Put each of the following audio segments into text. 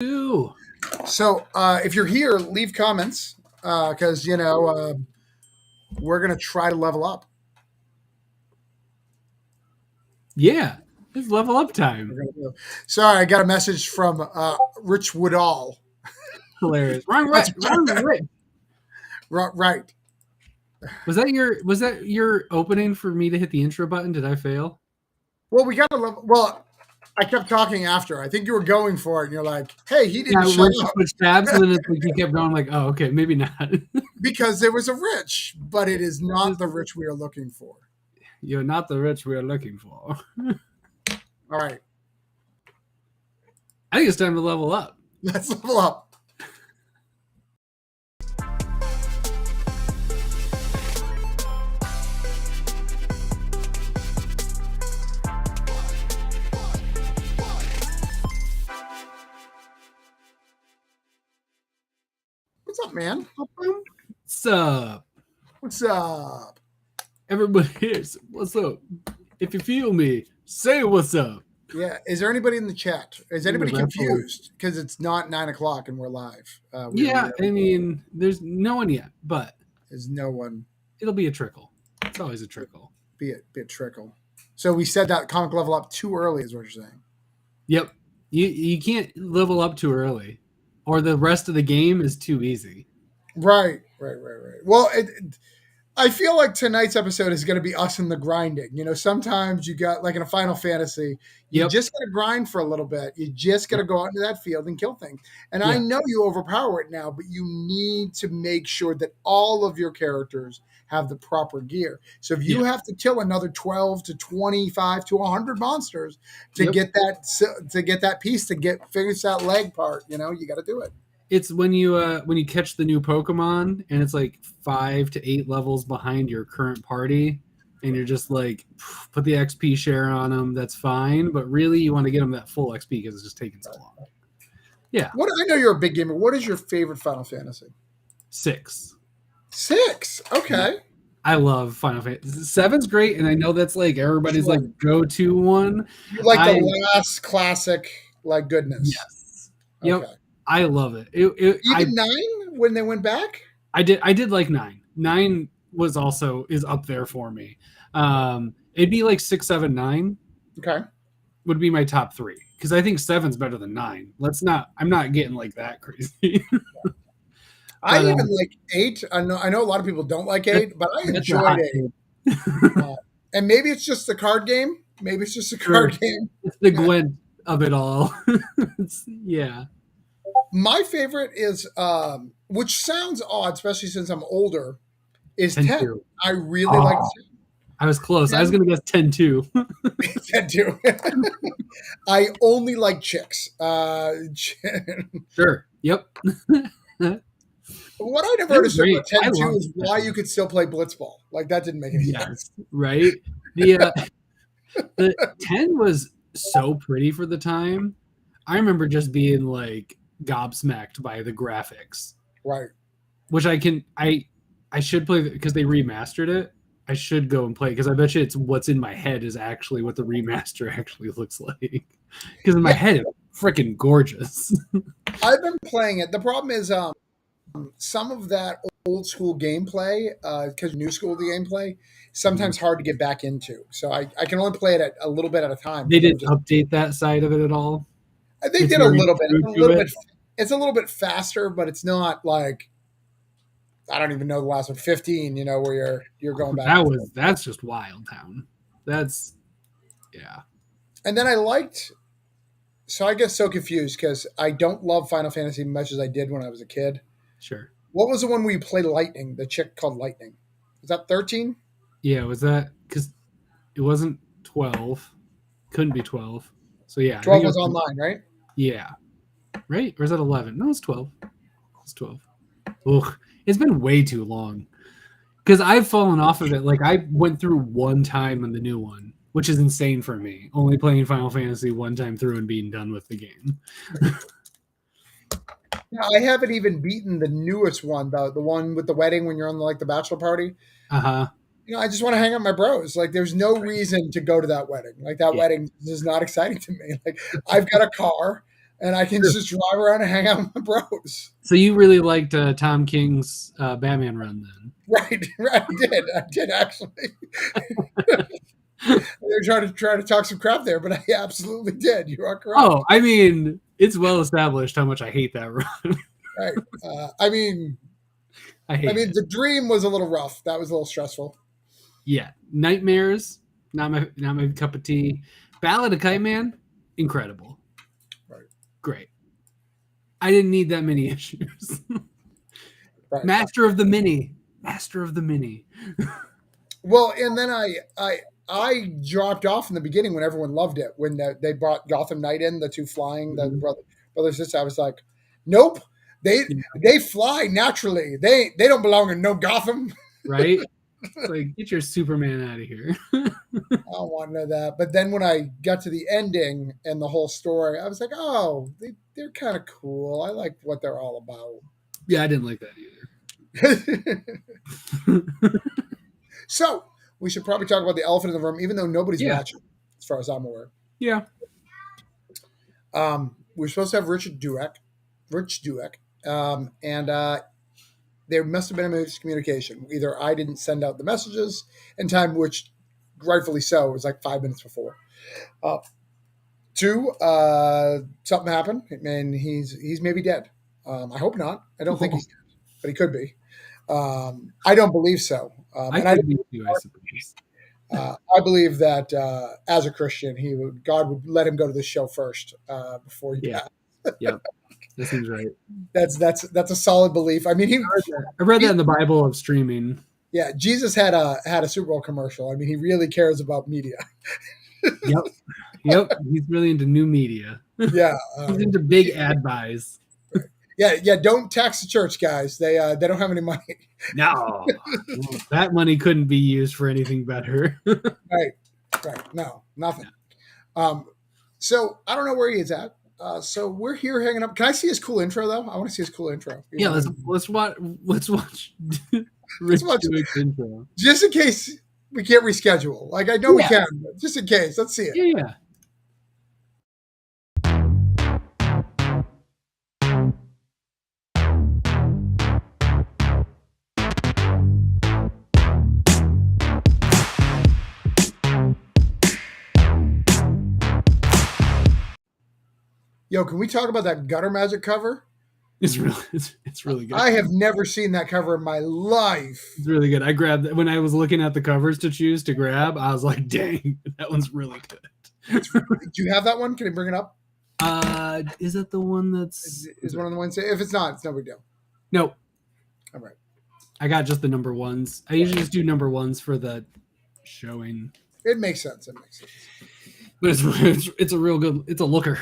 Ooh. So if you're here, leave comments because we're gonna try to level up. Yeah, it's level up time. Sorry, I got a message from Rich Woodall. Hilarious. Wrong, That's right, wrong, right. right. Was that your opening for me to hit the intro button? Did I fail? Well, we got to level. Well, I kept talking after. I think you were going for it, and you're like, "Hey, he Yeah, didn't I shut went to up switch tabs, and then it's like you kept going. Like, oh, okay, maybe not. because there was a Rich, but it is not Just, the Rich we are looking for." you're not the rich we are looking for. All right, I think it's time to level up. let's level up. What's up, man? What's up, What's up? everybody? Here's what's up. If you feel me, say what's up. Yeah, is there anybody in the chat? Is anybody That's all. confused because it's not 9 o'clock and we're live? Yeah, I mean, there's no one yet, but There's no one. it'll be a trickle. It's always a trickle. Be it trickle. So we said that comic level up too early, is what you're saying. Yep. You can't level up too early, or the rest of the game is too easy. Right. Well, I feel like tonight's episode is going to be us in the grinding. Sometimes you got like in a Final Fantasy, you Yep. just got to grind for a little bit. You just got to go out into that field and kill things. And I Yeah. know you overpower it now, but you need to make sure that all of your characters have the proper gear. So if you have to kill another 12 to 25 to 100 monsters to Yep. get that piece to finish that leg part, you got to do it. It's when you catch the new Pokemon and it's like 5 to 8 levels behind your current party, and you're just like, put the XP share on them. That's fine, but really you want to get them that full XP because it's just taking so long. Yeah. I know you're a big gamer. What is your favorite Final Fantasy? 6. 6. Okay. I love Final Fantasy. 7's great, and I know that's like everybody's like go-to one. You like the last classic, like goodness. Yes. Yep. Okay. I love it. Even 9 when they went back. I did like 9. 9 is up there for me. It'd be like 6, 7, 9. Okay. Would be my top 3 because I think 7's better than 9. I'm not getting like that crazy. I even like 8. I know a lot of people don't like 8, but I enjoyed 8. And maybe it's just the card game. Maybe it's just a card game. It's the Gwent of it all. Yeah. My favorite is, which sounds odd, especially since I'm older, is 10. I really like 10. I was close. 10? I was going to guess 10 too. 10 too. I only like chicks. Sure. Yep. What I never understood about 10 too is why you could still play Blitzball. Like that didn't make any sense. Right? The 10 was so pretty for the time. I remember just being like gobsmacked by the graphics. Right. Which I should play because they remastered it. I should go and play because I bet you it's what's in my head is actually what the remaster actually looks like. Because in my head, it's freaking gorgeous. I've been playing it. The problem is some of that old school gameplay, because new school the gameplay, sometimes hard to get back into. So I can only play it a little bit at a time. They didn't update that side of it at all. They did a little bit. It's a little bit faster, but it's not like I don't even know the last one, 15. Where you're going back. That's just Wild Town. That's yeah. And then I liked. So I get so confused because I don't love Final Fantasy as much as I did when I was a kid. Sure. What was the one where you played Lightning? The chick called Lightning. Was that 13? Yeah, was that because it wasn't 12? Couldn't be 12. So yeah, 12 was online, right? Yeah. Right? Or is that 11? No, it's 12. It's 12. Ugh. It's been way too long. Because I've fallen off of it. Like, I went through one time on the new one, which is insane for me. Only playing Final Fantasy one time through and being done with the game. I haven't even beaten the newest one, the one with the wedding when you're on the bachelor party. Uh-huh. I just want to hang out with my bros. Like, there's no reason to go to that wedding. Like, that wedding is not exciting to me. Like, I've got a car. and I can Sure. just drive around and hang out with my bros. So you really liked Tom King's Batman run then? Right, right. I did actually. They're trying to talk some crap there, but I absolutely did. You are correct. Oh, I mean, it's well established how much I hate that run. Right. I hate it. The dream was a little rough. That was a little stressful. Yeah, Nightmares, not my cup of tea. Ballad of Kite Man, incredible, Right. great. I didn't need that many issues. Right. Master of the Mini. Well, and then I dropped off in the beginning when everyone loved it. When they brought Gotham Knight in, the two flying, the brother sister. I was like, nope. They fly naturally. They don't belong in no Gotham. Right? It's like, get your Superman out of here. I don't want to know that. But then when I got to the ending and the whole story, I was like, oh, they're kind of cool. I like what they're all about. Yeah, I didn't like that either. So we should probably talk about the elephant in the room, even though nobody's watching, as far as I'm aware. Yeah. We're supposed to have Rich Douek, and there must have been a miscommunication. Either I didn't send out the messages in time, which rightfully so, it was like 5 minutes before. Two, something happened, and he's maybe dead. I hope not. I don't think he's dead, but he could be. I don't believe so. I could be too, I suppose. I believe that as a Christian, God would let him go to the show first before he died. Yep, that seems right. That's a solid belief. I mean, I read that in the Bible of streaming. Yeah, Jesus had a Super Bowl commercial. I mean, he really cares about media. Yep. He's really into new media. Yeah, he's into big ad buys. Yeah. Don't tax the church, guys. They don't have any money. No, that money couldn't be used for anything better. Right. No, nothing. So I don't know where he is at. So we're here hanging up. Can I see his cool intro though? I want to see his cool intro. Yeah, let's watch. Rich Douek's intro, just in case we can't reschedule. Like I know we can, but just in case. Let's see it. Yeah. Yo, can we talk about that Gutter Magic cover? It's really good. I have never seen that cover in my life. It's really good. I grabbed it when I was looking at the covers to choose to grab. I was like, dang, that one's really good. Do you have that one? Can you bring it up? Is it the one that's is one of the ones? If it's not, it's no big deal. Nope. All right. I got just the number ones. I usually just do number ones for the showing. It makes sense. But it's a real good. It's a looker.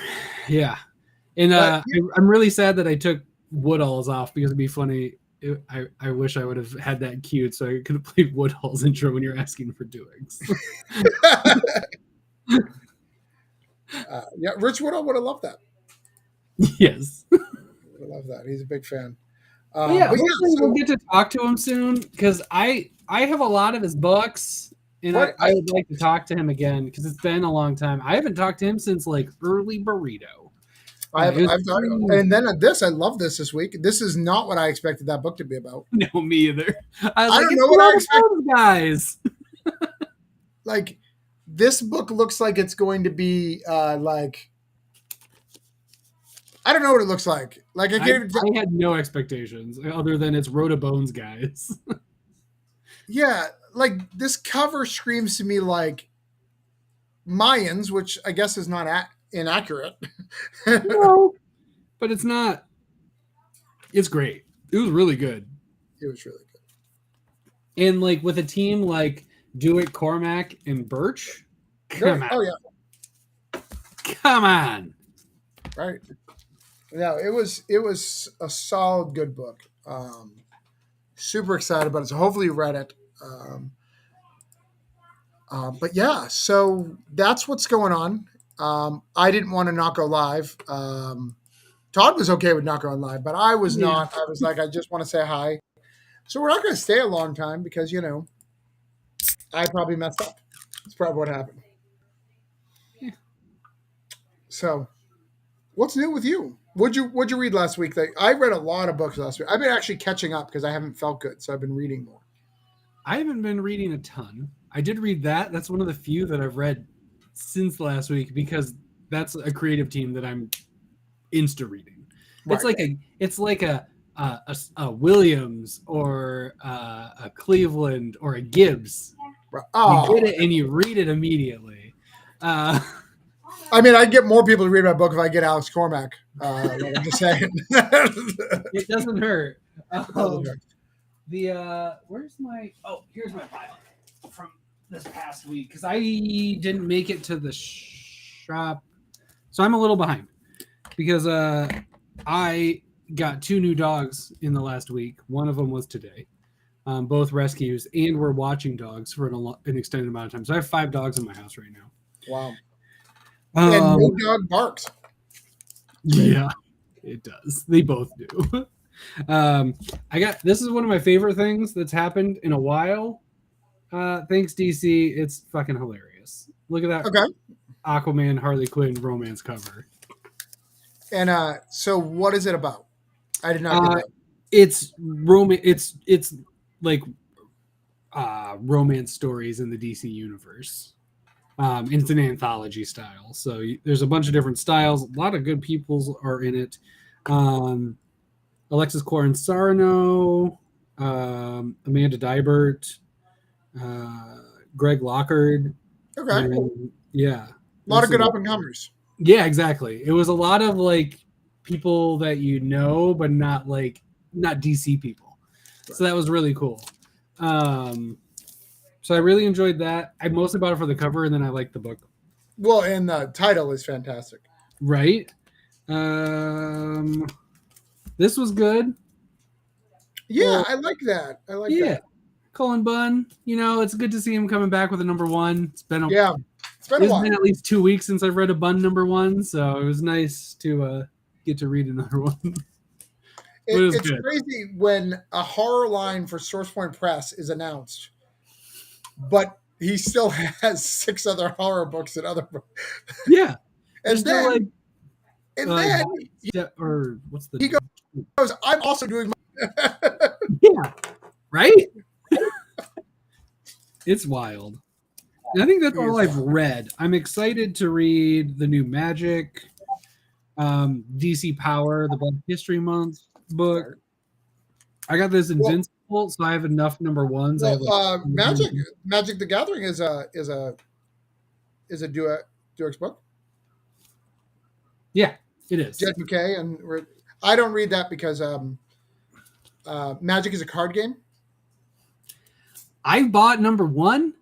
Yeah. And I'm really sad that I took Woodall's off because it'd be funny. I wish I would have had that queued so I could have played Woodall's intro when you're asking for Douek's. Yeah, Rich Woodall would have loved that. Yes. Would have loved that. He's a big fan. Hopefully we'll get to talk to him soon because I have a lot of his books and I would like to talk to him again because it's been a long time. I haven't talked to him since like early Burrito. I've thought, and then I love this week. This is not what I expected that book to be about. No, me either. I don't know what I expected, guys. Like this book looks like it's going to be like I don't know what it looks like. Like I had no expectations other than it's Rhoda Bones guys. Yeah, like this cover screams to me like Mayans, which I guess is not inaccurate. No, but it's not. It's great. It was really good. It was really good. And like with a team like Douek, Cormac, and Birch. Come on. Oh yeah. Come on. Right. No, it was a solid, good book. Super excited about it. So hopefully you read it. But yeah, so that's what's going on. I didn't want to not go live. Todd was okay with not going live, but I was not. I was like, I just want to say hi. So we're not going to stay a long time because, I probably messed up. That's probably what happened. Yeah. So What's new with you? What'd you read last week? I read a lot of books last week. I've been actually catching up because I haven't felt good, so I've been reading more. I haven't been reading a ton. I did read that. That's one of the few that I've read since last week because that's a creative team that I'm insta reading. Right. It's like a Williams or a Cleveland or a Gibbs. Right. You Oh, get it and you read it immediately. I mean, I'd get more people to read my book if I get Alex Cormack. I'm just saying. It doesn't hurt. Where's my? Oh, here's my pile from this past week because I didn't make it to the shop, so I'm a little behind because I got 2 new dogs in the last week. One of them was today. Both rescues, and we're watching dogs for an extended amount of time. So I have 5 dogs in my house right now. Wow. And no dog barks. Yeah, it does. They both do. This is one of my favorite things that's happened in a while. Thanks, DC. It's fucking hilarious. Look at that. Okay. Aquaman Harley Quinn romance cover. And so what is it about? I did not get that. It's like romance stories in the DC universe. It's an anthology style. So there's a bunch of different styles. A lot of good people are in it. Alexis Corin-Sarno, Amanda Dibert, Greg Lockard. Okay. Yeah. A lot of good up-and-comers. Yeah, exactly. It was a lot of like people that you know, but not DC people. Right. So that was really cool. So I really enjoyed that. I mostly bought it for the cover, and then I liked the book. Well, and the title is fantastic. Right. This was good. Yeah, I like that. That. Cullen Bunn. It's good to see him coming back with a number 1. It's been a while. It's been at least 2 weeks since I've read a Bunn number 1, so it was nice to get to read another one. It's good. Crazy when a horror line for Source Point Press is announced, but he still has 6 other horror books and other books. Yeah, and then what's the? He goes, I'm also doing my. Yeah, right. It's wild. And I think that's all I've read. I'm excited to read the new Magic, DC Power, the Black History Month book. I got this Invincible, so I have enough number 1s. Well, Magic the Gathering is a Douek's book. Yeah, it is. Jed McKay, and I don't read that because Magic is a card game. I bought number 1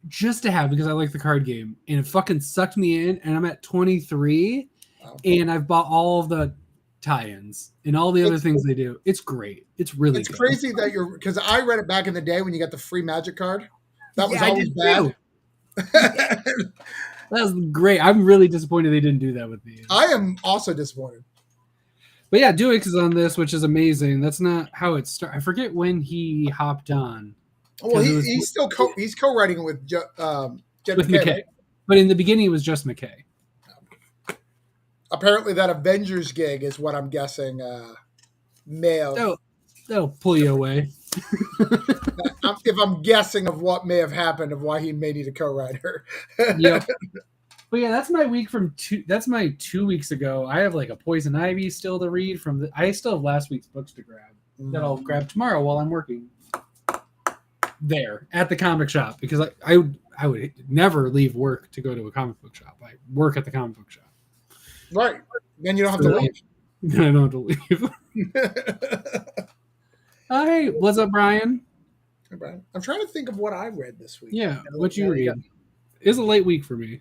just to have because I like the card game, and it fucking sucked me in. And I'm at 23, and I've bought all of the tie-ins and all the other things they do. It's great. It's really. It's crazy that because I read it back in the day when you got the free Magic card. That was always bad. That was great. I'm really disappointed they didn't do that with me. I am also disappointed. But yeah, Douek is on this, which is amazing. That's not how it started. I forget when he hopped on. Well, he's still he's co-writing it with Jed McKay. Right? But in the beginning, it was just McKay. Apparently, that Avengers gig is what I'm guessing may have. That'll pull you away. If I'm guessing of what may have happened, of why he may need a co-writer. Yep. But yeah, that's my week that's my 2 weeks ago. I have like a Poison Ivy still to read I still have last week's books to grab that I'll grab tomorrow while I'm working there at the comic shop because I would never leave work to go to a comic book shop. I work at the comic book shop. Right. Then you don't have to leave. Then I don't have to leave. Hey, what's up, Brian? Hey, Brian. I'm trying to think of what I read this week. Yeah, what you read? It's a late week for me.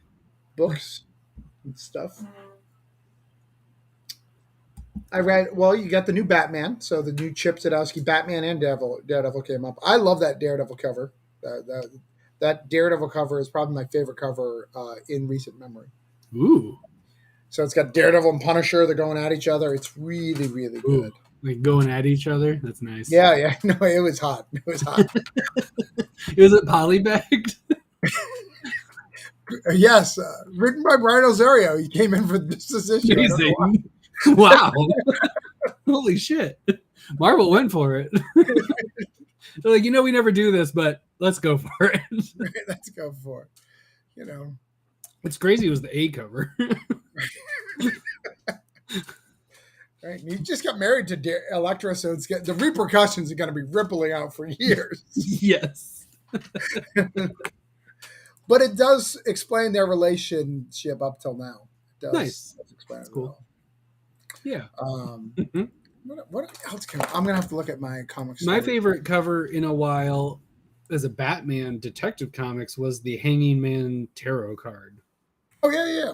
Books and stuff. I read, you got the new Batman. So the new Chip Zdarsky Batman and Daredevil came up. I love that Daredevil cover. That Daredevil cover is probably my favorite cover in recent memory. Ooh. So it's got Daredevil and Punisher. They're going at each other. It's really, really good. Ooh, like going at each other? That's nice. Yeah. No, it was hot. Was it polybagged? Yes, written by Brian Ozario. He came in for this issue. I don't know why. Amazing. Wow. Holy shit. Marvel went for it. They're like, we never do this, but let's go for it. Let's go for it. It's crazy. It was the A cover. Right. And he just got married to Elektra, so the repercussions are going to be rippling out for years. Yes. But it does explain their relationship up till now. It does. Nice. Explain That's it cool. well. Yeah. What else can I'm gonna have to look at my comics. My favorite cover in a while as a Batman Detective Comics was the Hanging Man tarot card. Oh yeah.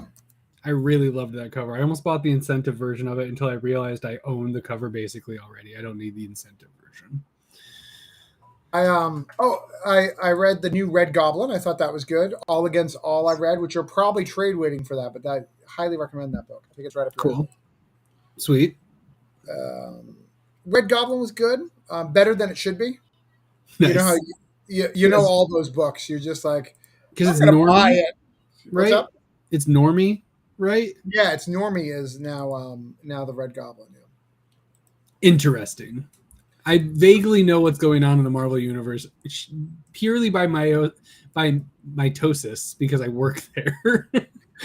I really loved that cover. I almost bought the incentive version of it until I realized I owned the cover basically already. I don't need the incentive version. I read the new Red Goblin. I thought that was good. All Against All I read, which are probably trade waiting for that, but I highly recommend that book. I think it's right up your Cool. Sweet. Red Goblin was good. Better than it should be. Nice. You know how you know all those books. You're just like, because it's normie, buy normie, it. right? What's up? It's normie, right? Yeah, it's normie is now the Red Goblin. Yeah. Interesting. I vaguely know what's going on in the Marvel universe purely by mitosis because I work there.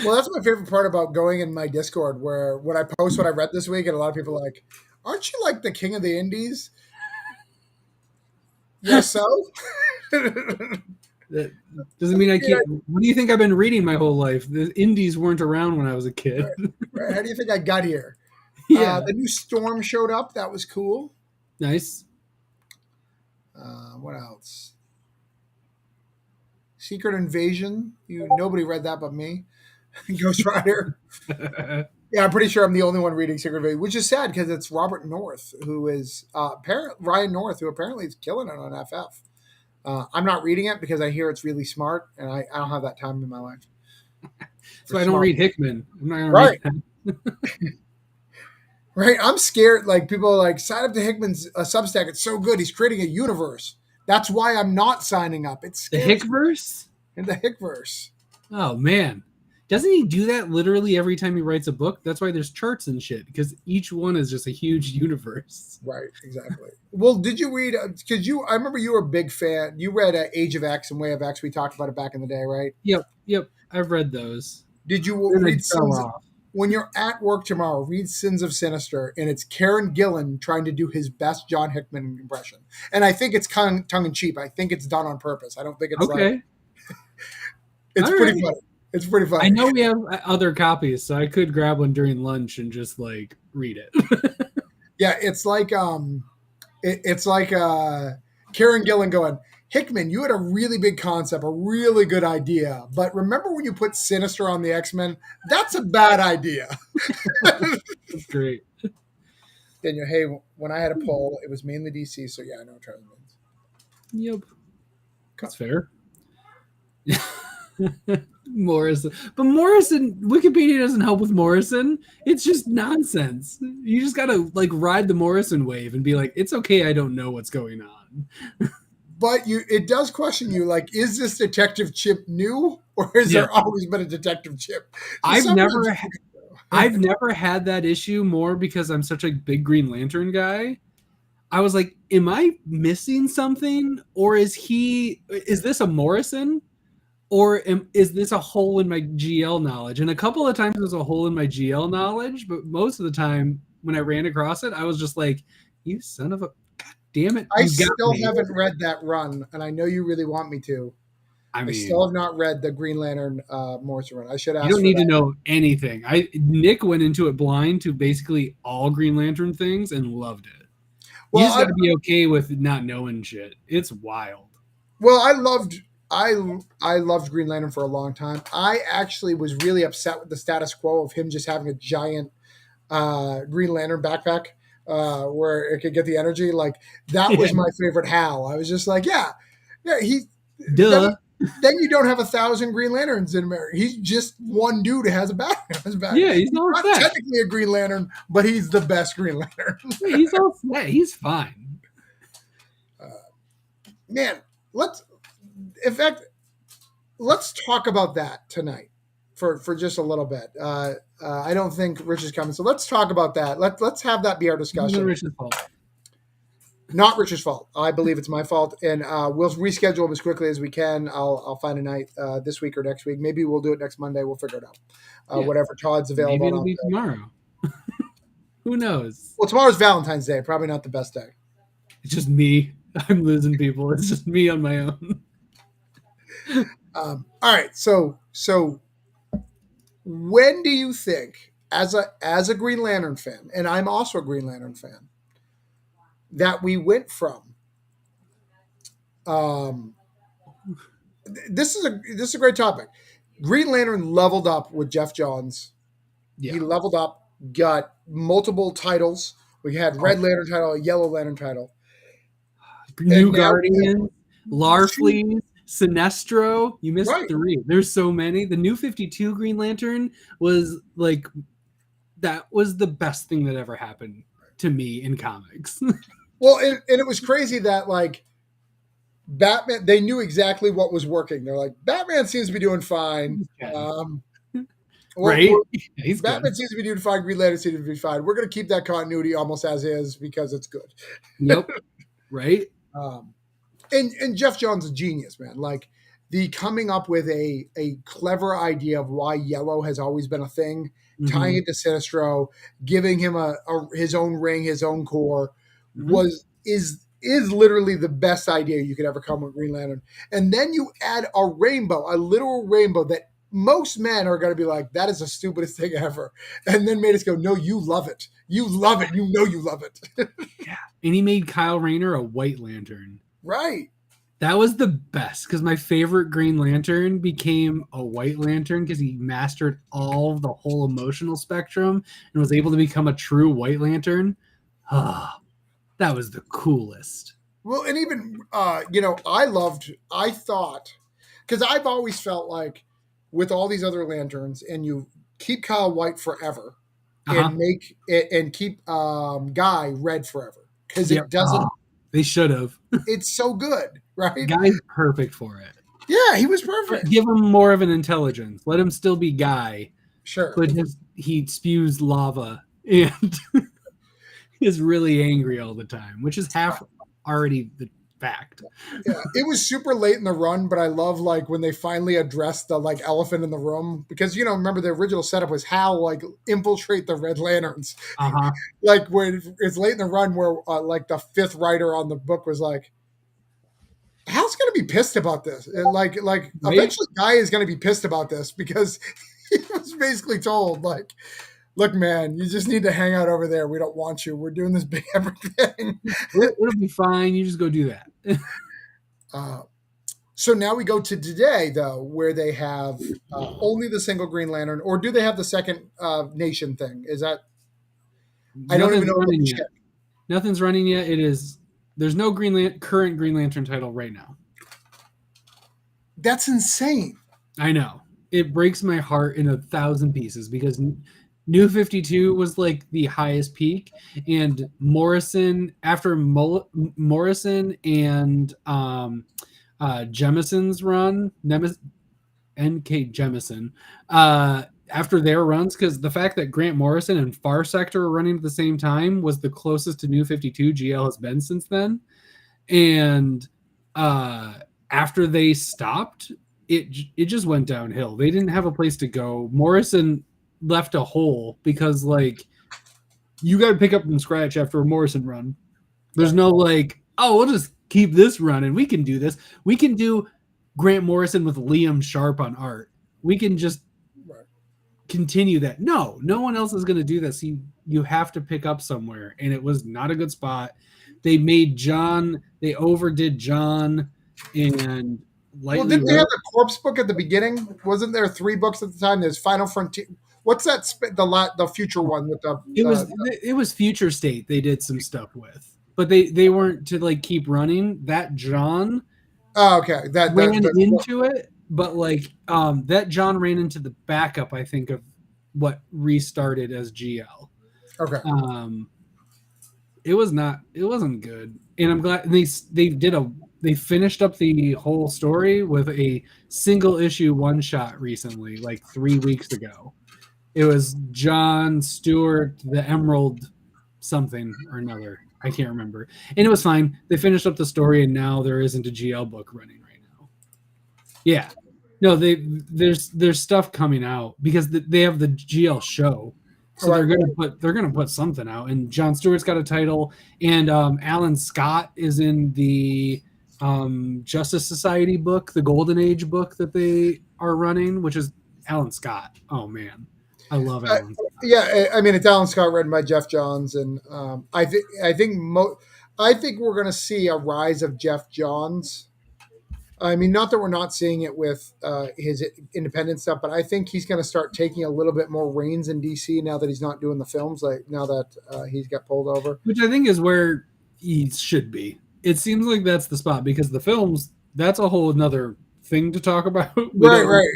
Well, that's my favorite part about going in my Discord, where when I post what I read this week, and a lot of people are like, "Aren't you like the king of the indies?" Yes, so. That doesn't mean I can't. What do you think I've been reading my whole life? The indies weren't around when I was a kid. Right. How do you think I got here? Yeah. The new Storm showed up. That was cool. Nice. What else? Secret Invasion. Nobody read that but me. Ghost Rider. Yeah, I'm pretty sure I'm the only one reading Secret Invasion, which is sad because it's Robert North, who is Ryan North, who apparently is killing it on FF. I'm not reading it because I hear it's really smart, and I don't have that time in my life. So I don't read Hickman. I'm not gonna right. read that. Right. I'm scared. Like, people are like, sign up to Hickman's Substack. It's so good. He's creating a universe. That's why I'm not signing up. It's the Hickverse? In the Hickverse. Oh, man. Doesn't he do that literally every time he writes a book? That's why there's charts and shit, because each one is just a huge universe. Right, exactly. Well, did you read, because I remember you were a big fan. You read Age of X and Way of X. We talked about it back in the day, right? Yep. I've read those. Did you read when you're at work tomorrow, read Sins of Sinister, and it's Karen Gillan trying to do his best John Hickman impression. And I think it's tongue-in-cheek. I think it's done on purpose. I don't think it's like... It's all pretty funny. It's pretty funny. I know we have other copies, so I could grab one during lunch and just, like, read it. Yeah, it's like Karen Gillan going, Hickman, you had a really big concept, a really good idea, but remember when you put Sinister on the X-Men? That's a bad idea. That's great. Daniel, hey, when I had a poll, it was mainly DC, so yeah, I know what Charlie means. Yep. That's fair. Morrison. But Morrison, Wikipedia doesn't help with Morrison. It's just nonsense. You just gotta, like, ride the Morrison wave and be like, it's okay, I don't know what's going on. But it does question you, like, is this Detective Chip new, or has there always been a Detective Chip? I've never had that issue more because I'm such a big Green Lantern guy. I was like, am I missing something? Or is this a Morrison? Or is this a hole in my GL knowledge? And a couple of times it was a hole in my GL knowledge, but most of the time when I ran across it, I was just like, you son of a... God damn it. I still haven't read that run, and I know you really want me to. I still have not read the Green Lantern Morrison run. I should ask. You don't need to know anything. Nick went into it blind to basically all Green Lantern things and loved it. Well, you just got to be okay with not knowing shit. It's wild. Well, I loved Green Lantern for a long time. I actually was really upset with the status quo of him just having a giant Green Lantern backpack where it could get the energy. Like, that was my favorite Hal. I was just like, yeah, duh. Then you don't have 1,000 Green Lanterns in America. He's just one dude who has a backpack on his back. Yeah, he's not technically a Green Lantern, but he's the best Green Lantern. Yeah, he's all set. He's fine. Man, let's let's talk about that tonight for just a little bit. I don't think Rich is coming, so let's talk about that. Let's have that be our It wasn't discussion. Rich's fault. Not Rich's fault. I believe it's my fault, and we'll reschedule them as quickly as we can. I'll find a night this week or next week. Maybe we'll do it next Monday. We'll figure it out. Yeah. Whatever Todd's available. Maybe it'll be tomorrow. Who knows? Well, tomorrow's Valentine's Day. Probably not the best day. It's just me. I'm losing people. It's just me on my own. All right. So when do you think, as a Green Lantern fan, and I'm also a Green Lantern fan, that we went from this is a great topic. Green Lantern leveled up with Jeff Johns. Yeah. He leveled up, got multiple titles. We had Red Lantern title, a Yellow Lantern title. New Guardian, Larfleeze, Sinestro. You missed Right. 3. There's so many. The New 52 Green Lantern was like, that was the best thing that ever happened to me in comics. Well, and it was crazy that like Batman, they knew exactly what was working. They're like, Batman seems to be doing fine. Right? He's Batman good. seems to be doing fine. Green Lantern seems to be fine. We're going to keep that continuity almost as is because it's good. Yep. Right? And Jeff Johns is a genius, man. Like the coming up with a clever idea of why yellow has always been a thing, tying it to Sinestro, giving him his own ring, his own core, is literally the best idea you could ever come with Green Lantern. And then you add a rainbow, a literal rainbow that most men are going to be like, that is the stupidest thing ever. And then made us go, no, you love it. You love it. You know you love it. Yeah. And he made Kyle Rayner a White Lantern. Right. That was the best because my favorite Green Lantern became a White Lantern because he mastered all of the whole emotional spectrum and was able to become a true White Lantern. That was the coolest. Well, and even, I thought, because I've always felt like with all these other lanterns, and you keep Kyle white forever and make it and keep Guy red forever because it doesn't. They should have. It's so good, right? Guy's perfect for it. Yeah, he was perfect. Give him more of an intelligence. Let him still be Guy. Sure. But he spews lava and is really angry all the time, which is half already the fact. Yeah, it was super late in the run, but I love like when they finally addressed the like elephant in the room because remember the original setup was Hal like infiltrate the Red Lanterns. Like when it's late in the run where like the 5th writer on the book was like, Hal's gonna be pissed about this. And like eventually Guy is gonna be pissed about this because he was basically told like, look, man, you just need to hang out over there. We don't want you. We're doing this big everything. It'll be fine. You just go do that. So now we go to today, though, where they have only the single Green Lantern, or do they have the second nation thing? Is that? I don't even know. Yet. Nothing's running yet. There's no current Green Lantern title right now. That's insane. I know. It breaks my heart in 1,000 pieces because New 52 was like the highest peak, and Morrison after Morrison and Jemison's run, N.K. Jemison, after their runs, because the fact that Grant Morrison and Far Sector were running at the same time was the closest to New 52 GL has been since then, and after they stopped, it just went downhill. They didn't have a place to go. Morrison left a hole because like you got to pick up from scratch after a Morrison run. There's no like, oh, we'll just keep this running. We can do this. We can do Grant Morrison with Liam Sharp on art. We can just continue that. No one else is going to do this. You have to pick up somewhere, and it was not a good spot. They made John. They overdid John, and well, didn't they have the corpse book at the beginning? Wasn't there 3 books at the time? There's Final Frontier. What's that? The future one with the. It was Future State. They did some stuff with, but they weren't to like keep running. That John. Oh, okay. That ran into it, but like that John ran into the backup. I think of what restarted as GL. Okay. It wasn't good, and I'm glad they did they finished up the whole story with a single issue one shot recently, like 3 weeks ago. It was John Stewart, the Emerald something or another. I can't remember. And it was fine. They finished up the story, and now there isn't a GL book running right now. Yeah, no, there's stuff coming out because they have the GL show, so Right. they're gonna put something out. And John Stewart's got a title, and Alan Scott is in the Justice Society book, the Golden Age book that they are running, which is Alan Scott. Oh man, I love Alan. Yeah, I mean, it's Alan Scott written by Jeff Johns, and I think we're going to see a rise of Jeff Johns. I mean, not that we're not seeing it with his independent stuff, but I think he's going to start taking a little bit more reins in DC now that he's not doing the films. Like now that he's got pulled over, Which I think is where he should be. It seems like that's the spot because the films, that's a whole another thing to talk about. Right.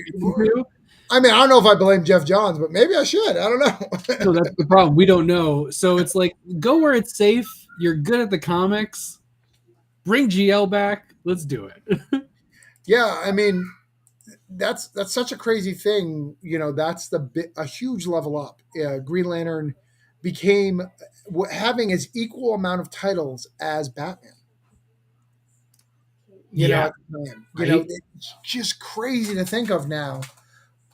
I mean, I don't know if I blame Jeff Johns, but maybe I should. I don't know. No, that's the problem. We don't know. So it's like, go where it's safe. You're good at the comics. Bring GL back. Let's do it. Yeah, I mean, that's such a crazy thing. You know, that's a huge level up. Green Lantern became having as equal amount of titles as Batman. You know, it's just crazy to think of now.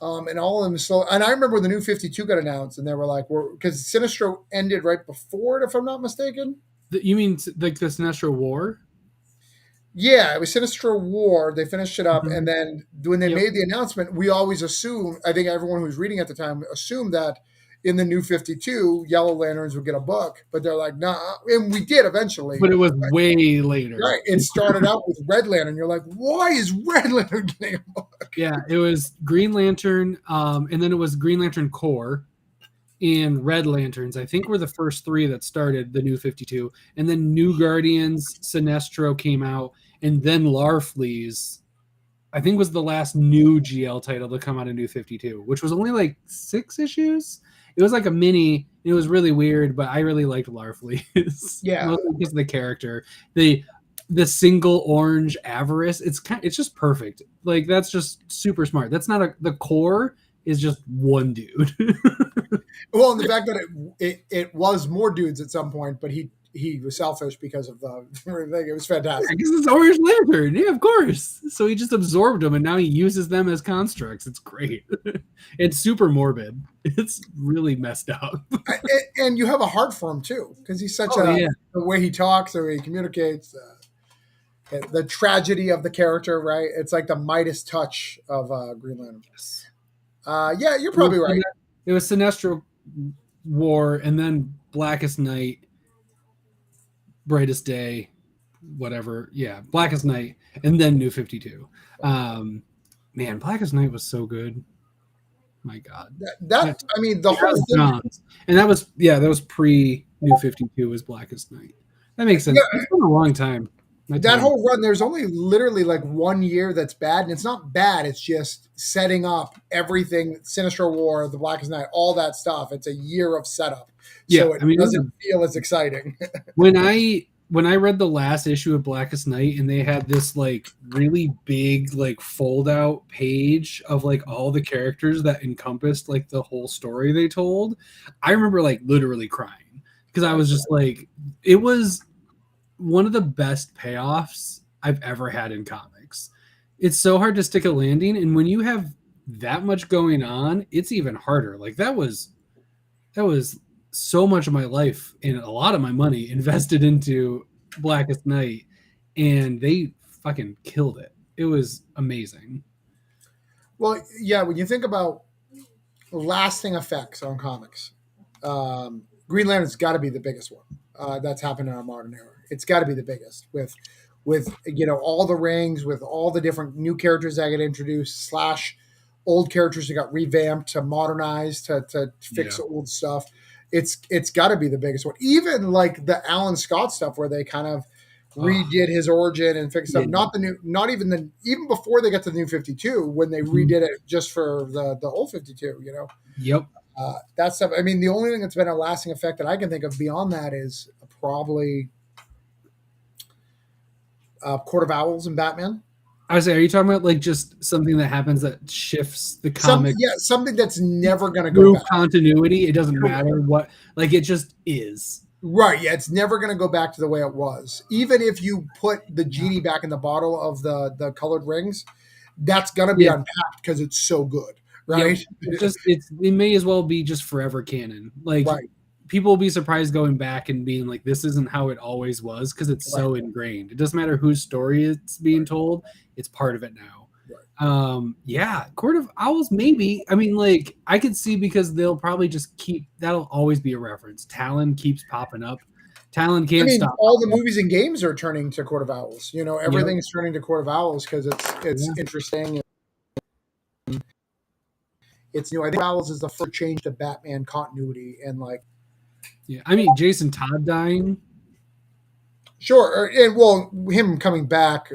And all of them slow. And I remember when the new 52 got announced, and they were like, because Sinestro ended right before it, if I'm not mistaken. You mean like the Sinestro War? Yeah, it was Sinestro War. They finished it up, and then when they made the announcement, we always assumed, I think everyone who was reading at the time assumed that in the new 52, Yellow Lanterns would get a book, but they're like, nah, and we did eventually. But it was way later. Right, it started out with Red Lantern. You're like, why is Red Lantern getting a book? Yeah, it was Green Lantern, and then it was Green Lantern Corps and Red Lanterns. I think were the first three that started the new 52, and then New Guardians, Sinestro came out, and then Larfleeze, I think was the last new GL title to come out of New 52, which was only like 6 issues. It was like a mini. It was really weird, but I really liked Larfleeze. Yeah, mostly because of the character. The single orange avarice. It's just perfect. Like that's just super smart. That's not the core is just one dude. Well, and the fact that it was more dudes at some point, but he was selfish because of the thing. It was fantastic. Because it's Orange Lantern. Yeah, of course. So he just absorbed them, and now he uses them as constructs. It's great. It's super morbid. It's really messed up. And you have a heart for him, too, because he's such the way he talks, the way he communicates, the tragedy of the character, right? It's like the Midas touch of Green Lantern. Yeah, you're probably right. It was Sinestro War, and then Blackest Night, Brightest Day, whatever. Yeah, Blackest Night, and then New 52. Man, Blackest Night was so good. My God. I mean, the whole thing. And that was pre New 52 was Blackest Night. That makes sense. Yeah. It's been a long time. That whole run, there's only literally like 1 year that's bad, and it's not bad. It's just setting up everything, Sinestro War, the Blackest Night, all that stuff. It's a year of setup, so it doesn't feel as exciting. When I read the last issue of Blackest Night, and they had this like really big like fold out page of like all the characters that encompassed like the whole story they told, I remember like literally crying because I was just like, it was one of the best payoffs I've ever had in comics. It's so hard to stick a landing, and when you have that much going on, it's even harder. Like that was so much of my life and a lot of my money invested into Blackest Night, and they fucking killed it. It was amazing. Well, yeah, when you think about lasting effects on comics, Green Lantern's got to be the biggest one that's happened in our modern era. It's got to be the biggest with all the rings, with all the different new characters that get introduced / old characters that got revamped to modernize to fix old stuff. It's got to be the biggest one. Even like the Alan Scott stuff where they kind of redid his origin and fixed up. Even before they got to the new 52 when they redid it just for the old 52. Yep. That stuff. I mean, the only thing that's been a lasting effect that I can think of beyond that is probably Court of Owls and Batman. I say, are you talking about like just something that happens that shifts the comic Something that's never going to go through back. continuity? It doesn't matter what, like it just is. Right. Yeah, it's never going to go back to the way it was. Even if you put the genie back in the bottle of the colored rings, that's going to be Yeah. unpacked because it's so good. Yeah, Right. it may as well be just forever canon. Like Right. people will be surprised going back and being like, this isn't how it always was because it's so ingrained. It doesn't matter whose story it's being told, it's part of it now. Right. Yeah, Court of Owls, maybe. I mean, like, I could see because they'll probably just keep that'll always be a reference. Talon keeps popping up. Talon can't stop. All the movies and games are turning to Court of Owls. You know, everything's turning to Court of Owls because it's interesting. It's new. I think Owls is the first change to Batman continuity, and like, yeah, I mean, Jason Todd dying. Sure, and well, him coming back.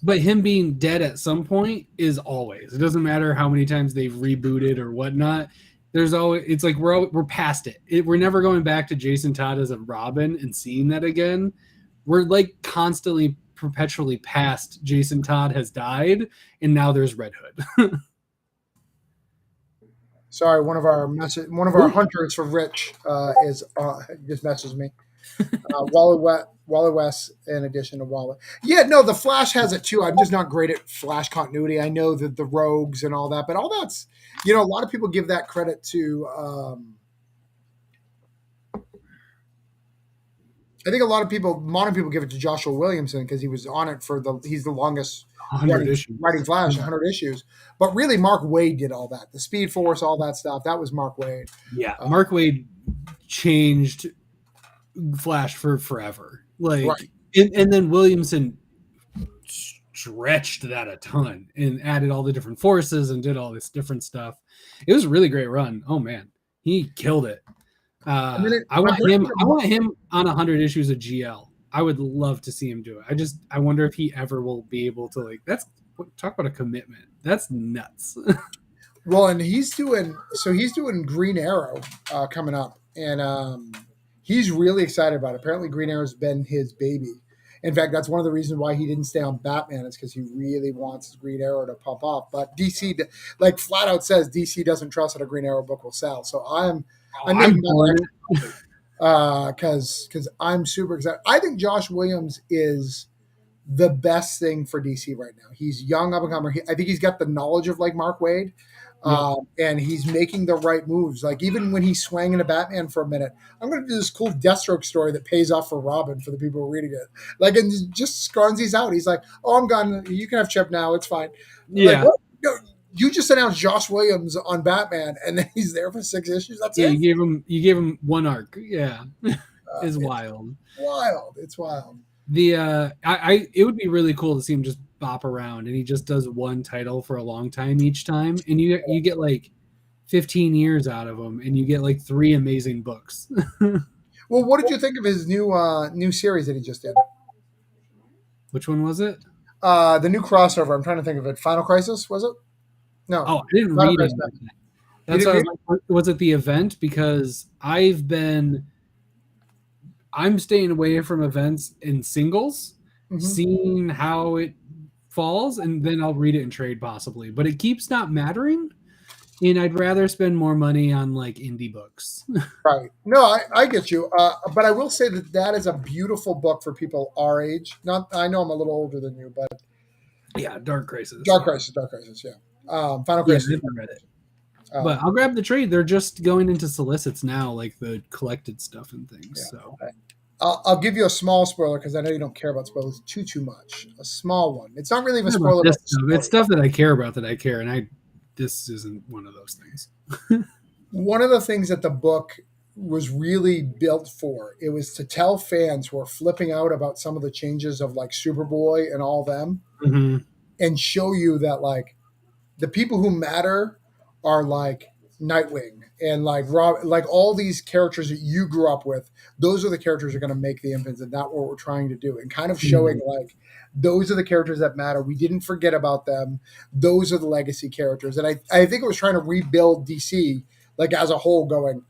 But him being dead at some point is always. It doesn't matter how many times they've rebooted or whatnot. There's always. It's like we're past it. We're never going back to Jason Todd as a Robin and seeing that again. We're like constantly, perpetually past Jason Todd has died, and now there's Red Hood. Sorry, one of our hunters for Rich is just messaged me. Wally West in addition to Wally. Yeah, no, the Flash has it too. I'm just not great at Flash continuity. I know that the rogues and all that, but all that's, a lot of people give that credit to. I think a lot of modern people give it to Joshua Williamson because he was on it he's the longest writing Flash, 100 issues. But really, Mark Waid did all that. The Speed Force, all that stuff. That was Mark Waid. Yeah, Mark Waid changed Flash for forever. Like, right. and then Williamson stretched that a ton and added all the different forces and did all this different stuff. It was a really great run. Oh man, he killed it. I want him on 100 issues of GL. I would love to see him do it. I wonder if he ever will be able to, talk about a commitment. That's nuts. Well, and he's doing Green Arrow coming up, and he's really excited about it. Apparently Green Arrow's been his baby. In fact, that's one of the reasons why he didn't stay on Batman is because he really wants Green Arrow to pop off. But DC, flat out says DC doesn't trust that a Green Arrow book will sell. So I'm because I'm super excited. I think Josh Williams is the best thing for DC right now. He's young, up and comer. I think he's got the knowledge of Mark Waid, and he's making the right moves. Like even when he swang into Batman for a minute, I'm going to do this cool Deathstroke story that pays off for Robin for the people who are reading it. And just Scronzi's out. He's like, "Oh, I'm gone. You can have Chip now. It's fine." Yeah. You just announced Josh Williams on Batman, and then he's there for 6 issues. That's it. You gave him one arc. Yeah, it's wild. It's wild. It would be really cool to see him just bop around, and he just does one title for a long time each time, and you get 15 years out of him, and you get 3 amazing books. Well, what did you think of his new series that he just did? Which one was it? The new crossover. I'm trying to think of it. Final Crisis, was it? No. Oh, I didn't read it. That's was it the event? Because I'm staying away from events in singles, seeing how it falls, and then I'll read it in trade possibly. But it keeps not mattering, and I'd rather spend more money on indie books. Right. No, I get you. But I will say that is a beautiful book for people our age. I know I'm a little older than you, but yeah, Dark Crisis. Yeah. Final Crisis. Yeah, I never read it. But I'll grab the trade. They're just going into solicits now, the collected stuff and things. Yeah. So I'll give you a small spoiler because I know you don't care about spoilers too much. A small one. It's not really even a spoiler. It's stuff that I care about and this isn't one of those things. One of the things that the book was really built for, it was to tell fans who are flipping out about some of the changes of Superboy and all them, and show you that the people who matter are Nightwing and Rob, all these characters that you grew up with. Those are the characters that are going to make the impact, and that's what we're trying to do. And kind of showing those are the characters that matter. We didn't forget about them. Those are the legacy characters. And I think it was trying to rebuild DC as a whole, going,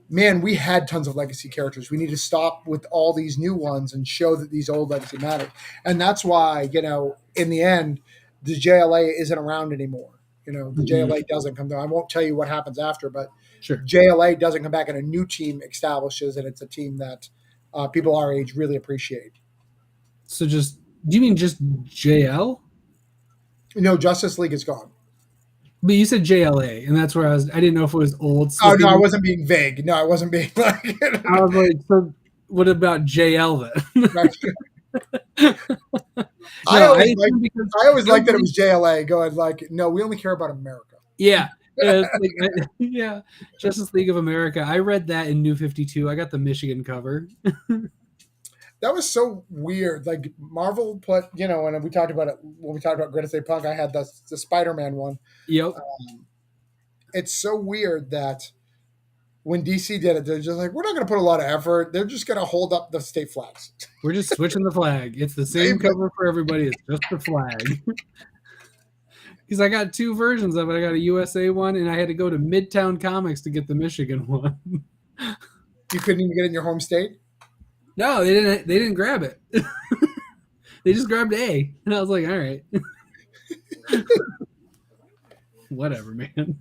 man, we had tons of legacy characters. We need to stop with all these new ones and show that these old legacy matter. And that's why, in the end, the JLA isn't around anymore. The Mhm. JLA doesn't come down. I won't tell you what happens after, but Sure. JLA doesn't come back and a new team establishes, and it's a team that people our age really appreciate. So do you mean just JL? No, Justice League is gone. But you said JLA, and that's where I didn't know if it was old. Oh no, I wasn't being vague. No, I wasn't being like. I was like, so what about JL then? I No, always like. because I always liked that it was JLA. Going like, no, we only care about America. yeah. Yeah, Justice League of America. I read that in New 52. I got the Michigan cover. That was so weird. Like Marvel put, when we talked about it when we talked about Greatest Day Punk, I had the Spider-Man one. Yep. It's so weird that when DC did it, they're just like, we're not going to put a lot of effort. They're just going to hold up the state flags. We're just switching the flag. It's the same cover for everybody. It's just the flag. Because I got two versions of it. I got a USA one, and I had to go to Midtown Comics to get the Michigan one. You couldn't even get it in your home state? No, they didn't. They didn't grab it. They just grabbed A, and I was like, all right, whatever, man.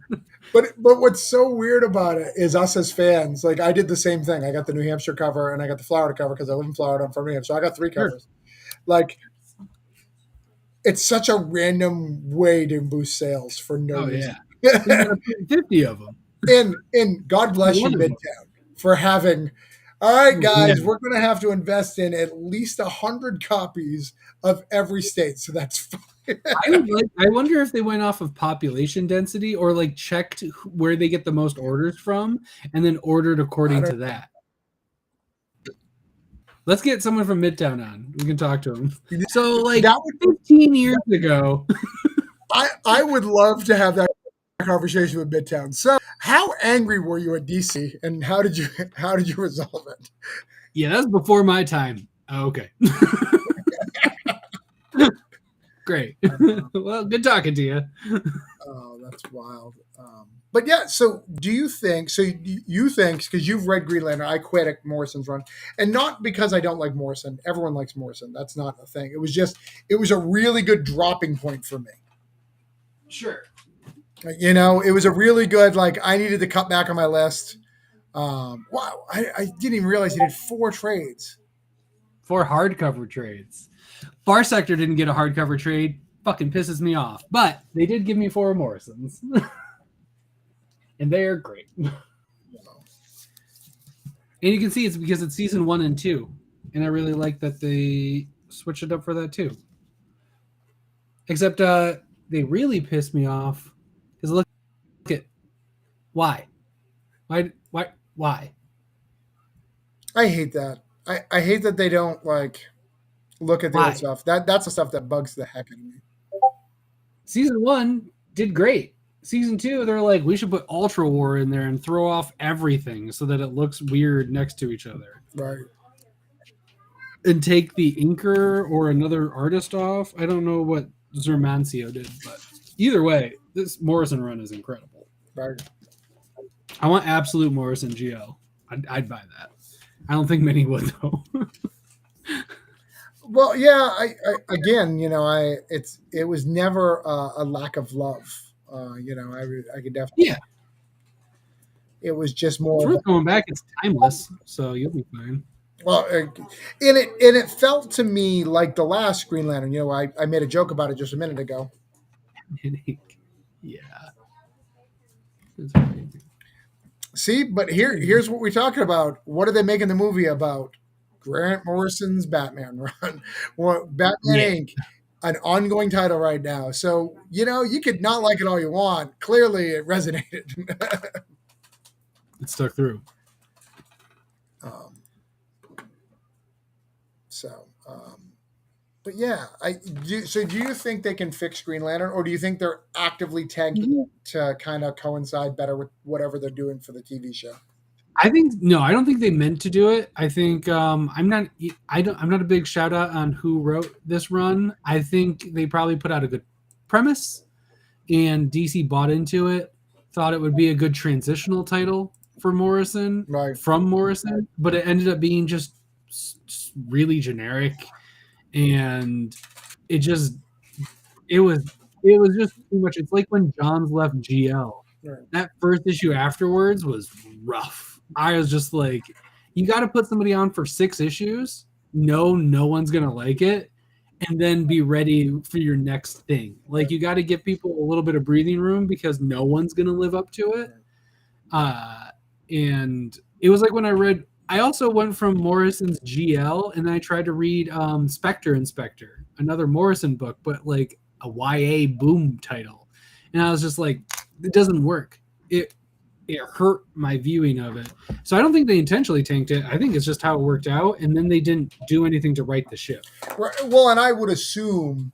But what's so weird about it is us as fans. Like I did the same thing. I got the New Hampshire cover and I got the Florida cover because I live in Florida. I'm from New Hampshire. So I got three covers. Sure. Like it's such a random way to boost sales for no reason. Yeah. 50 of them. And God bless you, Midtown, for having. All right, guys, we're going to have to invest in at least 100 copies of every state. So that's fine. I wonder if they went off of population density or like checked where they get the most orders from and then ordered according to that. Let's get someone from Midtown on. We can talk to him. So like that was 15 years ago. I would love to have that conversation with Midtown. So how angry were you at DC and how did you resolve it? Yeah, that's before my time. Oh, okay. Great. Well, good talking to you. Oh, that's wild. But yeah, so do you think, because you've read Green Lantern, I quit at Morrison's run, and not because I don't like Morrison. Everyone likes Morrison. That's not a thing. It was a really good dropping point for me. Sure. It was a really good, like, I needed to cut back on my list. Wow, I didn't even realize he did 4 trades. 4 hardcover trades. Far Sector didn't get a hardcover trade. Fucking pisses me off. But they did give me 4 Morrisons. And they are great. And you can see it's because it's season 1 and 2. And I really like that they switched it up for that too. Except they really pissed me off. Because look at why? Why? I hate that. I hate that they don't like look at the old stuff. That's the stuff that bugs the heck out of me. Season 1 did great. Season 2, they're like, we should put Ultra War in there and throw off everything so that it looks weird next to each other. Right. And take the inker or another artist off. I don't know what Zermancio did, but either way, this Morrison run is incredible. Right. I want absolute Morrison GL. I'd buy that. I don't think many would though. Well, yeah. I again, it was never a lack of love. I could definitely. Yeah. It was just more. It's worth going back. It's timeless, so you'll be fine. Well, and it felt to me like the last Green Lantern. I made a joke about it just a minute ago. Yeah. See, but here's what we're talking about. What are they making the movie about? Grant Morrison's Batman run. Well, Batman Inc., an ongoing title right now. So, you could not like it all you want. Clearly, it resonated. It stuck through. But yeah, so do you think they can fix Green Lantern, or do you think they're actively tanking to kind of coincide better with whatever they're doing for the TV show? I don't think they meant to do it. I think I'm not a big shout out on who wrote this run. I think they probably put out a good premise, and DC bought into it, thought it would be a good transitional title for Morrison Right. from Morrison, but it ended up being just really generic, and it just it was it was just too much. It's like when Johns left GL. Right. That first issue afterwards was rough. I was just like, you got to put somebody on for 6 issues. No one's gonna like it, and then be ready for your next thing. Like you got to give people a little bit of breathing room because no one's gonna live up to it. And it was like when I read. I also went from Morrison's GL, and then I tried to read Spectre Inspector, another Morrison book, but like a YA boom title, and I was just like, it doesn't work. It hurt my viewing of it. So I don't think they intentionally tanked it. I think it's just how it worked out, and then they didn't do anything to right the ship. Right. Well, and I would assume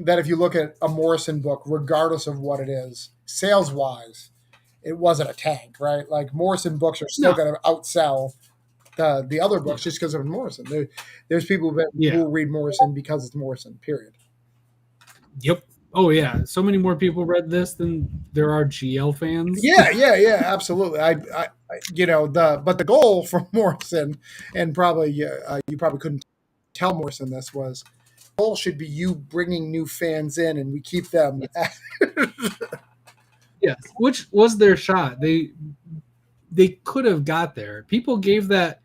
that if you look at a Morrison book, regardless of what it is, sales wise, it wasn't a tank, right? Like Morrison books are still No. going to outsell the other books just because of Morrison. There's people that will read Morrison because it's Morrison. Period. Yep. Oh yeah. So many more people read this than there are GL fans. Yeah, absolutely. But the goal for Morrison, and probably you probably couldn't tell Morrison this was, the goal should be you bringing new fans in, and we keep them. Yes, which was their shot. They could have got there. People gave that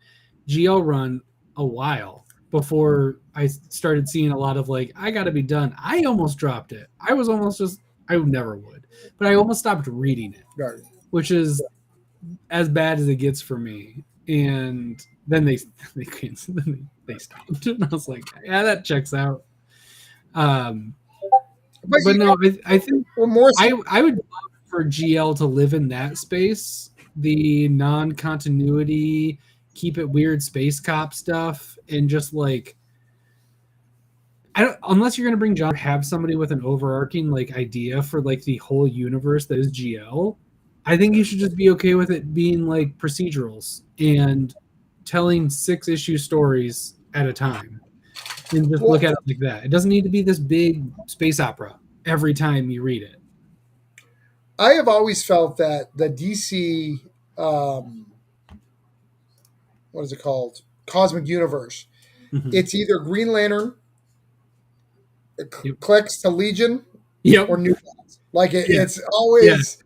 GL run a while before I started seeing a lot of like, I got to be done. I almost dropped it. I was almost just, I never would, but I almost stopped reading it, Right. which is as bad as it gets for me. And then they stopped, and I was like, yeah, that checks out. But no, I think I would love for GL to live in that space, the non-continuity, keep it weird space cop stuff, and just like unless you're gonna bring John, have somebody with an overarching like idea for like the whole universe that is GL. I think you should just be okay with it being like procedurals and telling 6-issue stories at a time, and just look at it like that. It doesn't need to be this big space opera every time you read it. I have always felt that the DC, what is it called? Cosmic Universe. Mm-hmm. It's either Green Lantern, clicks to Legion, or New Gods. Like it's always.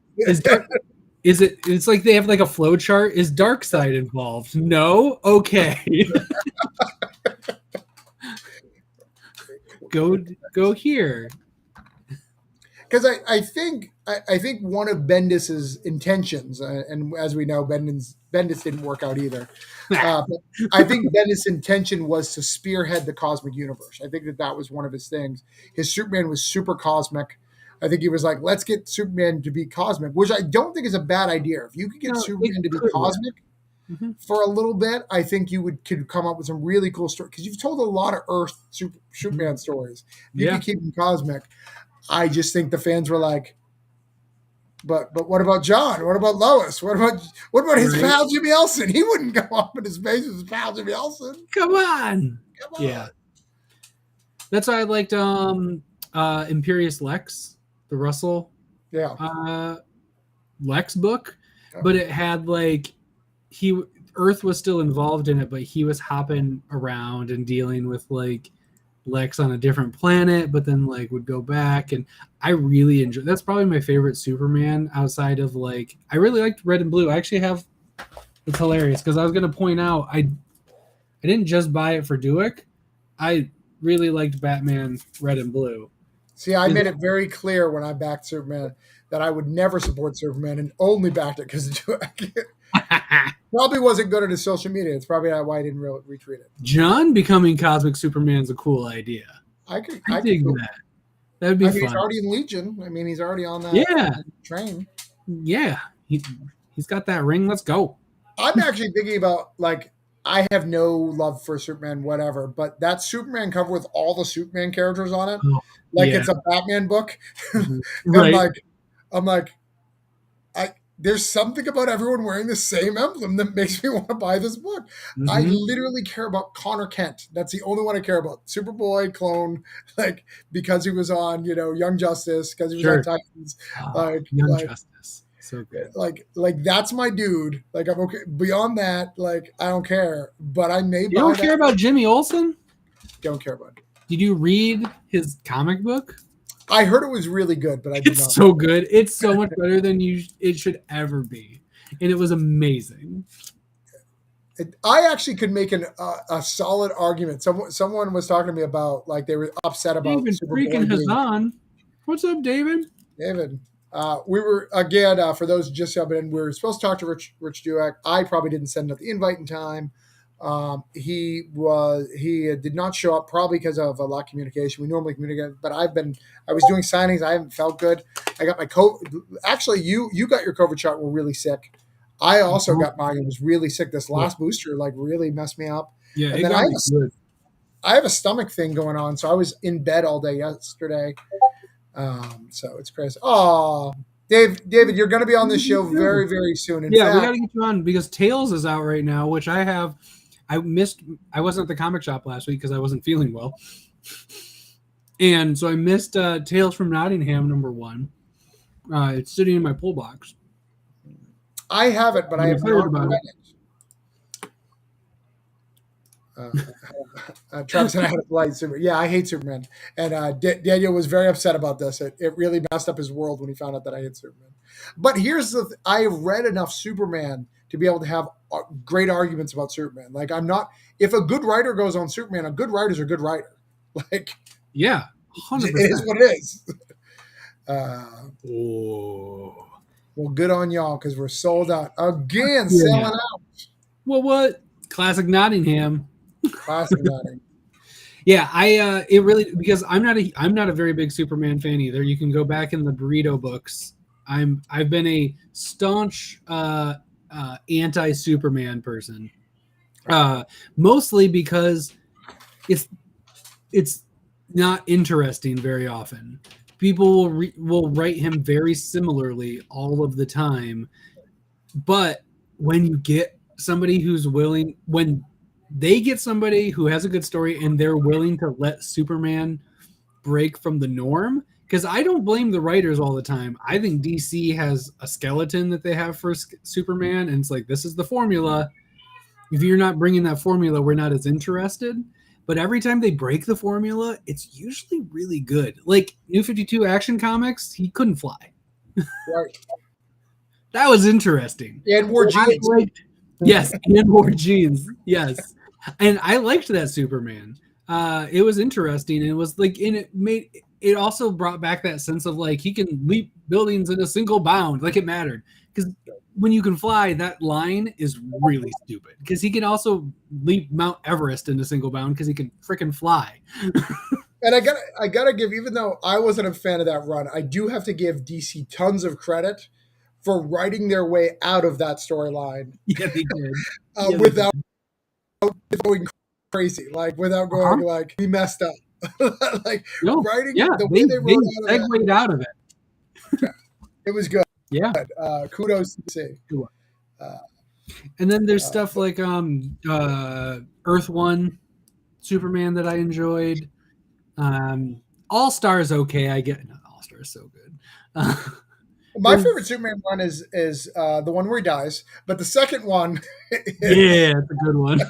It's like they have like a flow chart. Is Darkseid involved? No? Okay. Go here. Because I think one of Bendis's intentions, and as we know, Bendis didn't work out either. But I think Bendis' intention was to spearhead the cosmic universe. I think that was one of his things. His Superman was super cosmic. I think he was like, let's get Superman to be cosmic, which I don't think is a bad idea. If you could get Superman to be cosmic for a little bit, I think could come up with some really cool stories. Because you've told a lot of Earth Superman stories. If you could keep him cosmic. I just think the fans were like, but what about John? What about Lois? What about his pal Jimmy Olsen? He wouldn't go up in space with his pal Jimmy Olsen. Come on. Yeah. That's why I liked Imperious Lex, the Russell Lex book. But it had like Earth was still involved in it, but he was hopping around and dealing with like Lex on a different planet, but then like would go back, and I really enjoy. That's probably my favorite Superman outside of like I really liked Red and Blue. I actually have. It's hilarious because I was going to point out I didn't just buy it for Douek. I really liked Batman Red and Blue. See, I made it very clear when I backed Superman that I would never support Superman and only backed it because of Douek. Probably wasn't good at his social media. It's probably why I didn't really retweet it. John becoming Cosmic Superman is a cool idea. I dig that. That'd be fun. He's already in Legion. I mean, he's already on that train. Yeah. He's got that ring. Let's go. I'm actually thinking about, like, I have no love for Superman, whatever, but that Superman cover with all the Superman characters on it, it's a Batman book. Right. I'm like, there's something about everyone wearing the same emblem that makes me want to buy this book. Mm-hmm. I literally care about Connor Kent. That's the only one I care about. Superboy clone, because he was on, Young Justice, because he was on Titans. Young Justice. So good. Like that's my dude. Like I'm okay. Beyond that, like I don't care. But I may You buy don't that. care about Jimmy Olsen? Don't care about it. Did you read his comic book? I heard it was really good, but I did It's not. so good. It's so much better than it should ever be, and it was amazing. I actually could make a solid argument. Someone was talking to me about like they were upset about David Superboy freaking being Hazan. What's up, David? David. We were again for those just jumping in. We were supposed to talk to Rich Douek. I probably didn't send out the invite in time. He did not show up probably because of a lack of communication. We normally communicate, but I was doing signings. I haven't felt good. I got my COVID. Actually, you got your COVID shot. Were really sick. I also got mine. I was really sick. This last booster like really messed me up. Yeah, and then I have a stomach thing going on, so I was in bed all day yesterday. So it's crazy. Oh, David, you're going to be on this show very, very soon. In fact, we got to get you on because Tales is out right now, which I have. I wasn't at the comic shop last week because I wasn't feeling well, and so I missed Tales from Nottingham #1. It's sitting in my pull box. I have it, but I have not read it. Travis and I had a light Superman. Yeah, I hate Superman. And Daniel was very upset about this. It really messed up his world when he found out that I hate Superman. But here's I have read enough Superman to be able to have great arguments about Superman. Like if a good writer goes on Superman, a good writer's a good writer. Like, yeah, 100%. It is what it is. Well, good on y'all because we're sold out again, selling out. Well, what classic Nottingham? Classic Nottingham. Yeah, it really because I'm not a very big Superman fan either. You can go back in the Burrito books. I've been a staunch anti-Superman person, mostly because it's not interesting very often. People will write him very similarly all of the time, but when you get somebody who's willing, when they get somebody who has a good story and they're willing to let Superman break from the norm, because I don't blame the writers all the time. I think DC has a skeleton that they have for Superman, and it's like, this is the formula. If you're not bringing that formula, we're not as interested. But every time they break the formula, it's usually really good. Like New 52 Action Comics, he couldn't fly. Right. That was interesting. And wore jeans. Yes, and wore jeans. Yes. And I liked that Superman. It was interesting. It was like, and it also brought back that sense of like he can leap buildings in a single bound. Like it mattered. Because when you can fly, that line is really stupid. Because he can also leap Mount Everest in a single bound because he can freaking fly. And I gotta give, even though I wasn't a fan of that run, I do have to give DC tons of credit for writing their way out of that storyline. Yeah, they did. Without going crazy, like without going like we messed up. Like writing the way they wrote out of it. It was good. Yeah. Kudos to see. And then there's stuff like Earth 1 Superman that I enjoyed. All Stars okay. I get All Stars so good. My favorite Superman one is the one where he dies, but the second one it's a good one.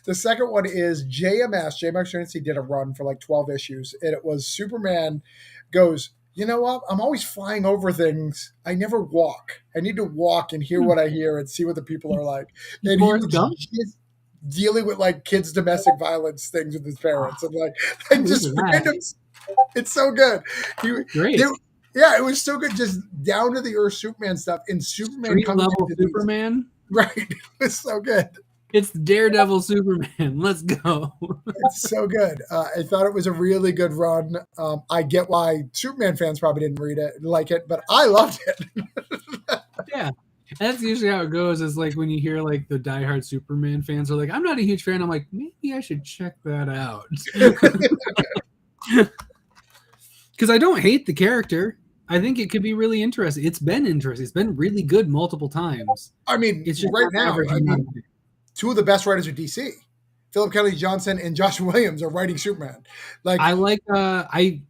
The second one is J. Max Trinity did a run for like 12 issues, and it was Superman goes, you know what? I'm always flying over things. I never walk. I need to walk and hear what I hear and see what the people are like. And he was just dealing with like kids' domestic violence things with his parents and like just random. It's so good. Great. It was so good. Just down to the earth Superman stuff and Superman Street level Superman. Right. It was so good. It's Daredevil Superman. Let's go. It's so good. I thought it was a really good run. I get why Superman fans probably didn't read it, like it, but I loved it. Yeah. That's usually how it goes, is like when you hear like the diehard Superman fans are like, I'm not a huge fan. I'm like, maybe I should check that out. Because I don't hate the character. I think it could be really interesting. It's been interesting. It's been really good multiple times. I mean, it's just right now, two of the best writers of DC, Philip Kennedy Johnson and Josh Williams, are writing Superman. Like I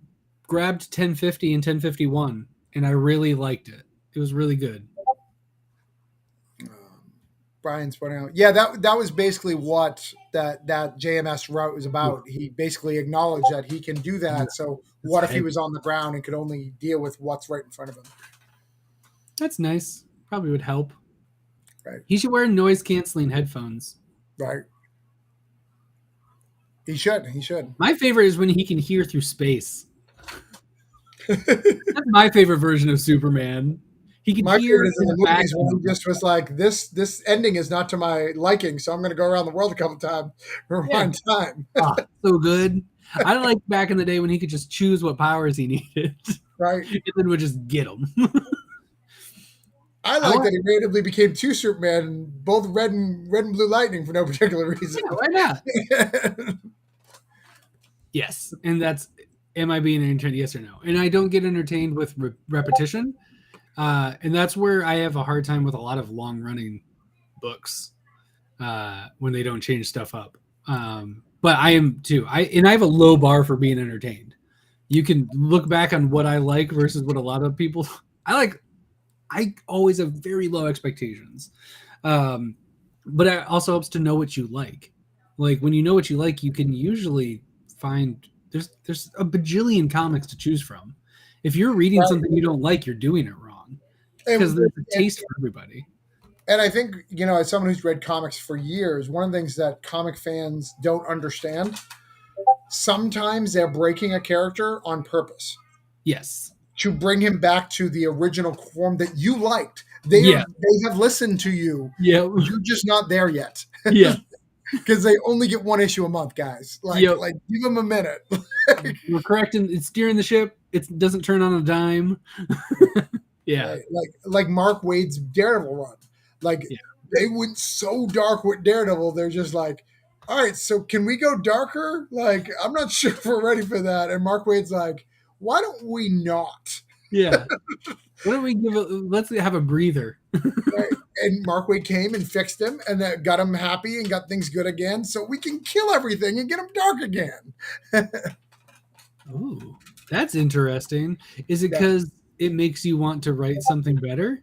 grabbed 1050 and 1051, and I really liked it. It was really good. Brian's pointing out. Yeah, that was basically what that JMS route was about. He basically acknowledged that he can do that. So what if he was on the ground and could only deal with what's right in front of him? That's nice. Probably would help. Right. He should wear noise canceling headphones. Right. He should. He should. My favorite is when he can hear through space. That's my favorite version of Superman. He can My hear favorite is in the movies vacuum. when he just was like, this ending is not to my liking, so I'm going to go around the world a couple times for one time. So good. I like back in the day when he could just choose what powers he needed. Right. And then would just get them. I like that he randomly became two Superman, both red and blue lightning for no particular reason. Yeah, why not? Yes, and that's, am I being entertained? Yes or no? And I don't get entertained with repetition, and that's where I have a hard time with a lot of long-running books when they don't change stuff up. But I am too. I have a low bar for being entertained. You can look back on what I like versus what a lot of people I like. I always have very low expectations, but it also helps to know what you like. Like when you know what you like, you can usually find there's a bajillion comics to choose from. If you're reading something you don't like, you're doing it wrong because there's a taste for everybody. And I think, as someone who's read comics for years, one of the things that comic fans don't understand, sometimes they're breaking a character on purpose. Yes. To bring him back to the original form that you liked. They have listened to you. Yeah. You're just not there yet. Yeah. Because they only get one issue a month, guys. Like give them a minute. We're correcting. It's steering the ship. It doesn't turn on a dime. Yeah. Right. Like Mark Waid's Daredevil run. They went so dark with Daredevil. They're just like, all right, so can we go darker? Like, I'm not sure if we're ready for that. And Mark Waid's like, why don't we not? Yeah. Why don't we let's have a breather. Right. And Mark Waid came and fixed him and that got him happy and got things good again. So we can kill everything and get him dark again. Ooh, that's interesting. Is it because it makes you want to write something better?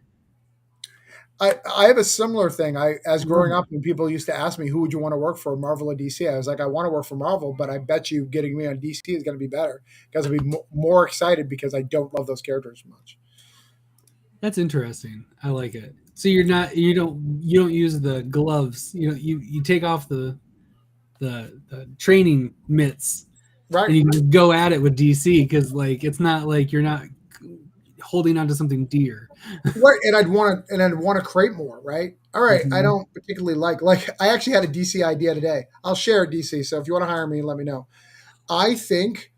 I have a similar thing. As growing up, when people used to ask me, who would you want to work for, Marvel or DC? I was like, I want to work for Marvel, but I bet you getting me on DC is going to be better because I'll be more excited because I don't love those characters much. That's interesting. I like it. So you don't use the gloves. You take off the training mitts, right? And you can just go at it with DC because it's not like you're not holding on to something dear. Right, and I'd want to create more, right? All right, I don't particularly like I actually had a DC idea today. I'll share it, DC. So if you want to hire me, let me know. I think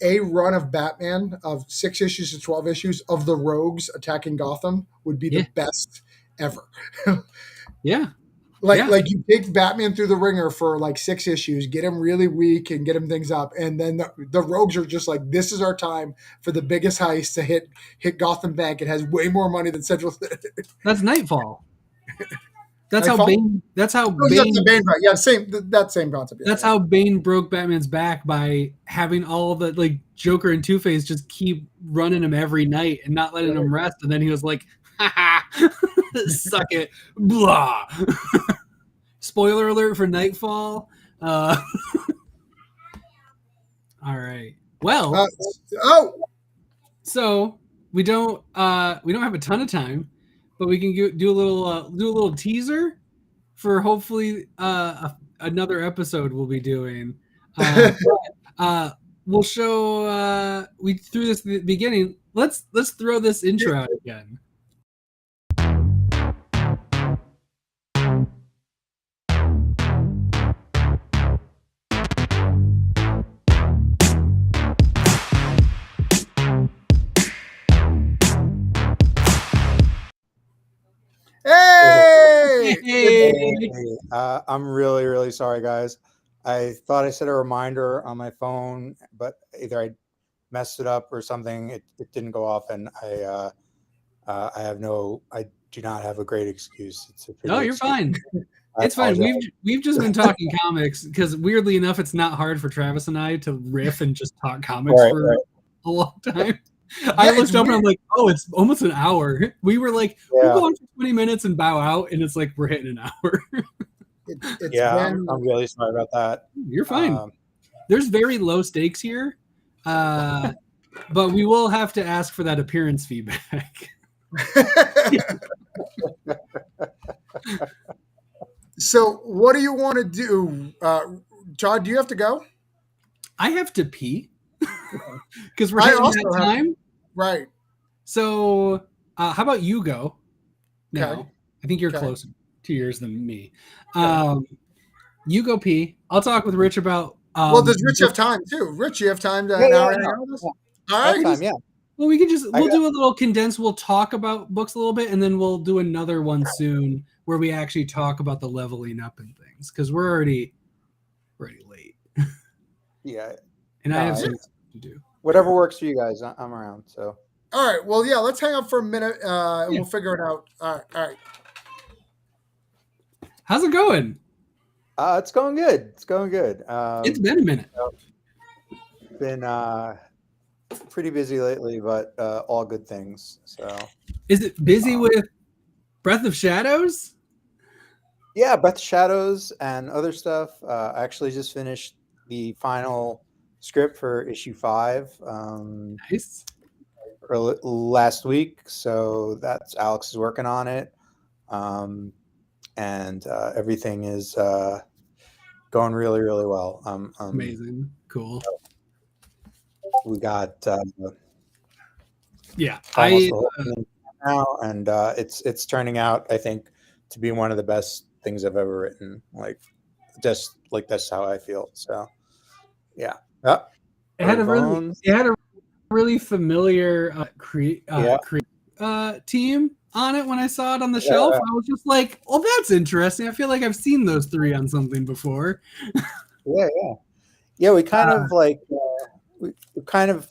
a run of Batman of 6 issues to 12 issues of the Rogues attacking Gotham would be the best ever. Yeah. Like you take Batman through the ringer for 6 issues, get him really weak and get him things up, and then the Rogues are just like, this is our time for the biggest heist to hit Gotham Bank. It has way more money than Central. That's Nightfall. That's Nightfall? how Bane. That's how Bane. Yeah, the Bane, right? Yeah, that same concept. That's how Bane broke Batman's back by having all the Joker and Two-Face just keep running him every night and not letting him rest, and then he was like, suck it, blah. Spoiler alert for Nightfall. All right. Well, so we don't have a ton of time, but we can do a little teaser for hopefully another episode we'll be doing. We'll show. We threw this at the beginning. Let's throw this intro out again. Hey! I'm really, really sorry, guys. I thought I set a reminder on my phone, but either I messed it up or something. It didn't go off, and I do not have a great excuse. No, you're fine. It's fine. We've just been talking comics because weirdly enough, it's not hard for Travis and I to riff and just talk comics for a long time. I it's looked up and I'm weird. like, oh, it's almost an hour. We were like, we'll Yeah, go on for 20 minutes and bow out, and it's like we're hitting an hour. It's yeah. been I'm really sorry about that. You're fine. Um, There's very low stakes here, but we will have to ask for that appearance feedback. So what do you want to do? Todd, do you have to go? I have to pee because we're I hitting also that have time. right. So how about you go now? Okay. I think you're Okay. closer to yours than me. Okay. You go pee. I'll talk with Rich about. Well, does Rich have time too? Rich, you have time to yeah, an yeah, hour and no, hang out with us? yeah. All I have right. time. Yeah, Well, we can just I we'll got. do a little condensed. We'll talk about books a little bit, and then we'll do another one soon where we actually talk about the leveling up and things because we're already late, Yeah, and I no, have some it's to do. whatever works for you guys. I'm around. So All right. Well, yeah. Let's hang out for a minute, and Yeah. we'll figure it out. All right. All right. How's it going? it's going good. It's going good. It's been a minute. Been pretty busy lately, but all good things. So Is it busy with Breath of Shadows? yeah, Breath of Shadows and other stuff. I actually just finished the final script for issue 5 Nice. last week. So that's Alex is working on it, and everything is going really, really well. Amazing. Cool. We got Yeah. almost the whole thing now, and it's turning out, I think, to be one of the best things I've ever written. Just like that's how I feel. So yeah. It had a really familiar team on it when I saw it on the shelf. I was just like, "Oh, that's interesting. I feel like I've seen those 3 on something before." Yeah. We kind of we kind of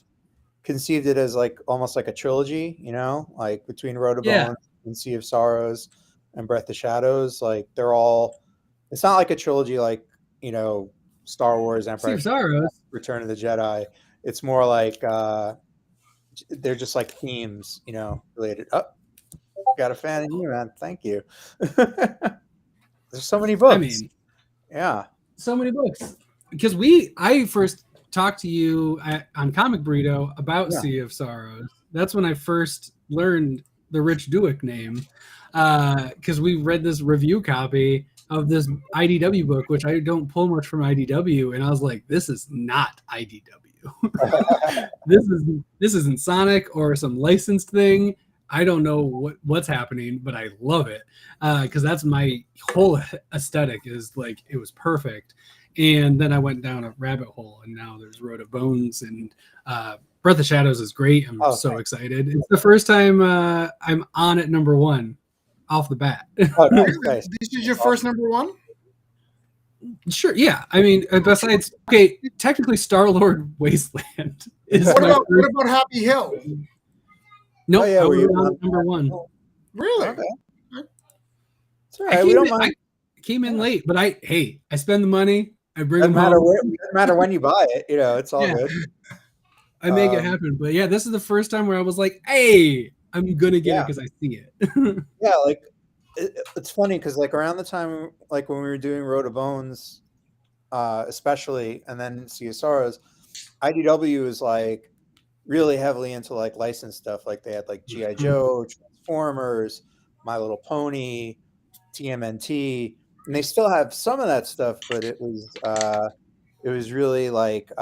conceived it as like almost like a trilogy, like between Road of Bones and Sea of Sorrows and Breath of Shadows. Like they're all. It's not like a trilogy like Star Wars, Empire, Sea of Sorrows, Return of the Jedi. It's more like they're just like themes, related. Oh, got a fan in you, man. Thank you. There's so many books. I mean, yeah, so many books. Because I first talked to you on Comic Burrito about Sea of Sorrows. That's when I first learned the Rich Douek name. Because we read this review copy of this IDW book, which I don't pull much from IDW, and I was like, this is not IDW. this isn't Sonic or some licensed thing. I don't know what's happening, but I love it because that's my whole aesthetic. Is like it was perfect, and then I went down a rabbit hole, and now there's Road of Bones and Breath of Shadows is great. I'm so excited. It's the first time I'm on at number 1 off the bat. Oh, nice. This is your first number 1? Sure, yeah. I mean, besides, technically Star-Lord Wasteland is what about Happy Hill? No, I was on number 1. Really? Okay. It's all right. We don't mind. I came in late, but I spend the money. I bring them home. Doesn't matter when you buy it. It's all good. I make it happen. But yeah, this is the first time where I was like, hey, I'm going to get it because I see it. Yeah, like it's funny because like around the time like when we were doing Road of Bones, especially, and then Sea of Sorrows, IDW is like really heavily into like licensed stuff. Like they had like G.I. Joe, Transformers, My Little Pony, TMNT, and they still have some of that stuff, but it was really like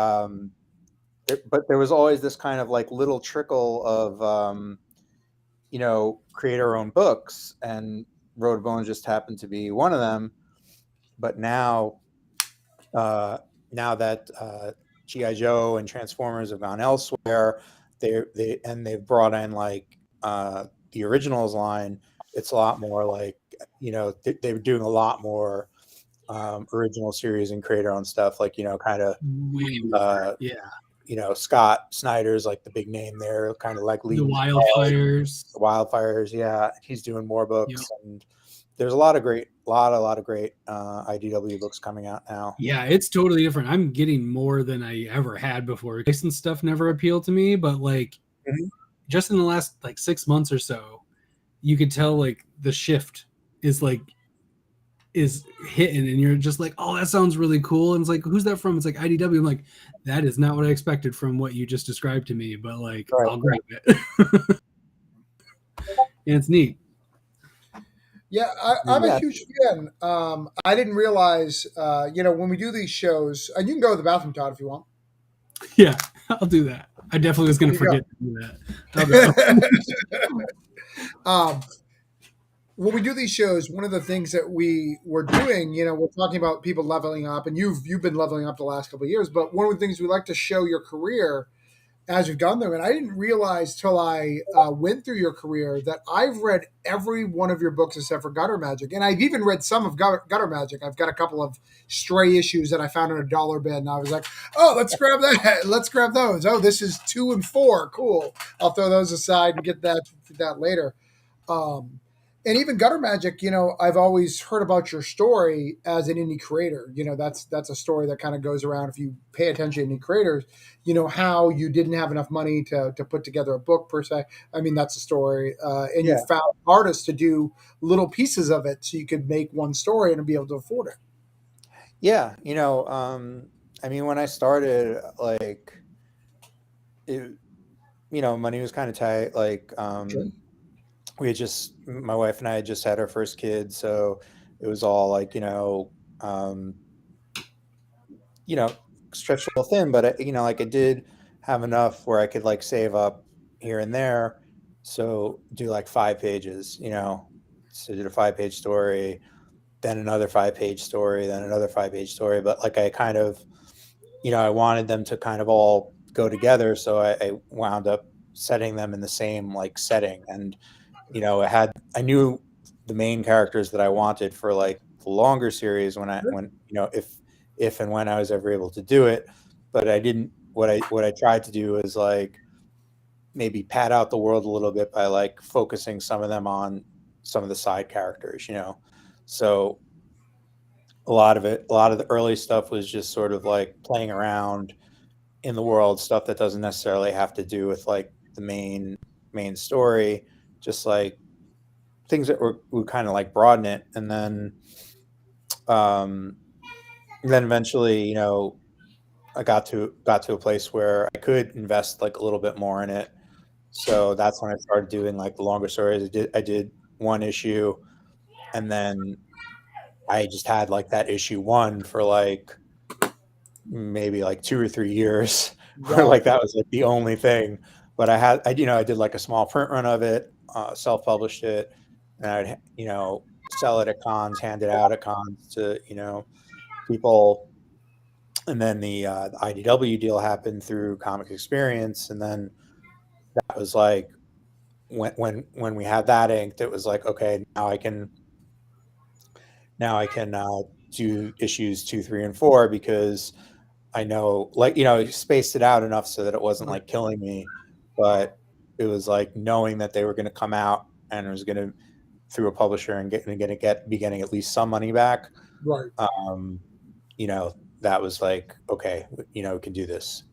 but there was always this kind of like little trickle of create our own books, and Road of Bones just happened to be one of them. But now that G.I. Joe and Transformers have gone elsewhere, they've brought in like the originals line. It's a lot more like they're doing a lot more original series and create our own stuff, like kind of Scott Snyder's like the big name there, kind of like the Wildfires. Yeah, he's doing more books, and there's a lot of great IDW books coming out now. Yeah, it's totally different. I'm getting more than I ever had before. Licensed stuff never appealed to me, but like Mhm. just in the last like 6 months or so, you could tell like the shift is like is hitting, and you're just like, oh, that sounds really cool. And it's like, who's that from? It's like IDW. I'm like, that is not what I expected from what you just described to me, but like, Right. I'll grab it. And it's neat. Yeah, I'm a Yeah. huge fan. I didn't realize, when we do these shows, and you can go to the bathroom, Todd, if you want. Yeah, I'll do that. I definitely was going to There you forget to do that. I'll go. um, when we do these shows, one of the things that we were doing, we're talking about people leveling up, and you've been leveling up the last couple of years. But one of the things we like to show your career as you've gone there, and I didn't realize till I went through your career that I've read every one of your books except for Gutter Magic, and I've even read some of Gutter Magic. I've got a couple of stray issues that I found in a dollar bin, and I was like, "Oh, let's grab that. Let's grab those. Oh, this is 2 and 4. Cool. I'll throw those aside and get that later." Um, and even Gutter Magic, I've always heard about your story as an indie creator. That's a story that kind of goes around if you pay attention to indie creators. How you didn't have enough money to put together a book per se. I mean, that's a story, and you Yeah. found artists to do little pieces of it so you could make one story and be able to afford it. Yeah. I mean, when I started, like, it, money was kind of tight. Like, Sure. my wife and I had just had our first kid, so it was all like, um, you know, stretched a little thin, but like I did have enough where I could like save up here and there. So do like 5 pages, so did a 5 page story, then another 5 page story, then another 5 page story. But like I kind of, I wanted them to kind of all go together. So I wound up setting them in the same like setting. And, I knew the main characters that I wanted for like the longer series if and when I was ever able to do it. But I didn't, what I tried to do is like maybe pad out the world a little bit by like focusing some of them on some of the side characters. So a lot of the early stuff was just sort of like playing around in the world, stuff that doesn't necessarily have to do with like the main story, just like things that would kind of like broaden it. Um and then eventually, I got to a place where I could invest like a little bit more in it. So that's when I started doing like the longer stories. I did one issue, and then I just had like that issue one for like maybe like 2 or 3 years, where Wow. like that was like the only thing. But I did like a small print run of it, self-published it, and I'd sell it at cons, hand it out at cons to people. And then the IDW deal happened through Comic Experience, and then that was like when we had that inked, it was like, okay, now I can do issues 2, 3, and 4, because I know, like, spaced it out enough so that it wasn't Right. like killing me, but it was like knowing that they were going to come out and it was going to through a publisher and be getting at least some money back. Right. Um, that was like, okay, we can do this.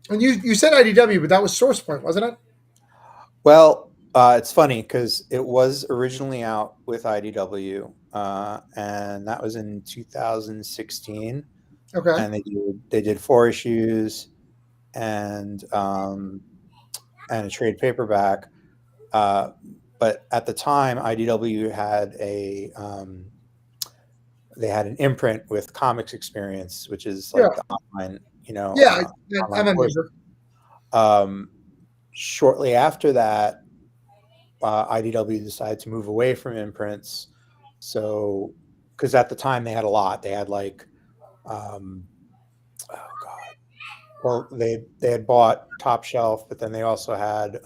And you said IDW, but that was Source Point, wasn't it? Well, it's funny because it was originally out with IDW, and that was in 2016, Okay. and they did 4 issues and a trade paperback. Uh, but at the time, IDW had they had an imprint with Comics Experience, which is Yeah. like the online, Yeah. I online portion. remember. Um, Shortly after that, IDW decided to move away from imprints. So, because at the time they had a lot, they had like, oh god, well they had bought Top Shelf, but then they also had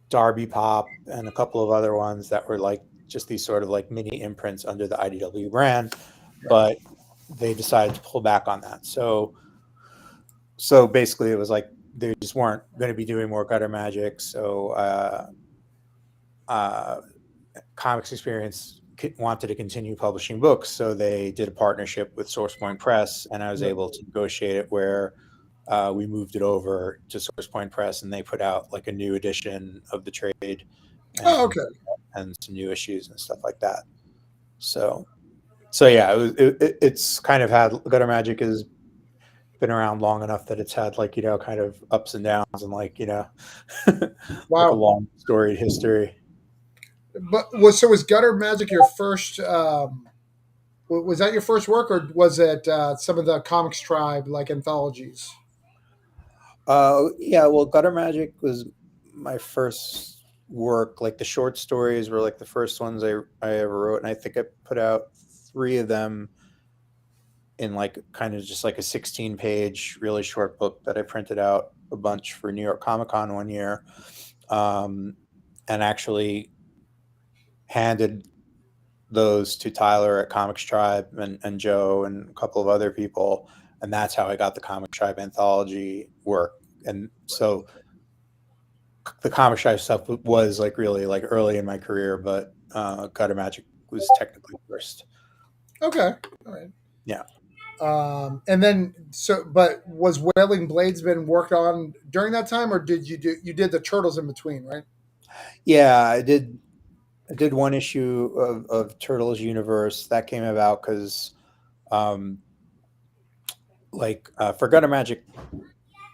Darby Pop and a couple of other ones that were like just these sort of like mini imprints under the IDW brand, but they decided to pull back on that. So basically, it was like they just weren't going to be doing more Gutter Magic. So Comics Experience wanted to continue publishing books, so they did a partnership with Source Point Press, and I was Right. able to negotiate it where we moved it over to Source Point Press, and they put out like a new edition of the trade Oh, and okay. some new issues and stuff like that. So so yeah, it's kind of had Gutter Magic has been around long enough that it's had like kind of ups and downs and like like a Wow. long storied history. But was Gutter Magic your first? Was that your first work, or was it some of the Comics Tribe like anthologies? Yeah, well, Gutter Magic was my first work. Like the short stories were like the first ones I ever wrote, and I think I put out three of them in like kind of just like a 16-page, really short book that I printed out a bunch for New York Comic Con one year, um, and actually handed those to Tyler at Comics Tribe and Joe and a couple of other people, and that's how I got the Comics Tribe anthology work. And so the Comics Tribe stuff was like really like early in my career, but Gutter Magic was technically first. Okay, all right. Yeah. And then but was Wailing Blades been worked on during that time, or did you did the Turtles in between, right? Yeah, I did one issue of Turtles Universe that came about because um, like for Gutter Magic,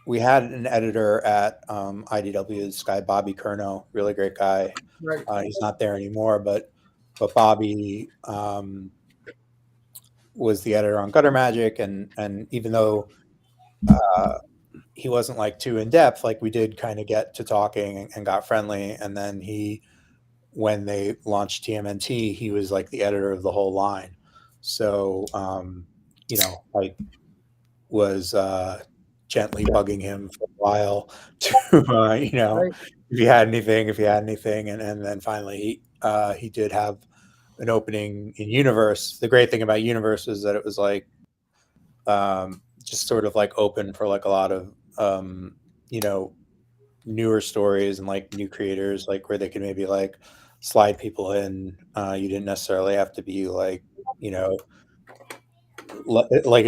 we had an editor at IDW, this guy Bobby Curnow, really great guy. Right. He's not there anymore, but Bobby was the editor on Gutter Magic, and even though uh, he wasn't like too in depth, like we did kind of get to talking and got friendly, and then when they launched TMNT, he was like the editor of the whole line. So I was gently bugging him for a while to Right. if he had anything, and then finally he did have an opening in Universe. The great thing about Universe is that it was like just sort of like open for like a lot of you know newer stories and like new creators, like where they could maybe like slide people in. You didn't necessarily have to be like you know like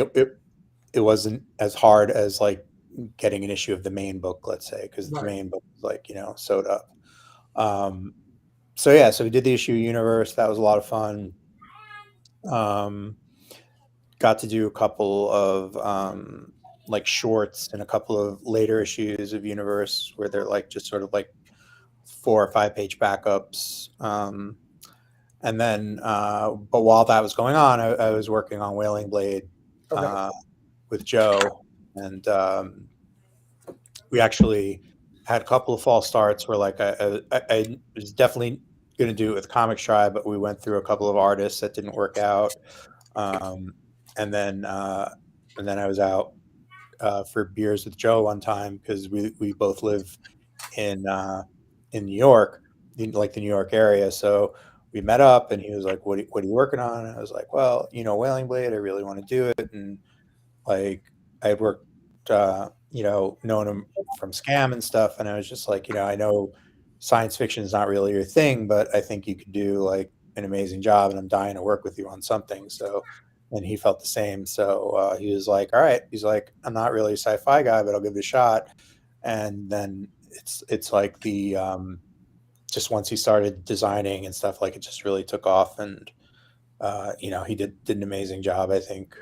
it wasn't as hard as like getting an issue of the main book, let's say, because the Right. main book was like sewed up. Um, so yeah, so we did the issue Universe. That was a lot of fun. Um, got to do a couple of like shorts and a couple of later issues of Universe where they're like just sort of like 4 or 5 page backups. And then, but while that was going on, I was working on Wailing Blade Okay. uh, with Joe, and we actually had a couple of false starts where like I was definitely going to do it with Comics Tribe, but we went through a couple of artists that didn't work out, um, and then I was out for beers with Joe one time because we both live in New York, like the New York area. So we met up, and he was like, what are you working on?" And I was like, "Well, Whaling Blade. I really want to do it." And like I had worked, known him from Scam and stuff, and I was just like, I know science fiction is not really your thing, but I think you could do like an amazing job, and I'm dying to work with you on something. So, and he felt the same. So he was like, "All right." He's like, "I'm not really a sci-fi guy, but I'll give it a shot." And then it's like the just once he started designing and stuff, like it just really took off, and he did an amazing job, I think.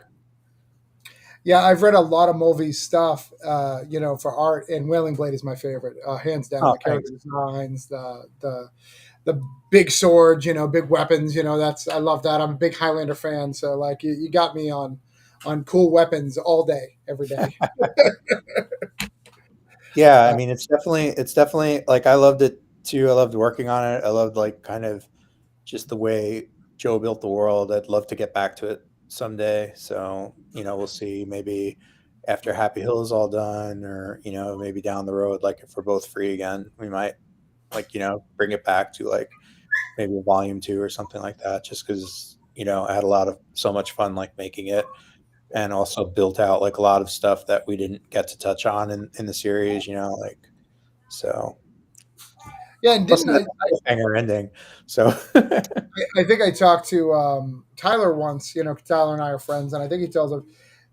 Yeah, I've read a lot of Mulvey's stuff, for art, and Wailing Blade is my favorite, hands down. Oh, The character thanks. designs, the big swords, big weapons. I love that. I'm a big Highlander fan, so like you got me on cool weapons all day, every day. Yeah, I Uh, mean, it's definitely like I loved it too. I loved working on it. I loved like kind of just the way Joe built the world. I'd love to get back to it someday. So, we'll see. Maybe after Happy Hill is all done, or maybe down the road, like if we're both free again, we might like bring it back to like maybe a volume two or something like that. Just because I had so much fun like making it, and also built out like a lot of stuff that we didn't get to touch on in the series. Like so. yeah, and Plus, didn't it has a cliffhanger ending. So. I think I talked to Tyler once. Tyler and I are friends, and I think he tells him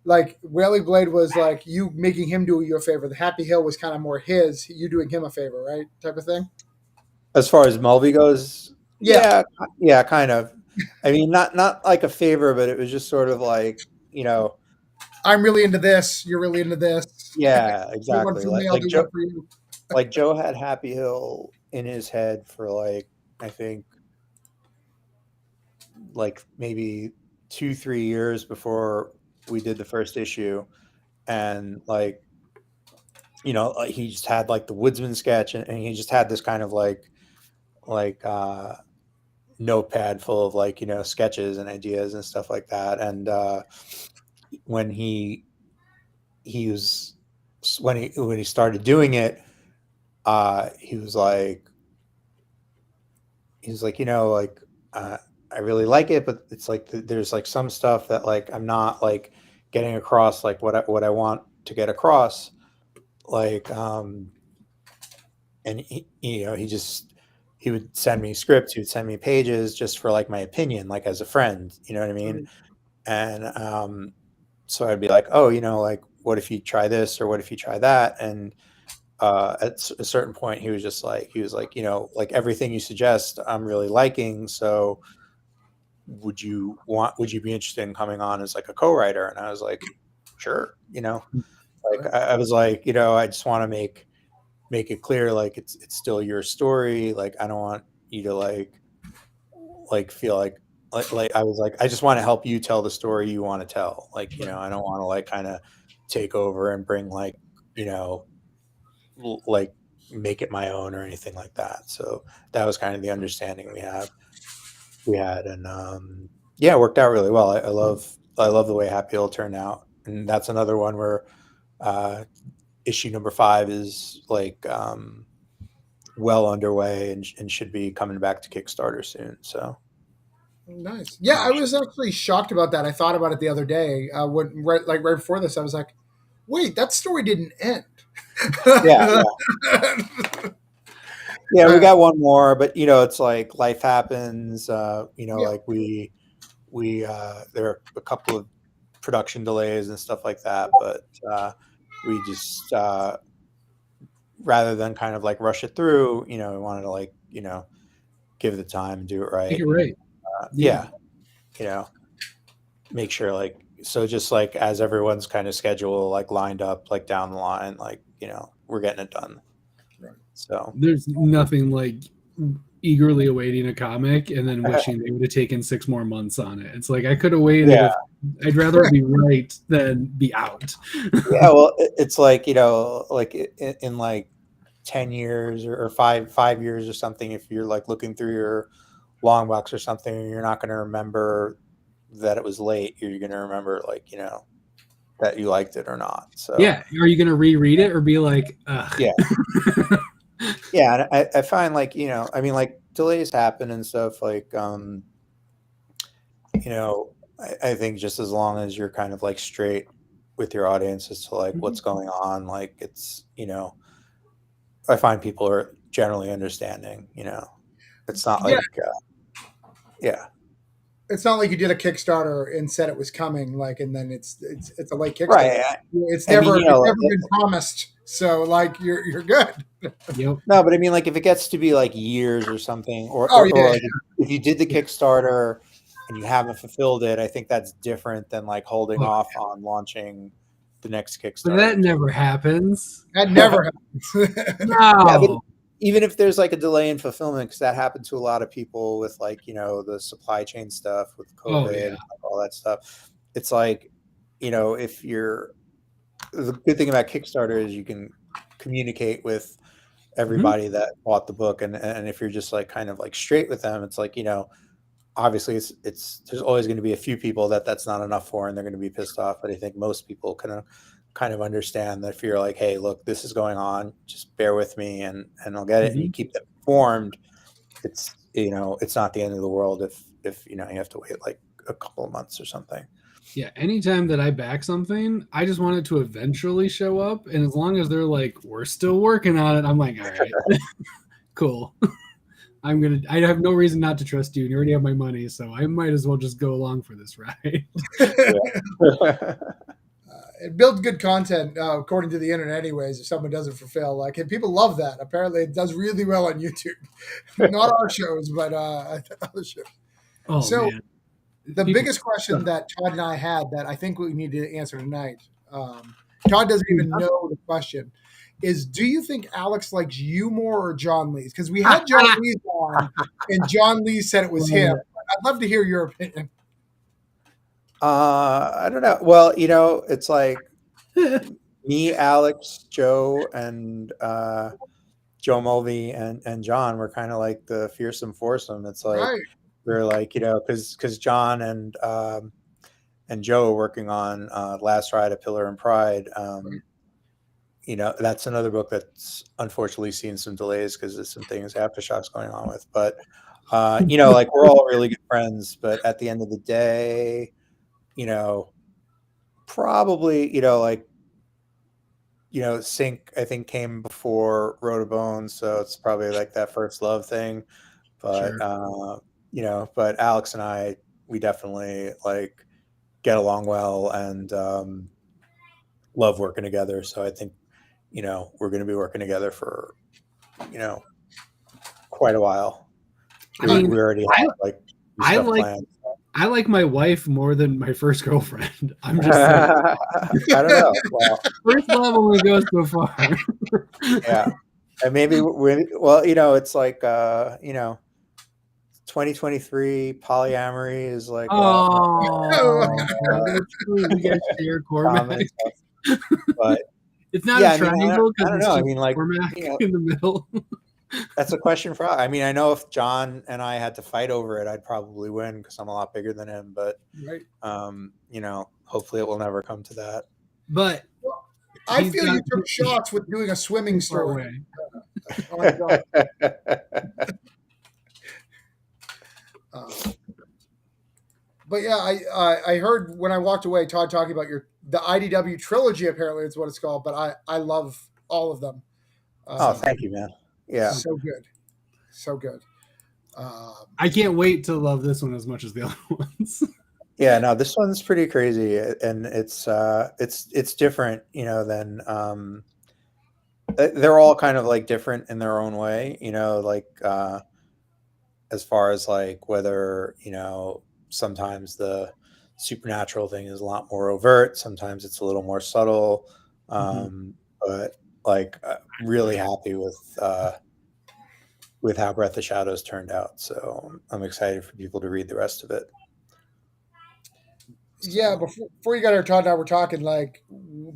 like Whaley Blade was like you making him do you a favor. The Happy Hill was kind of more his, you doing him a favor, right? Type of thing. As far as Mulvey goes, Yeah, yeah, kind of. I mean, not like a favor, but it was just sort of like, you know, I'm really into this. You're really into this. yeah, Do one exactly. for me, I'll Like do Joe, one for you. like Joe had Happy Hill in his head for like, I think like maybe 2 3 years before we did the first issue, and like, you know, he just had like the woodsman sketch, and he just had this kind of like notepad full of like, you know, sketches and ideas and stuff like that. And when he was when he started doing it, he was like, you know, like, I really like it, but it's like there's like some stuff that like I'm not like getting across like what I want to get across, like, and you know, he would send me scripts, he would send me pages just for like my opinion, like as a friend, you know what I mean? And so I'd be like, oh, you know, like, what if you try this or what if you try that? And at a certain point, he was like, you know, like everything you suggest, I'm really liking. So would you be interested in coming on as like a co-writer? And I was like, sure, you know, like I was like, you know, I just want to make it clear, like it's still your story. Like I don't want you to like feel like I was like, I just want to help you tell the story you want to tell. Like, you know, I don't want to like kind of take over and bring like, you know, like make it my own or anything like that. So that was kind of the understanding we had. And yeah, it worked out really well. I love the way Happy Hill turned out. And that's another one where uh issue number 5 is like well underway and should be coming back to Kickstarter soon. So Nice. Yeah, I was actually shocked about that. I thought about it the other day. When right before this, I was like, "Wait, that story didn't end." yeah, yeah, we got one more, but you know, it's like life happens. You know, Yeah. like we there are a couple of production delays and stuff like that, but we just rather than kind of like rush it through, you know, we wanted to like, you know, give it the time and do it Make right. it right. Yeah, you know, make sure like, so just like as everyone's kind of schedule like lined up like down the line, like, you know, we're getting it done. Right. So There's nothing like eagerly awaiting a comic and then wishing they would have taken 6 more months on it. It's like I could have waited. yeah, I'd rather it be right than be out. yeah. Well, it's like, you know, like in like 10 years or 5 years or something, if you're like looking through your long box or something, you're not going to remember that it was late. You're going to remember like, you know, that you liked it or not. So Yeah. Are you going to reread it or be like, ugh? yeah. Yeah, and I find like, you know, I mean, like delays happen and stuff like, you know, I think just as long as you're kind of like straight with your audience as to like what's going on, like it's, you know, I find people are generally understanding, you know, it's not Yeah, like, yeah, it's not like you did a Kickstarter and said it was coming, like, and then it's a late Kickstarter. right. It's I mean, never you know, been promised, so like you're good. Yep. no, but I mean, like if it gets to be like years or something, Oh or yeah, like if you did the Kickstarter and you haven't fulfilled it, I think that's different than like holding Oh, off on launching the next but that Kickstarter. never happens. that never happens. Yeah, but No. even if there's like a delay in fulfillment, because that happened to a lot of people with like, you know, the supply chain stuff with Oh COVID yeah. and like all that stuff. It's like, you know, if you're the good thing about Kickstarter is you can communicate with everybody that bought the book, and if you're just like kind of like straight with them, it's like, you know, obviously it's there's always going to be a few people that's not enough for and they're going to be pissed off, but I think most people kind of understand that if you're like, hey, look, this is going on, just bear with me and I'll get it, and you keep them informed, it's, you know, it's not the end of the world if you know you have to wait like a couple of months or something. Yeah, anytime that I back something, I just want it to eventually show up. And as long as they're like, we're still working on it, I'm like, all right, cool. I have no reason not to trust you. And you already have my money, so I might as well just go along for this ride. Yeah. it builds good content according to the internet, anyways. If someone does it for Phil, like, and people love that. Apparently, it does really well on YouTube. Not our shows, but other shows. Oh So man, the people. biggest question that Todd and I had that I think we need to answer tonight. Todd doesn't even know the question. Is do you think Alex likes you more or John Lee's? Because we had John Lee's on, and John Lee said it was him. I'd love to hear your opinion. I don't know. Well, it's like me, Alex, Joe, and Joe Mulvey and John were kind of like the fearsome foursome. It's like Right. we're like, because John and Joe are working on Last Ride of Pillar and Pride. That's another book that's unfortunately seen some delays because there's some things Aftershocks going on with. But like we're all really good friends. But at the end of the day, probably like Sync I think came before Road of Bones, so it's probably like that first love thing. But Sure. but Alex and I, we definitely like get along well and love working together. So I think we're going to be working together for quite a while. I We mean, already have like I stuff like planned. I like my wife more than my first girlfriend. I'm just saying. I don't know. Well, First love only goes so far. yeah, and maybe it's like 2023 polyamory is like a lot more Oh, that's true. You guys share common Cormac. stuff. But It's not yeah, a I mean, triangle I because don't it's know. I just mean, like, Cormac in the middle. that's a question for. I mean, I know if John and I had to fight over it, I'd probably win because I'm a lot bigger than him. But Right. hopefully it will never come to that. But I he's feel got you took shots with doing a swimming too far story. away. On but yeah, I heard when I walked away, Todd talking about the IDW trilogy. Apparently, it's what it's called. But I love all of them. Oh, thank you, man. Yeah, So good, so good. I can't wait to love this one as much as the other ones. yeah. No, this one's pretty crazy, and it's different, than they're all kind of like different in their own way, like as far as like whether sometimes the supernatural thing is a lot more overt, sometimes it's a little more subtle, but like really happy with how Breath of Shadows turned out, so I'm excited for people to read the rest of it. Yeah, before you got here, Todd and I were talking, like,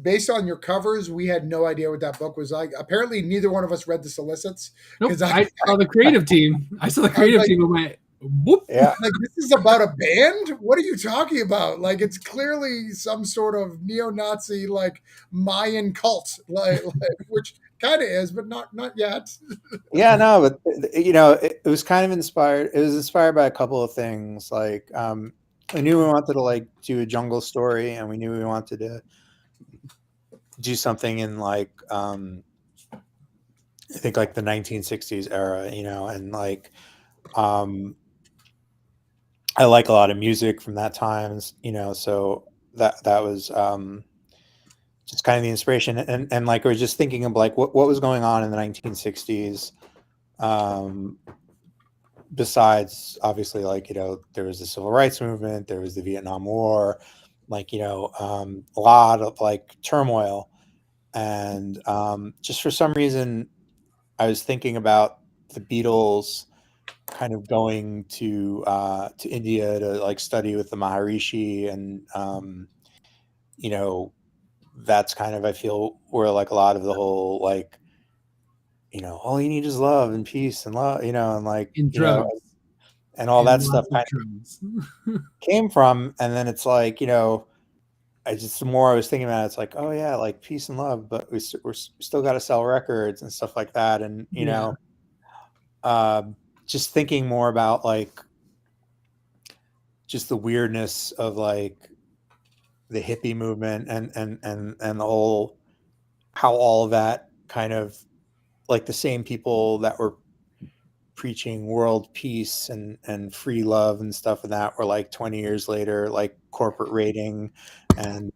based on your covers, we had no idea what that book was like. Apparently, neither one of us read the solicits. Nope. Because I saw the creative team. I saw the I was creative like, team and went, whoop. Yeah. like, this is about a band? What are you talking about? Like, it's clearly some sort of neo-Nazi, like, Mayan cult, which kind of is, but not yet. Yeah, no, but it was kind of inspired. It was inspired by a couple of things. Like, I knew we wanted to like do a jungle story, and we knew we wanted to do something in like, I think like the 1960s era, and like, I like a lot of music from that time, so that was just kind of the inspiration, and like I was just thinking of like what was going on in the 1960s. Besides obviously like there was the civil rights movement, there was the Vietnam War, like a lot of like turmoil, and just for some reason I was thinking about the Beatles kind of going to India to like study with the Maharishi, and that's kind of, I feel, where like a lot of the whole like all you need is love and peace and love, and like And drugs. and all And that lots stuff of kind drugs. of came from. And then it's like the more I was thinking about it, it's like, oh yeah, like peace and love, but we still got to sell records and stuff like that. And Yeah. just thinking more about like just the weirdness of like the hippie movement, and the whole, how all of that kind of like the same people that were preaching world peace and free love and stuff, and that were like 20 years later, like corporate raiding and,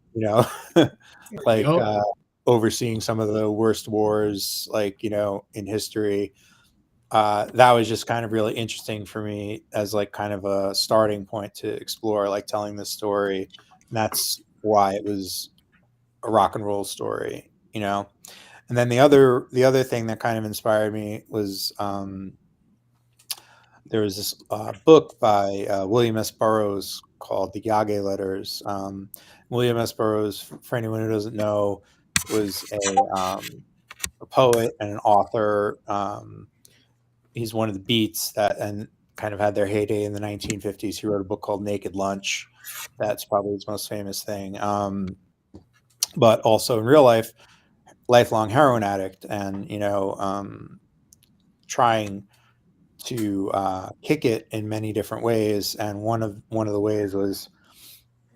like Yup. overseeing some of the worst wars, like, in history. That was just kind of really interesting for me as like kind of a starting point to explore like telling this story. And that's why it was a rock and roll story, And then the other thing that kind of inspired me was there was this book by William S. Burroughs called The Yage Letters. William S. Burroughs, for anyone who doesn't know, was a poet and an author. He's one of the Beats that and kind of had their heyday in the 1950s. He wrote a book called Naked Lunch. That's probably his most famous thing. But also in real life, lifelong heroin addict, and trying to kick it in many different ways. And one of the ways was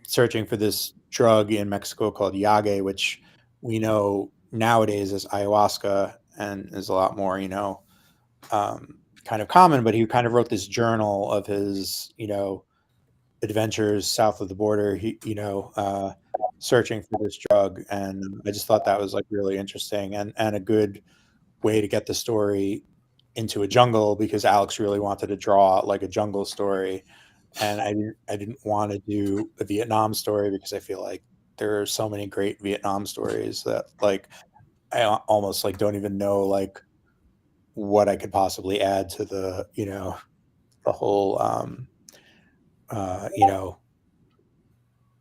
searching for this drug in Mexico called Yage, which we know nowadays as ayahuasca and is a lot more, kind of common. But he kind of wrote this journal of his, adventures south of the border. Searching for this drug, and I just thought that was like really interesting and a good way to get the story into a jungle, because Alex really wanted to draw like a jungle story, and I didn't want to do a Vietnam story because I feel like there are so many great Vietnam stories that like I almost like don't even know like what I could possibly add to the whole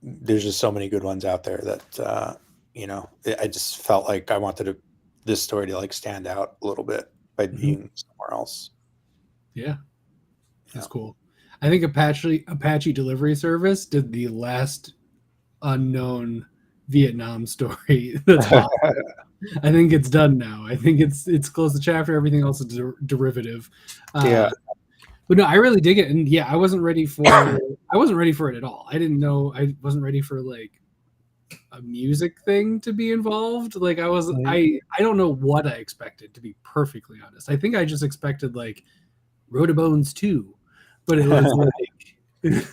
there's just so many good ones out there that I just felt like I wanted this story to like stand out a little bit by being somewhere else. Yeah, that's cool. I think Apache Delivery Service did the last unknown Vietnam story. That's possible. I think it's done now. I think it's closed the chapter. Everything else is derivative. Yeah. But no, I really dig it, and yeah, I wasn't ready for it at all. I didn't know. I wasn't ready for like a music thing to be involved. Like I don't know what I expected, to be perfectly honest. I think I just expected like Rotobones 2, but it was like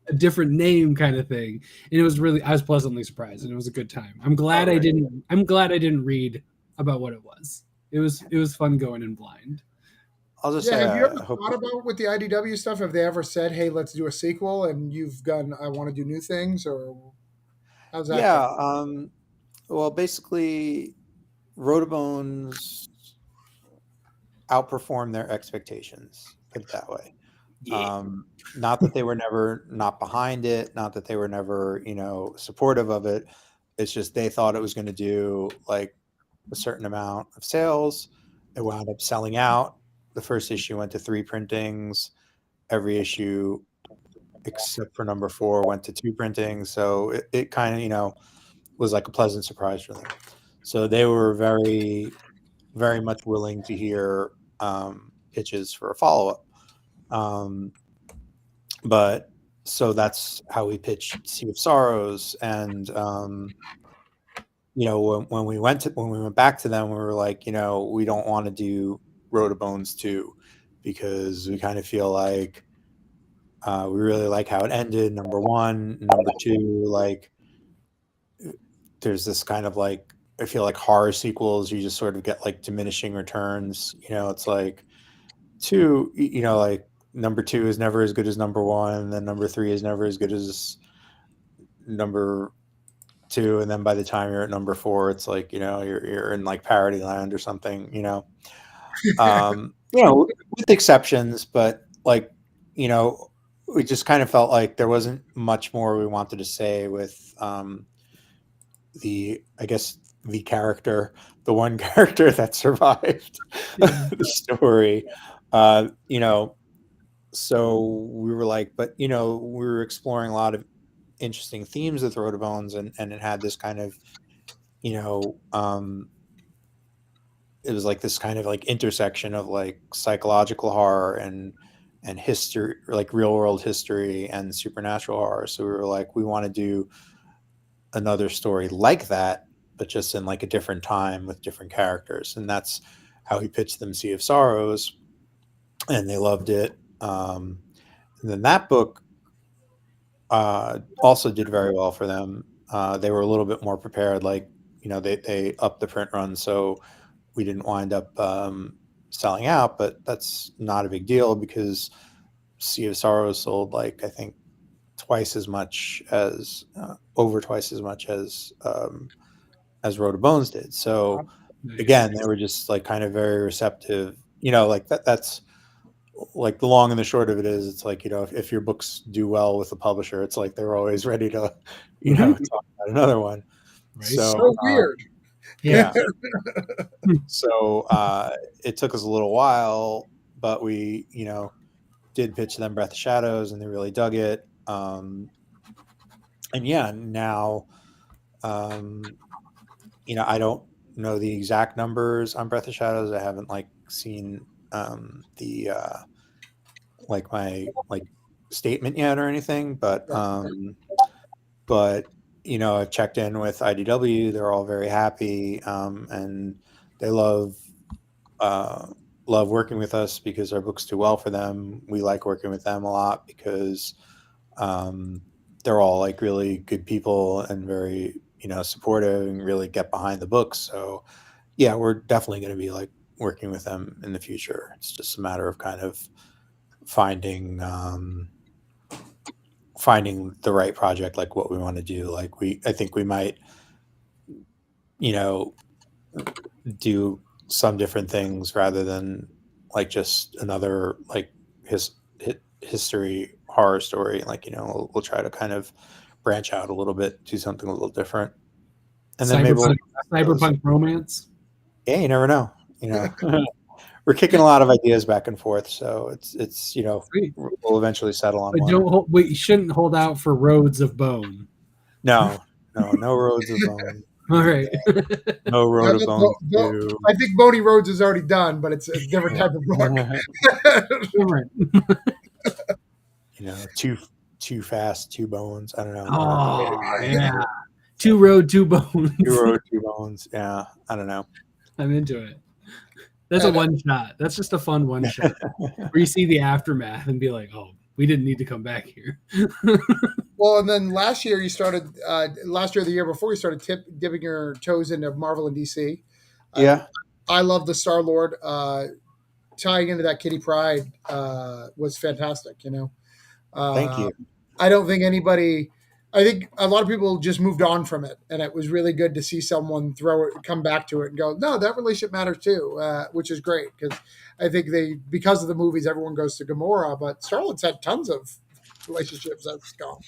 a different name kind of thing. And it was really, I was pleasantly surprised, and it was a good time. I'm glad I didn't read about what it was. It was fun going in blind. I'll just Yeah, say have you I ever hope. thought about with the IDW stuff? Have they ever said, "Hey, let's do a sequel," and you've gone, "I want to do new things," or how's that Yeah. going? Well, basically, Rotobones outperformed their expectations. Put it that way. Yeah. Not that they were never not behind it, not that they were never, supportive of it. It's just they thought it was going to do like a certain amount of sales. It wound up selling out. The first issue went to 3 printings. Every issue except for number 4 went to 2 printings. So it kind of, was like a pleasant surprise for them. So they were very, very much willing to hear pitches for a follow-up. But so that's how we pitched Sea of Sorrows. And when we went back to them, we were like, we don't want to do Rotobones 2 because we kind of feel like we really like how it ended. Number 1, number 2, like there's this kind of like, I feel like horror sequels, you just sort of get like diminishing returns. It's like 2, like number 2 is never as good as number 1, and then number 3 is never as good as number 2, and then by the time you're at number 4, it's like you're in like parody land or something. With exceptions, but like we just kind of felt like there wasn't much more we wanted to say with I guess the character, the one character that survived the story. So we were like, but we were exploring a lot of interesting themes with Rotobones, and it had this kind of, it was like this kind of like intersection of like psychological horror and history, like real world history and supernatural horror. So we were like, we want to do another story like that, but just in like a different time with different characters. And that's how he pitched them Sea of Sorrows. and they loved it. And then that book also did very well for them. They were a little bit more prepared, like, they upped the print run, so we didn't wind up selling out, but that's not a big deal because Sea of Sorrows sold, like, I think over twice as much as Road of Bones did. So Nice. again, they were just like kind of very receptive, like that's like the long and the short of it is, it's like, if your books do well with the publisher, it's like they're always ready to, talk about another one. Right. So weird. yeah. So it took us a little while, but we, did pitch them Breath of Shadows, and they really dug it. And yeah, now, I don't know the exact numbers on Breath of Shadows. I haven't like seen the like my like statement yet or anything, but I've checked in with IDW. They're all very happy, and they love working with us because our books do well for them. We like working with them a lot because they're all like really good people and very, supportive and really get behind the books. So yeah, we're definitely going to be like working with them in the future. It's just a matter of kind of finding the right project, like what we want to do. Like I think we might, do some different things rather than like just another like history horror story. Like, we'll try to kind of branch out a little bit, do something a little different, and then maybe cyberpunk romance. Yeah, you never know. We're kicking a lot of ideas back and forth, so it's we'll eventually settle on But one. you shouldn't hold out for Roads of Bone. No Roads of Bone. All right. No Road of Bone. I think Boney Roads is already done, but it's a different type of book. Different. Too fast, two bones. I don't know. Oh yeah. Two Road, Two Bones. Two Road, Two Bones. Yeah, I don't know. I'm into it. That's a one shot. That's just a fun one shot where you see the aftermath and be like, "Oh, we didn't need to come back here." Well, and then last year, the year before, you started dipping your toes into Marvel and DC. Yeah, I love the Star-Lord. Tying into that Kitty Pryde was fantastic. Thank you. I don't think I think a lot of people just moved on from it, and it was really good to see someone come back to it and go, no, that relationship matters too, which is great because I think because of the movies, everyone goes to Gamora, but Star-Lord's had tons of relationships that's gone.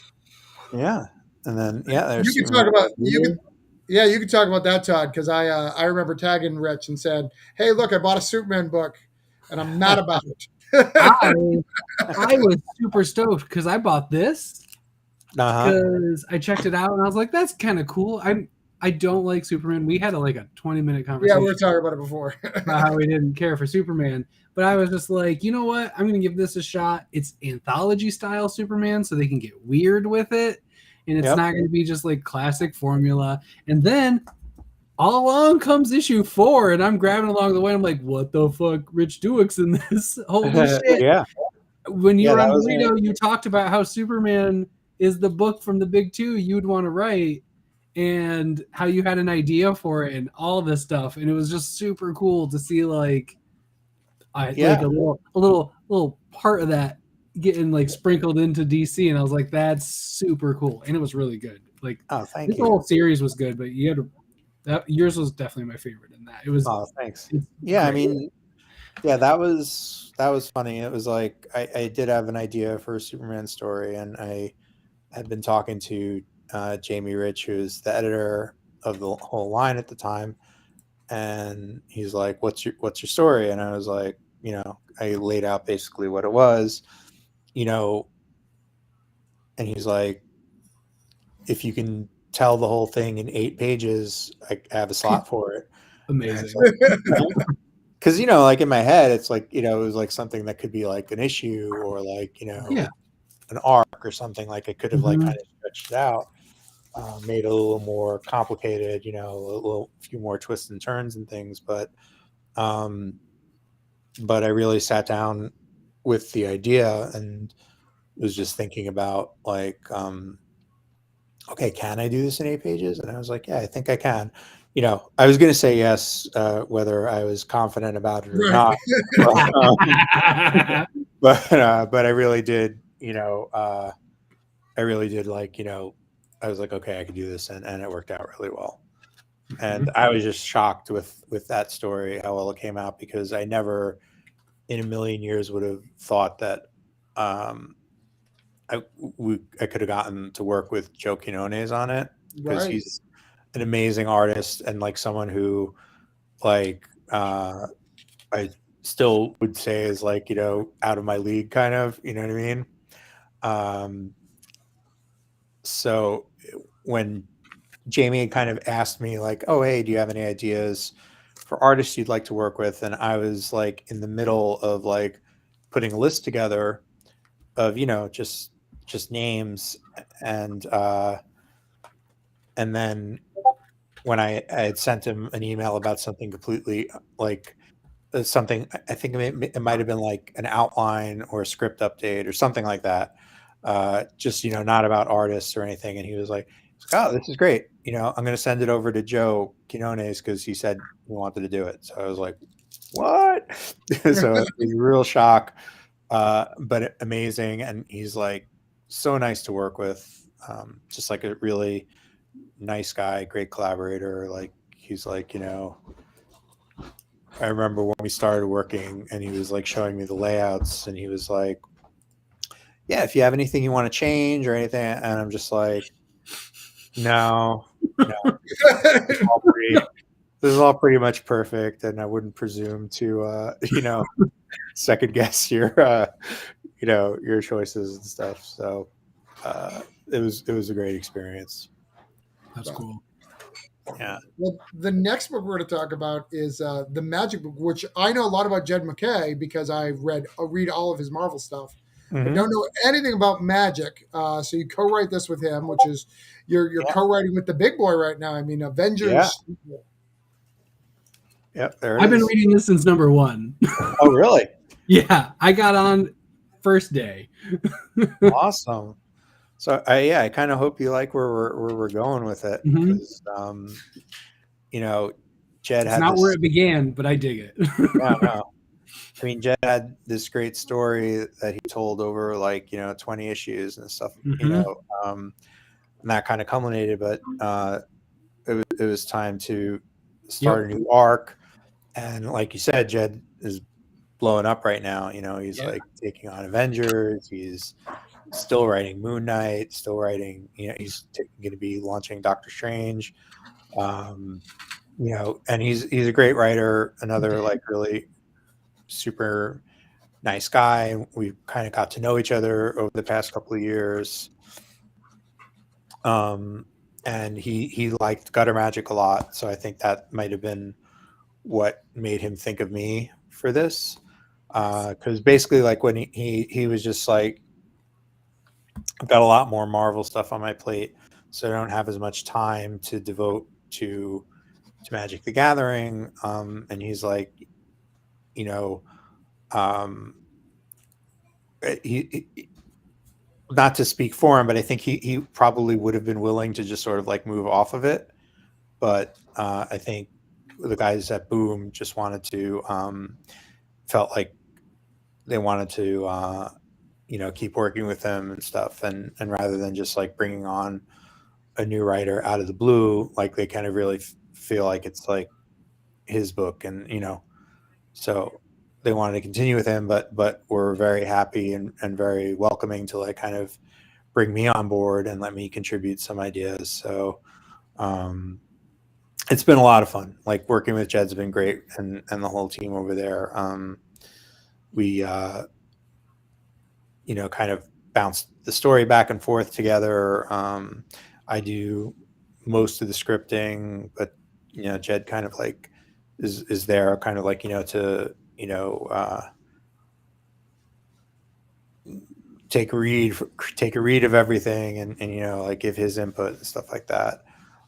Yeah, and then there's you can talk about you can talk about that, Todd, because I remember tagging Rich and said, hey, look, I bought a Superman book, and I'm mad about it. I was super stoked because I bought this because I checked it out and I was like, that's kind of cool. I don't like Superman. We had a 20-minute conversation. Yeah, we were talking about it before. About how we didn't care for Superman. But I was just like, you know what? I'm going to give this a shot. It's anthology style Superman, so they can get weird with it. And it's not going to be just like classic formula. And then all along comes issue 4, and I'm grabbing along the way. I'm like, what the fuck? Rich Douek's in this. Holy shit. Yeah. When you were on Burrito, you talked about how Superman is the book from the big two you'd want to write and how you had an idea for it and all this stuff. And it was just super cool to see like a little part of that getting like sprinkled into DC. And I was like, that's super cool. And it was really good. Like, thank you. Whole series was good, but yours was definitely my favorite in that. It was. Oh, thanks. Yeah, great. I mean, yeah, that was funny. It was like I did have an idea for a Superman story, and I had been talking to Jamie Rich, who's the editor of the whole line at the time, and he's like, "What's your story?" And I was like, I laid out basically what it was, and he's like, "If you can tell the whole thing in 8 pages, I have a slot for it." Amazing. Because like in my head, it's like it was like something that could be like an issue or like an arc or something. Like it could have like kind of stretched it out, made it a little more complicated, a few more twists and turns and things. But I really sat down with the idea and was just thinking about like, okay, can I do this in 8 pages? And I was like, yeah, I think I can. I was going to say yes, whether I was confident about it or Right. not. But I really did, I really did like, I was like, okay, I could do this, and it worked out really well. And I was just shocked with that story, how well it came out, because I never in a million years would have thought that um, I could have gotten to work with Joe Quinones on it, because Right. he's an amazing artist and like someone who like I still would say is like, out of my league kind of, you know what I mean? Um, so when Jamie had kind of asked me like, "Oh, hey, do you have any ideas for artists you'd like to work with?" And I was like in the middle of like putting a list together of, just names, and and then when I had sent him an email about something completely like something, I think it might have been like an outline or a script update or something like that. Just, not about artists or anything. And he was like, "Oh, this is great. I'm going to send it over to Joe Quinones because he said he wanted to do it." So I was like, "What?" So it was a real shock, but amazing. And he's like so nice to work with. Just like a really nice guy, great collaborator. Like he's like, I remember when we started working and he was like showing me the layouts and he was like, "Yeah, if you have anything you want to change or anything." And I'm just like, no, no, this is all pretty, this is all pretty much perfect. And I wouldn't presume to, second guess your choices and stuff. So it was a great experience. That's cool. Yeah. Well, the next book we're going to talk about is the Magic Book, which I know a lot about Jed MacKay because I read all of his Marvel stuff. I Mm-hmm. don't know anything about Magic, so you co-write this with him, which is you're Yeah. co-writing with the big boy right now. I mean, Yeah. Avengers. Yep. There it I've been is. reading this since number 1. Oh, really? Yeah, I got on first day. Awesome. So I kind of hope you like where we're going with it, Mhm. because Jed It's had not where this. it began, but I dig it. Yeah, no. I mean, Jed had this great story that he told over like 20 issues and stuff, Mhm. and that kind of culminated. But it was time to start Yep. a new arc, and like you said, Jed is blowing up right now. He's Yeah. like taking on Avengers. He's still writing Moon Knight, still writing, he's going to be launching Doctor Strange. And he's a great writer, another like really super nice guy. We kind of got to know each other over the past couple of years. And he liked Gutter Magic a lot, so I think that might have been what made him think of me for this. Because basically, like when he was just like, "I've got a lot more Marvel stuff on my plate, so I don't have as much time to devote to Magic the Gathering." And he's like, you know, um, he not to speak for him, but I think he probably would have been willing to just sort of like move off of it. But I think the guys at Boom just wanted to, felt like they wanted to, keep working with him and stuff. And rather than just like bringing on a new writer out of the blue, like they kind of really feel like it's like his book. And, so they wanted to continue with him, but were very happy and very welcoming to like kind of bring me on board and let me contribute some ideas. So it's been a lot of fun. Like working with Jed's been great, and the whole team over there. We kind of bounce the story back and forth together. I do most of the scripting, but Jed kind of like is there, kind of like to take a read of everything, and like give his input and stuff like that.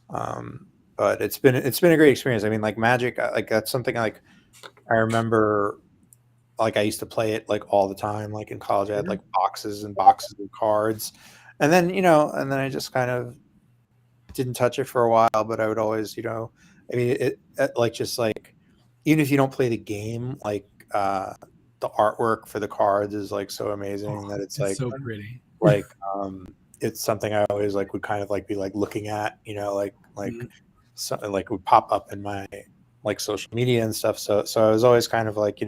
But it's been a great experience. I mean, like Magic, like that's something like I remember like I used to play it like all the time. Like in college, I had like boxes and boxes of cards, and then and then I just kind of didn't touch it for a while. But I would always, I mean, it like just like even if you don't play the game, like the artwork for the cards is like so amazing that it's like so pretty. like it's something I always like would kind of like be like looking at, like something like would pop up in my like social media and stuff. So I was always kind of like,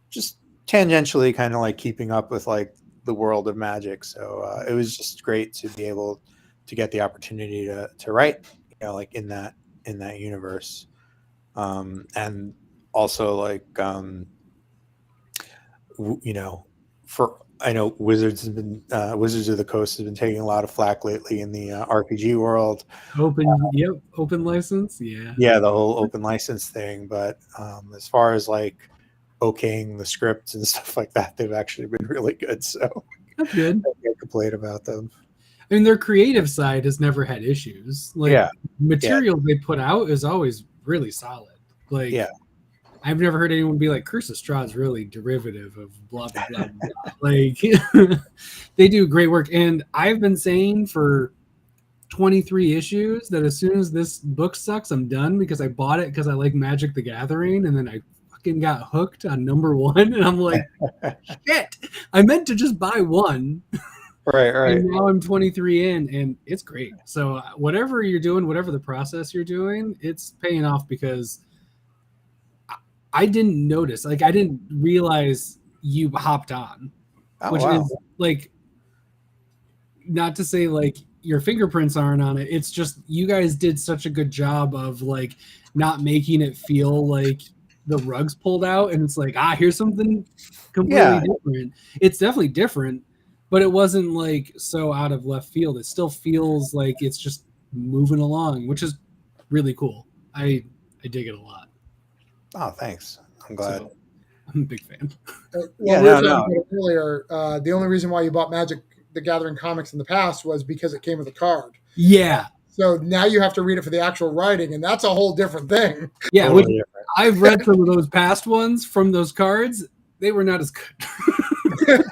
just tangentially kind of like keeping up with like the world of Magic. So it was just great to be able to get the opportunity to write, like in that universe. And also like, for I know Wizards has been Wizards of the Coast has been taking a lot of flack lately in the RPG world. Open license, yeah. Yeah, the whole open license thing. But as far as like okaying the scripts and stuff like that, they've actually been really good. So that's good. I can't complain about them. I mean, their creative side has never had issues. Like material they put out is always really solid. Like I've never heard anyone be like, Curse of Strahd is really derivative of blah, blah, blah, blah. Like, they do great work. And I've been saying for 23 issues that as soon as this book sucks, I'm done because I bought it because I like Magic the Gathering. And then I fucking got hooked on #1. And I'm like, shit, I meant to just buy one. Right. And now I'm 23 in, and it's great. So whatever you're doing, whatever the process you're doing, it's paying off because I didn't notice, like I didn't realize you hopped on, which is like, not to say like your fingerprints aren't on it. It's just you guys did such a good job of like not making it feel like the rug's pulled out and it's like, here's something completely different. It's definitely different, but it wasn't like so out of left field. It still feels like it's just moving along, which is really cool. I dig it a lot. Oh, thanks. I'm glad. So, I'm a big fan. Earlier, the only reason why you bought Magic the Gathering comics in the past was because it came with a card. Yeah. So now you have to read it for the actual writing, and that's a whole different thing. Yeah, totally different. I've read some of those past ones from those cards. They were not as good.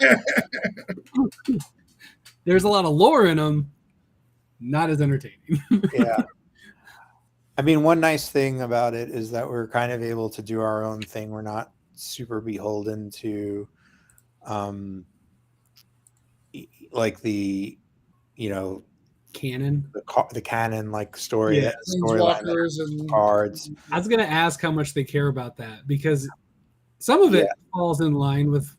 There's a lot of lore in them. Not as entertaining. Yeah. I mean, one nice thing about it is that we're kind of able to do our own thing. We're not super beholden to, like the, canon, the canon like storyline and cards. I was gonna ask how much they care about that because some of it falls in line with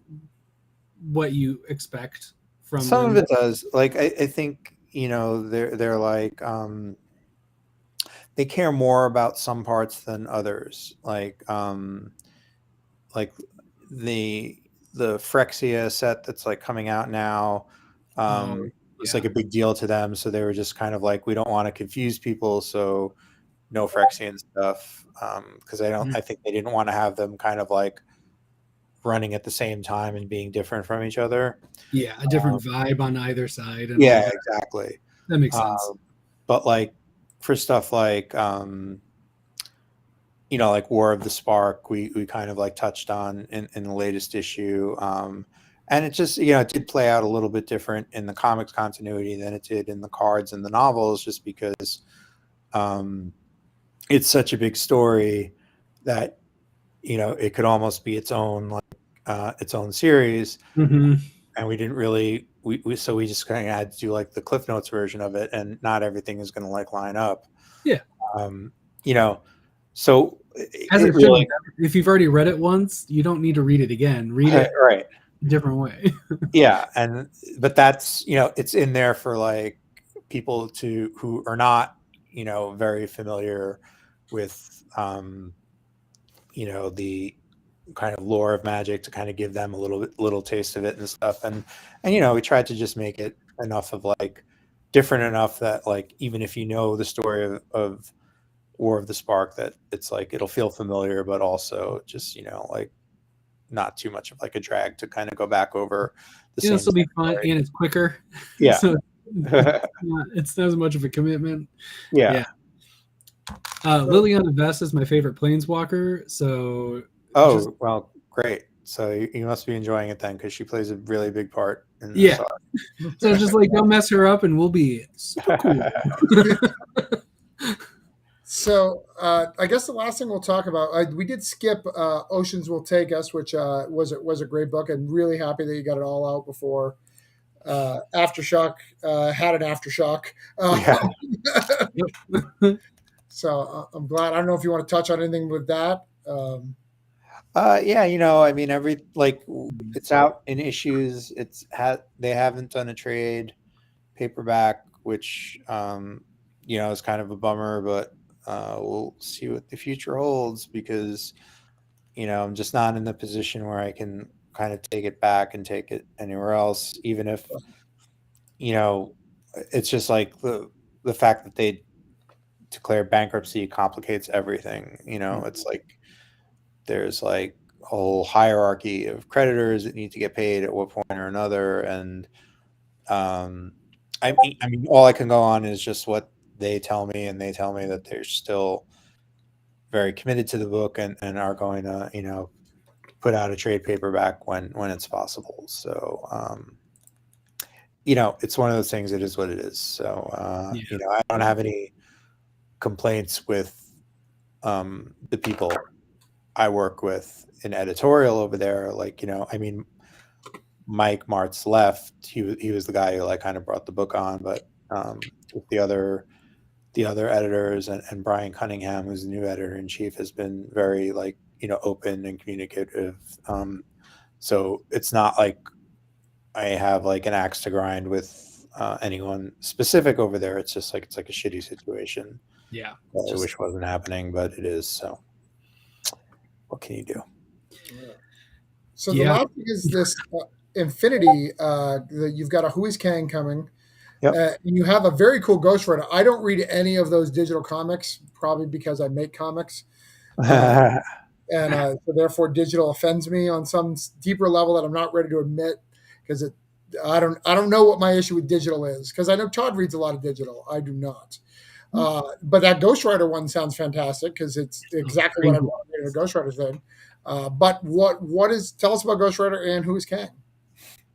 what you expect from some them. of it does. Like I think they're like. They care more about some parts than others. Like the Phyrexia set that's like coming out now. It's like a big deal to them. So they were just kind of like, we don't want to confuse people. So no Phyrexian stuff. Cause I think they didn't want to have them kind of like running at the same time and being different from each other. Yeah. A different vibe on either side. And exactly. That makes sense. But like, for stuff like like War of the Spark, we kind of like touched on in the latest issue, and it just it did play out a little bit different in the comics continuity than it did in the cards and the novels, just because it's such a big story that it could almost be its own its own series, and we didn't really. So we just kind of had to do like the Cliff Notes version of it, and not everything is going to like line up. Yeah. So if you've already read it once, you don't need to read it again. Read it right a different way. Yeah, but that's it's in there for like people who are not very familiar with the kind of lore of Magic, to kind of give them a little taste of it and stuff, and we tried to just make it enough of like different enough that like even if the story of War of the Spark, that it's like it'll feel familiar, but also just like not too much of like a drag to kind of go back over the same. This will be fun, and it's quicker. Yeah. So it's not as much of a commitment. Yeah. Liliana Vess is my favorite planeswalker. So well, great. So you must be enjoying it then, because she plays a really big part in the Yeah. saga. So it's just like, don't mess her up and we'll be super cool. So I guess the last thing we'll talk about, we did skip Oceans Will Take Us, which was a great book. I'm really happy that you got it all out before Aftershock had an aftershock. Yeah. So I'm glad. I don't know if you want to touch on anything with that. Yeah, I mean, it's out in issues. They haven't done a trade paperback, which is kind of a bummer, but we'll see what the future holds, because I'm just not in the position where I can kind of take it back and take it anywhere else, even if it's just like the fact that they declare bankruptcy complicates everything. It's like there's like a whole hierarchy of creditors that need to get paid at one point or another, and I mean, all I can go on is just what they tell me, and they tell me that they're still very committed to the book, and are going to put out a trade paperback when it's possible. So it's one of those things. It is what it is. So I don't have any complaints with the people I work with in editorial over there. Like, I mean, Mike Martz left. He was the guy who like kind of brought the book on, but the other editors, and Brian Cunningham, who's the new editor in chief, has been very like open and communicative. So it's not like I have like an axe to grind with anyone specific over there. It's just like it's like a shitty situation. Yeah, I wish wasn't happening, but it is. So what can you do? So the last thing is this Infinity. You've got a Who Is Kang coming. Yep. And you have a very cool Ghost Rider. I don't read any of those digital comics, probably because I make comics. And so therefore digital offends me on some deeper level that I'm not ready to admit, because I don't know what my issue with digital is, because I know Todd reads a lot of digital. I do not. But that Ghost Rider one sounds fantastic, because it's exactly what I want in a Ghost Rider thing. But tell us about Ghost Rider and Who Is Kang?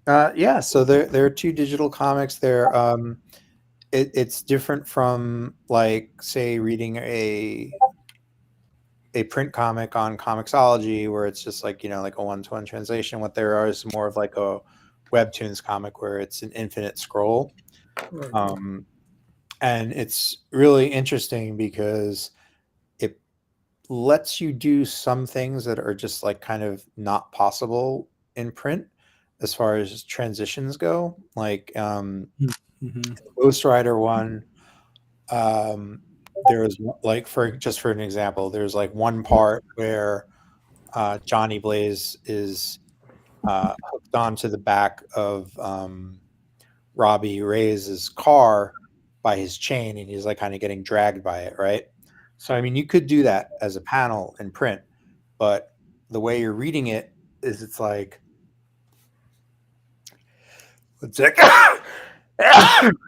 Yeah, so there are two digital comics there. It's different from, like, say, reading a print comic on Comixology, where it's just like like a one-to-one translation. What there are is more of like a webtoons comic, where it's an infinite scroll. Right. And it's really interesting because it lets you do some things that are just like kind of not possible in print, as far as transitions go. Like the Ghost Rider one, there was like, for an example, there's like one part where Johnny Blaze is hooked onto the back of Robbie Reyes' car by his chain, and he's like kind of getting dragged by it, right? So I mean, you could do that as a panel in print, but the way you're reading it is, it's like,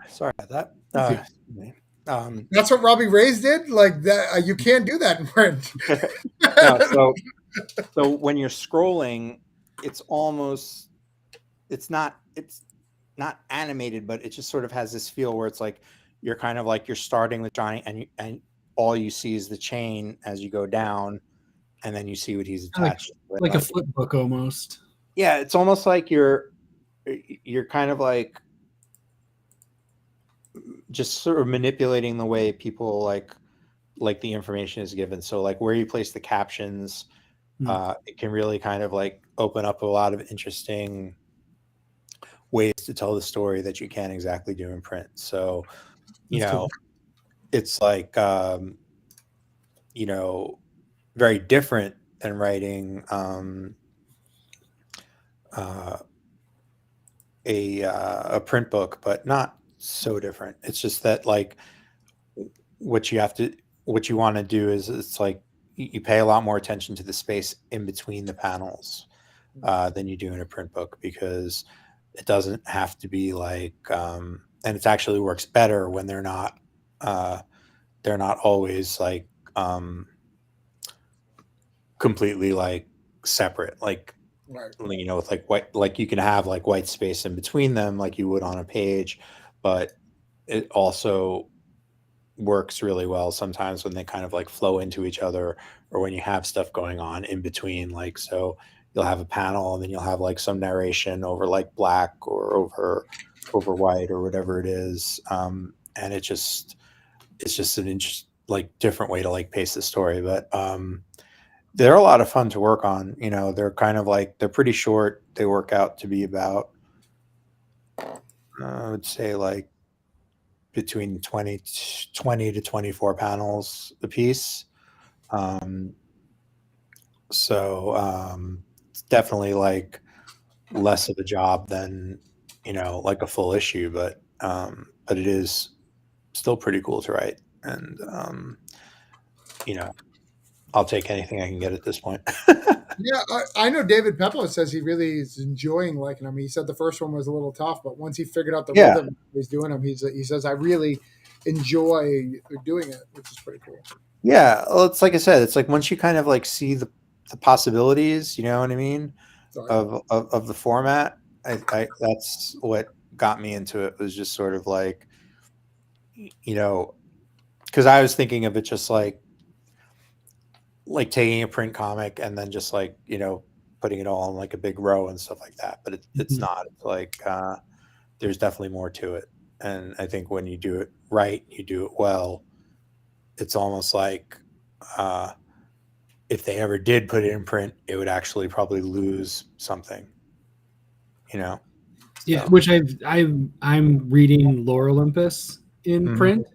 sorry about that. That's what Robbie Reyes did. Like that, you can't do that in print. No, so when you're scrolling, it's not animated, but it just sort of has this feel where it's like you're kind of like you're starting with Johnny, and all you see is the chain as you go down, and then you see what he's attached to. Like a flip book almost. Yeah, it's almost like you're kind of like just sort of manipulating the way people like the information is given. So like where you place the captions, it can really kind of like open up a lot of interesting ways to tell the story that you can't exactly do in print. So cool. It's like very different than writing a print book, but not so different. It's just that like what you want to do is, it's like you pay a lot more attention to the space in between the panels than you do in a print book, because it doesn't have to be like and it actually works better when they're not always like completely like separate, like, Right. you know, with like white, like you can have like white space in between them, like you would on a page, but it also works really well sometimes when they kind of like flow into each other, or when you have stuff going on in between. Like, so you'll have a panel and then you'll have like some narration over like black or over white or whatever it is. And it's just an like different way to like pace the story. But they're a lot of fun to work on. You know, they're kind of like, they're pretty short. They work out to be about, I would say like between 20 to 24 panels a piece. Um, it's definitely like less of a job than, you know, like a full issue, but it is still pretty cool to write. And, you know, I'll take anything I can get at this point. Yeah, I know David Peplow says he really is enjoying liking them. He said the first one was a little tough, but once he figured out the Yeah. rhythm he's doing them, he says I really enjoy doing it, which is pretty cool. Yeah, well, it's like I said, it's like once you kind of like see the possibilities, you know what I mean, So, of the format, I that's what got me into it, was just sort of like, you know, because I was thinking of it just like taking a print comic and then just like, you know, putting it all in like a big row and stuff like that. But it's not. It's like there's definitely more to it. And I think when you do it right, you do it well, it's almost like if they ever did put it in print, it would actually probably lose something, you know? Yeah, So. which I'm reading Lore Olympus in Mhm. print,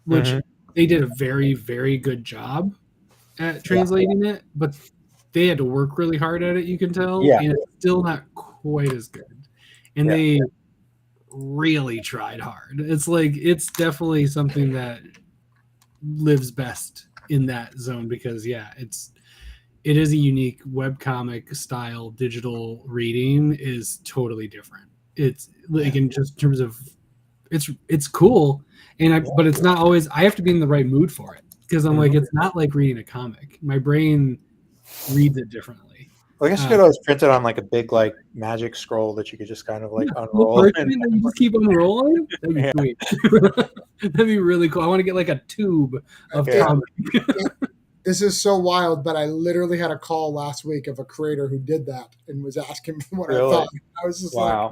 which Mhm. they did a very, very good job at translating it, but they had to work really hard at it, you can tell, Yeah. and it's still not quite as good. And Yeah. they really tried hard. It's like, it's definitely something that lives best in that zone because it is a unique webcomic style. Digital reading is totally different. It's like in just terms of it's cool, but it's not always. I have to be in the right mood for it because I'm like, it's not like reading a comic. My brain reads it differently. Well, I guess you could always print it on like a big like magic scroll that you could just kind of like unroll. And you just keep unrolling. That'd be sweet. That'd be really cool. I want to get like a tube of comic. This is so wild, but I literally had a call last week of a creator who did that and was asking me what I thought. I was just like,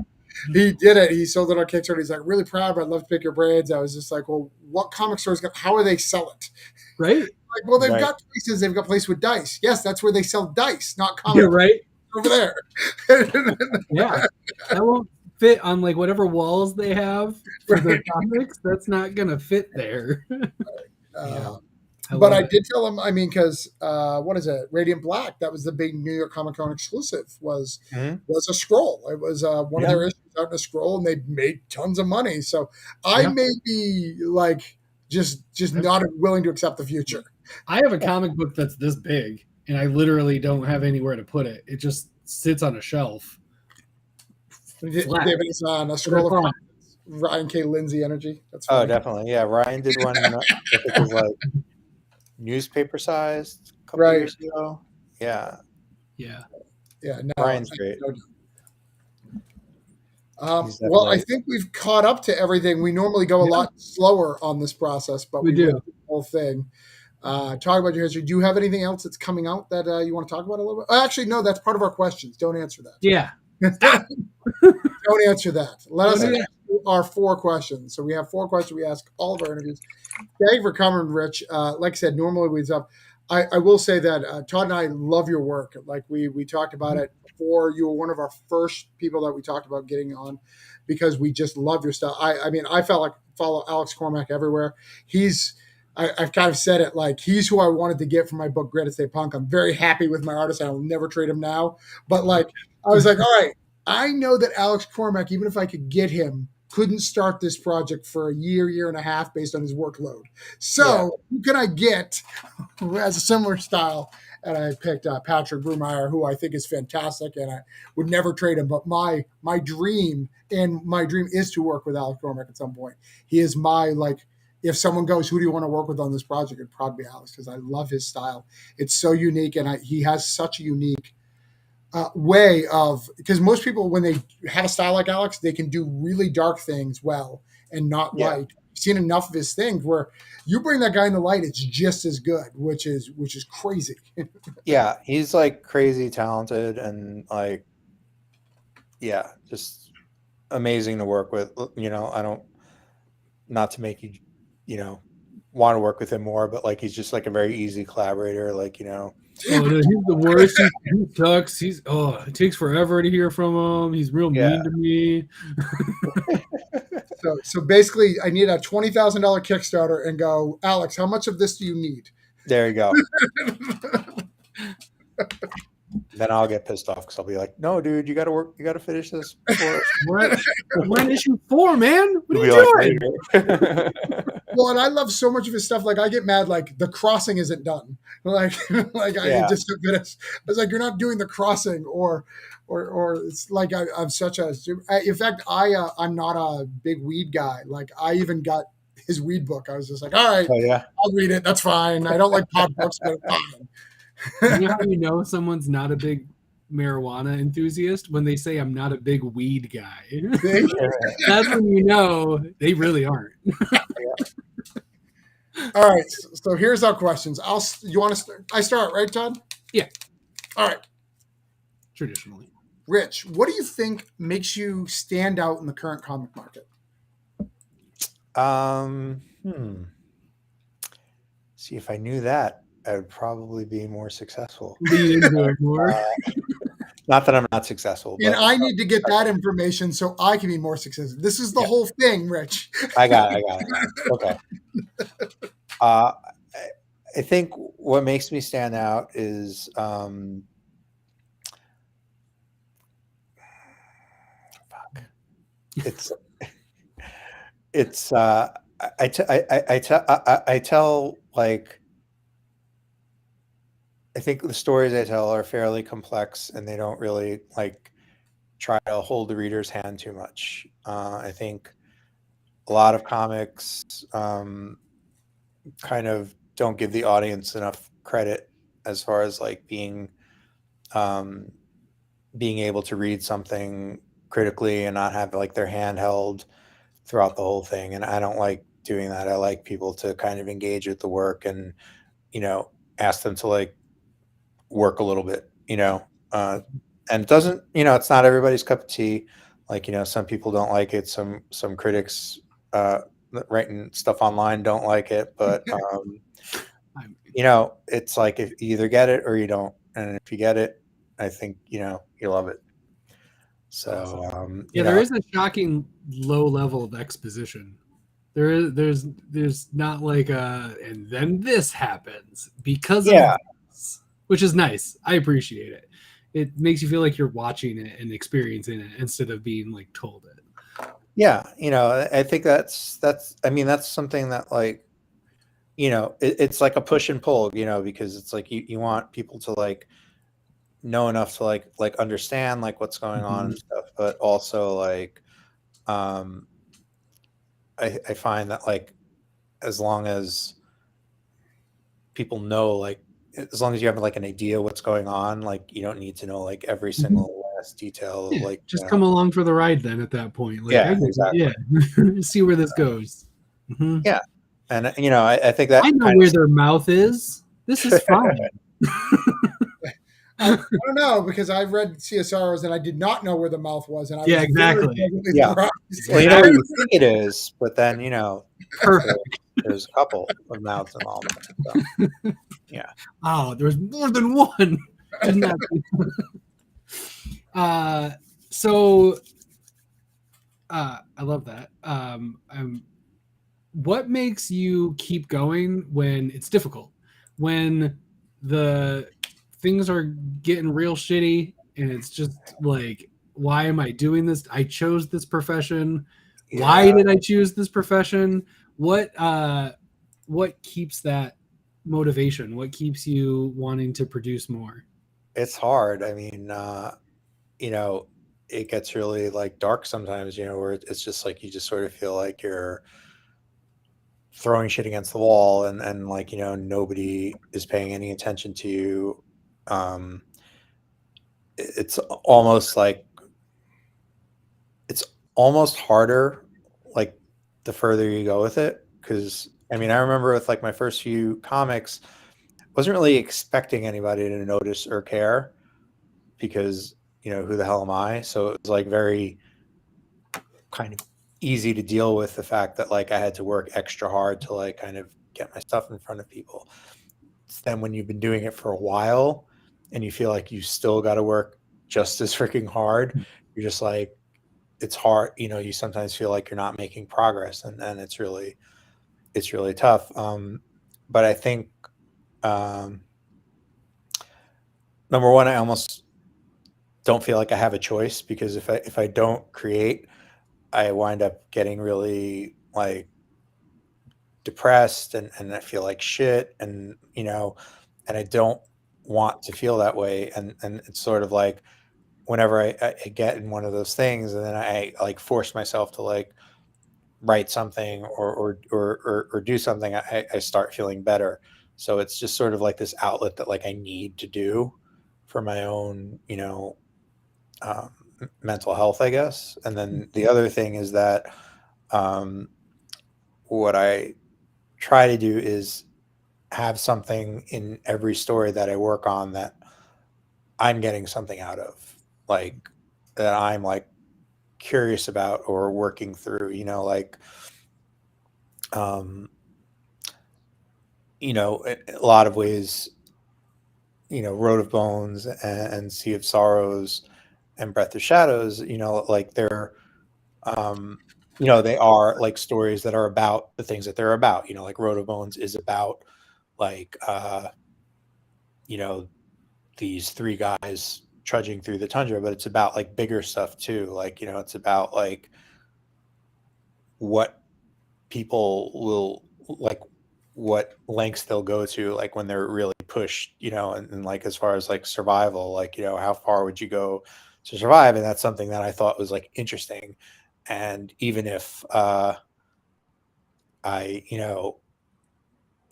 he did it. He sold it on Kickstarter. He's like, really proud, but I'd love to pick your brains. I was just like, well, what comic stores how are they sell it? Right. Like, well, they've got places. They've got places with dice. Yes, that's where they sell dice, not comics. Yeah, right. Over there. Yeah. That won't fit on like whatever walls they have for their comics. That's not going to fit there. But I did tell him, I mean, because what is it? Radiant Black, that was the big New York Comic Con exclusive, was a scroll. It was one of their issues out in a scroll, and they made tons of money. So I may be like just not willing to accept the future. I have a comic book that's this big, and I literally don't have anywhere to put it. It just sits on a shelf. David is on a scroll of Ryan K. Lindsay energy. That's funny. Oh, definitely. Yeah, Ryan did one. I think it was like newspaper sized a couple years ago. Yeah. No, Ryan's great. Well, I think we've caught up to everything. We normally go a lot slower on this process, but we do the whole thing. Talk about your history. Do you have anything else that's coming out that you want to talk about a little bit? Actually, no, that's part of our questions. Don't answer that. Yeah. Don't answer that. Let us answer our 4 questions. So we have 4 questions we ask all of our interviews. Thank you for coming, Rich. Like I said, normally we have. I will say that Todd and I love your work. Like we talked about it before. You were one of our first people that we talked about getting on because we just love your stuff. I mean, I felt like follow Alex Cormack everywhere. I've kind of said it, like, he's who I wanted to get for my book, Greatest Day Punk. I'm very happy with my artist. I will never trade him now. But, like, I was like, all right, I know that Alex Cormack, even if I could get him, couldn't start this project for a year and a half based on his workload. So who can I get who has a similar style? And I picked Patrick Brumeyer, who I think is fantastic, and I would never trade him. But my dream is to work with Alex Cormack at some point. He is my, like, if someone goes, who do you want to work with on this project? It'd probably be Alex because I love his style. It's so unique, and he has such a unique way of, because most people when they have a style like Alex, they can do really dark things well and not Yeah. light. I've seen enough of his things where you bring that guy in the light, it's just as good, which is crazy. Yeah, he's like crazy talented and like, yeah, just amazing to work with. I don't, not to make you, you know, want to work with him more, but like he's just like a very easy collaborator. Like, Oh no, he's the worst. He sucks. It takes forever to hear from him. He's real yeah. mean to me. So basically, I need a $20,000 Kickstarter and go, Alex, how much of this do you need? There you go. Then I'll get pissed off because I'll be like, "No, dude, you got to work. You got to finish this before." We're in issue 4, man. What are You'll you be doing? like, Well, and I love so much of his stuff. Like I get mad, like the crossing isn't done. Like, like I Yeah. just finished. I was like, you're not doing the crossing, or it's like I'm such a. In fact, I'm not a big weed guy. Like I even got his weed book. I was just like, all right, Oh yeah. I'll read it. That's fine. I don't like pod books, but fine. You know how you know someone's not a big marijuana enthusiast? When they say I'm not a big weed guy. That's when you know they really aren't. All right. So here's our questions. You want to start? I start, right, Todd? Yeah. All right. Traditionally. Rich, what do you think makes you stand out in the current comic market? See, if I knew that, I would probably be more successful. Lean into it more. Not that I'm not successful, And but I need to get that information so I can be more successful. This is the whole thing, Rich. I got it. Okay. I think what makes me stand out is I tell like, I think the stories I tell are fairly complex and they don't really like try to hold the reader's hand too much. I think a lot of comics kind of don't give the audience enough credit as far as like being able to read something critically and not have like their hand held throughout the whole thing. And I don't like doing that. I like people to kind of engage with the work and, ask them to like work a little bit, and it doesn't, it's not everybody's cup of tea. Like, some people don't like it. Some critics writing stuff online don't like it, but it's like if you either get it or you don't. And if you get it, I think, you love it. So, there is a shocking low level of exposition. There's not like and then this happens because of this, which is nice. I appreciate it. It makes you feel like you're watching it and experiencing it instead of being like told it. Yeah, I think that's something that like, it's like a push and pull, because it's like you want people to like know enough to like understand like what's going on and stuff, but also like I find that like as long as people know, like as long as you have like an idea what's going on, like you don't need to know like every single last detail. Yeah, like just come along for the ride then at that point. Like, exactly. See where this goes. Mm-hmm. Yeah. And I think that I know where their mouth is. This is fine. I don't know, because I've read CSRs and I did not know where the mouth was, and I was exactly. Well, you know where you think it is, but then perfect. There's a couple of mouths involved. So, yeah. Oh, there's more than one. So I love that. What makes you keep going when it's difficult? When the things are getting real shitty and it's just like, why am I doing this? I chose this profession. Yeah. Why did I choose this profession? What keeps that motivation? What keeps you wanting to produce more? It's hard. I mean, it gets really like dark sometimes, where it's just like you just sort of feel like you're throwing shit against the wall and like, nobody is paying any attention to you. it's almost like it's almost harder like the further you go with it, because I mean I remember with like my first few comics, wasn't really expecting anybody to notice or care, because who the hell am I? So it was like very kind of easy to deal with the fact that like I had to work extra hard to like kind of get my stuff in front of people. It's then when you've been doing it for a while and you feel like you still got to work just as freaking hard, you're just like, it's hard. You sometimes feel like you're not making progress, and it's really tough. But I think, um, number one, I almost don't feel like I have a choice, because if I don't create, I wind up getting really like depressed, and I feel like shit, and I don't want to feel that way. And it's sort of like whenever I get in one of those things, and then I like force myself to like write something or do something, I start feeling better. So it's just sort of like this outlet that like I need to do for my own, um, mental health, I guess. And then the other thing is that, um, what I try to do is have something in every story that I work on that I'm getting something out of, like that I'm like curious about or working through, like, um, in a lot of ways, Road of Bones and Sea of Sorrows and Breath of Shadows, like they're, um, they are like stories that are about the things that they're about. Like Road of Bones is about like, you know, these three guys trudging through the tundra, but it's about like bigger stuff too. Like, it's about like what people will like, what lengths they'll go to, like when they're really pushed, and like as far as like survival, like, how far would you go to survive? And that's something that I thought was like interesting. And I,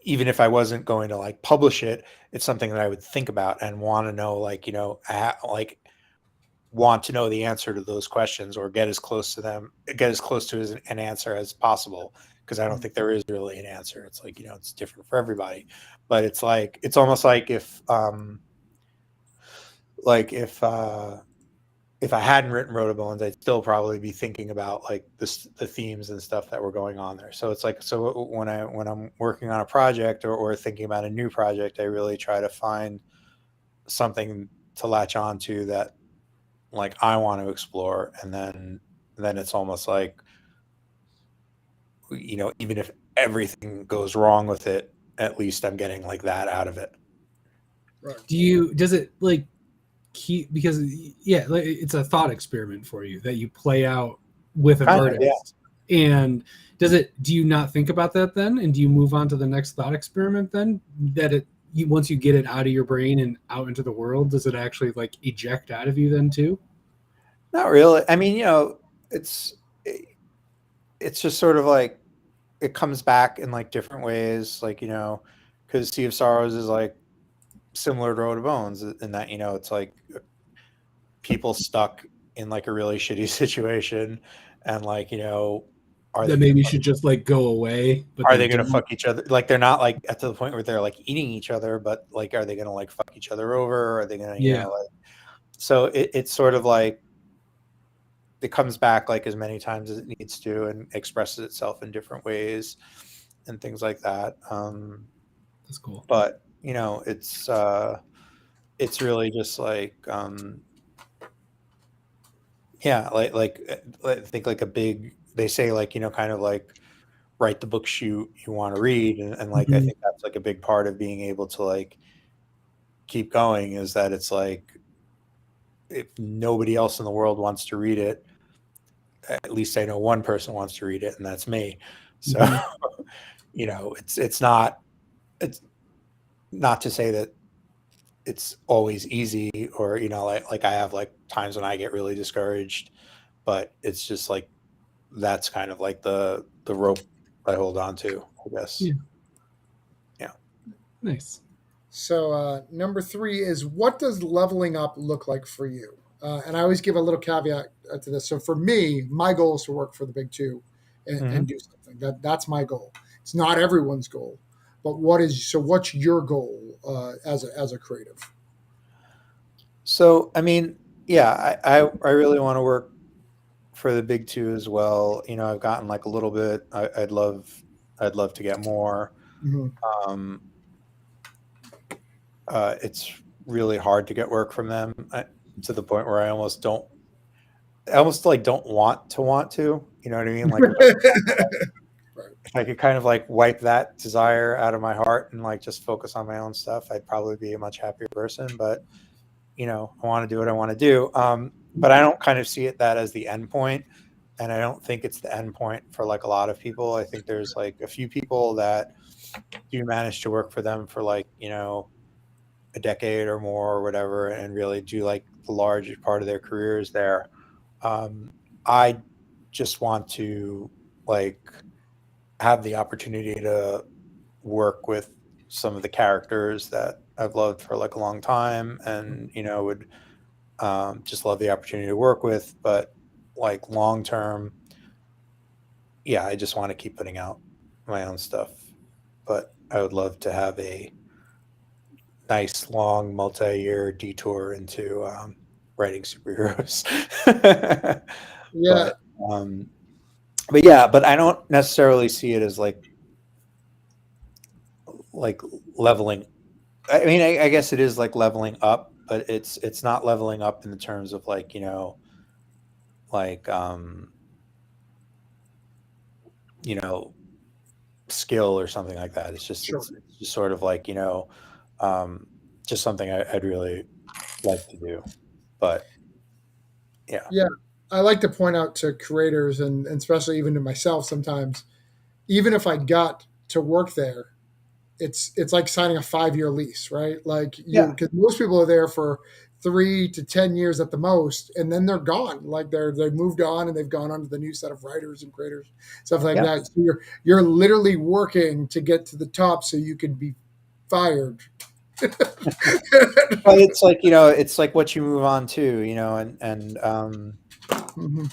even if I wasn't going to like publish it, it's something that I would think about and want to know, like, like want to know the answer to those questions, or get as close to an answer as possible. Cause I don't think there is really an answer. It's like, it's different for everybody, but it's like, it's almost like like if I hadn't written Rotobones, I'd still probably be thinking about like the themes and stuff that were going on there. So it's like, so when I'm working on a project, or thinking about a new project, I really try to find something to latch on to that like I want to explore. And then it's almost like, even if everything goes wrong with it, at least I'm getting like that out of it. Right. Does it like keep, because yeah, like, it's a thought experiment for you that you play out with an Kind of, yeah. artist. And do you not think about that then, and do you move on to the next thought experiment then, that once you get it out of your brain and out into the world, does it actually like eject out of you then too? Not really. I mean, it's it's just sort of like it comes back in like different ways, like, because Sea of Sorrows is like similar to Road of Bones in that, it's like people stuck in like a really shitty situation, and like, are That they gonna maybe should just like go away, but they don't. fuck each other? Like they're not like at to the point where they're like eating each other, but like are they gonna like fuck each other over? Are they gonna, Yeah. like, so it's sort of like it comes back like as many times as it needs to, and expresses itself in different ways and things like that. That's cool. But it's really just like, yeah, I think like a big, they say like, kind of like write the books you want to read, and like I Mhm. think that's like a big part of being able to like keep going, is that it's like if nobody else in the world wants to read it, at least I know one person wants to read it, and that's me. So Mhm. it's not to say that it's always easy, or like I have like times when I get really discouraged, but it's just like that's kind of like the rope I hold on to, I guess. Yeah. Yeah. Nice. So number three is, what does leveling up look like for you? And I always give a little caveat to this. So for me, my goal is to work for the big two and Mhm. do something. That's my goal. It's not everyone's goal, but what's your goal as a creative? So, I mean, yeah, I really want to work for the big two as well. I've gotten like a little bit. I'd love to get more. Hmm. Um, it's really hard to get work from them, to the point where I almost like don't want to. You know what I mean? Like Right. if I could kind of like wipe that desire out of my heart and like just focus on my own stuff, I'd probably be a much happier person. But I want to do what I want to do. But I don't kind of see it that as the end point. And I don't think it's the end point for like a lot of people. I think there's like a few people that do manage to work for them for like, a decade or more or whatever, and really do like the largest part of their careers there. I just want to like have the opportunity to work with some of the characters that I've loved for like a long time, and would just love the opportunity to work with. But like long term, yeah, I just want to keep putting out my own stuff. But I would love to have a nice long multi-year detour into writing superheroes. Yeah. but um, but yeah, but I don't necessarily see it as like leveling. I mean, I guess it is like leveling up, but it's not leveling up in the terms of like like you know skill or something like that. It's just Sure. it's just sort of like um, just something I'd really like to do. But yeah, Yeah. I like to point out to creators and especially even to myself sometimes, even if I got to work there, it's like signing a 5 year lease, right? Like you, yeah, because most people are there for 3 to 10 years at the most, and then they're gone. Like they've moved on and they've gone on to the new set of writers and creators, stuff like yeah. that. So you're literally working to get to the top so you can be fired. But it's like it's like what you move on to, and Mhm.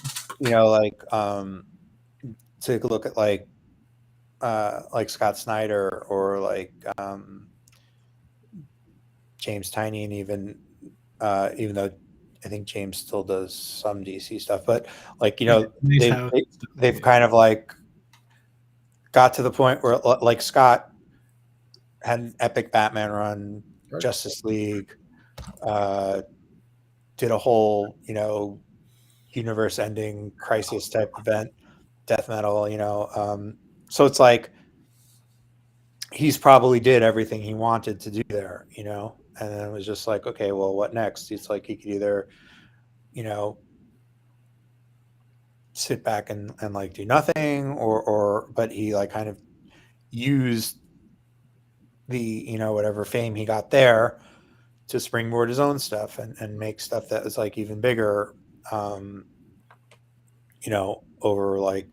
like take a look at like Scott Snyder or like James Tynion, even though I think James still does some DC stuff, but like Yeah, nice they've house they, stuff. they've Yeah. kind of like got to the point where like Scott had an epic Batman run, Right. Justice League, uh, did a whole universe ending crisis type event, death metal, so it's like he's probably did everything he wanted to do there, and then it was just like, okay, well, what next? It's like he could either you know sit back and like do nothing, or but he like kind of used the whatever fame he got there to springboard his own stuff and make stuff that is like even bigger, um over like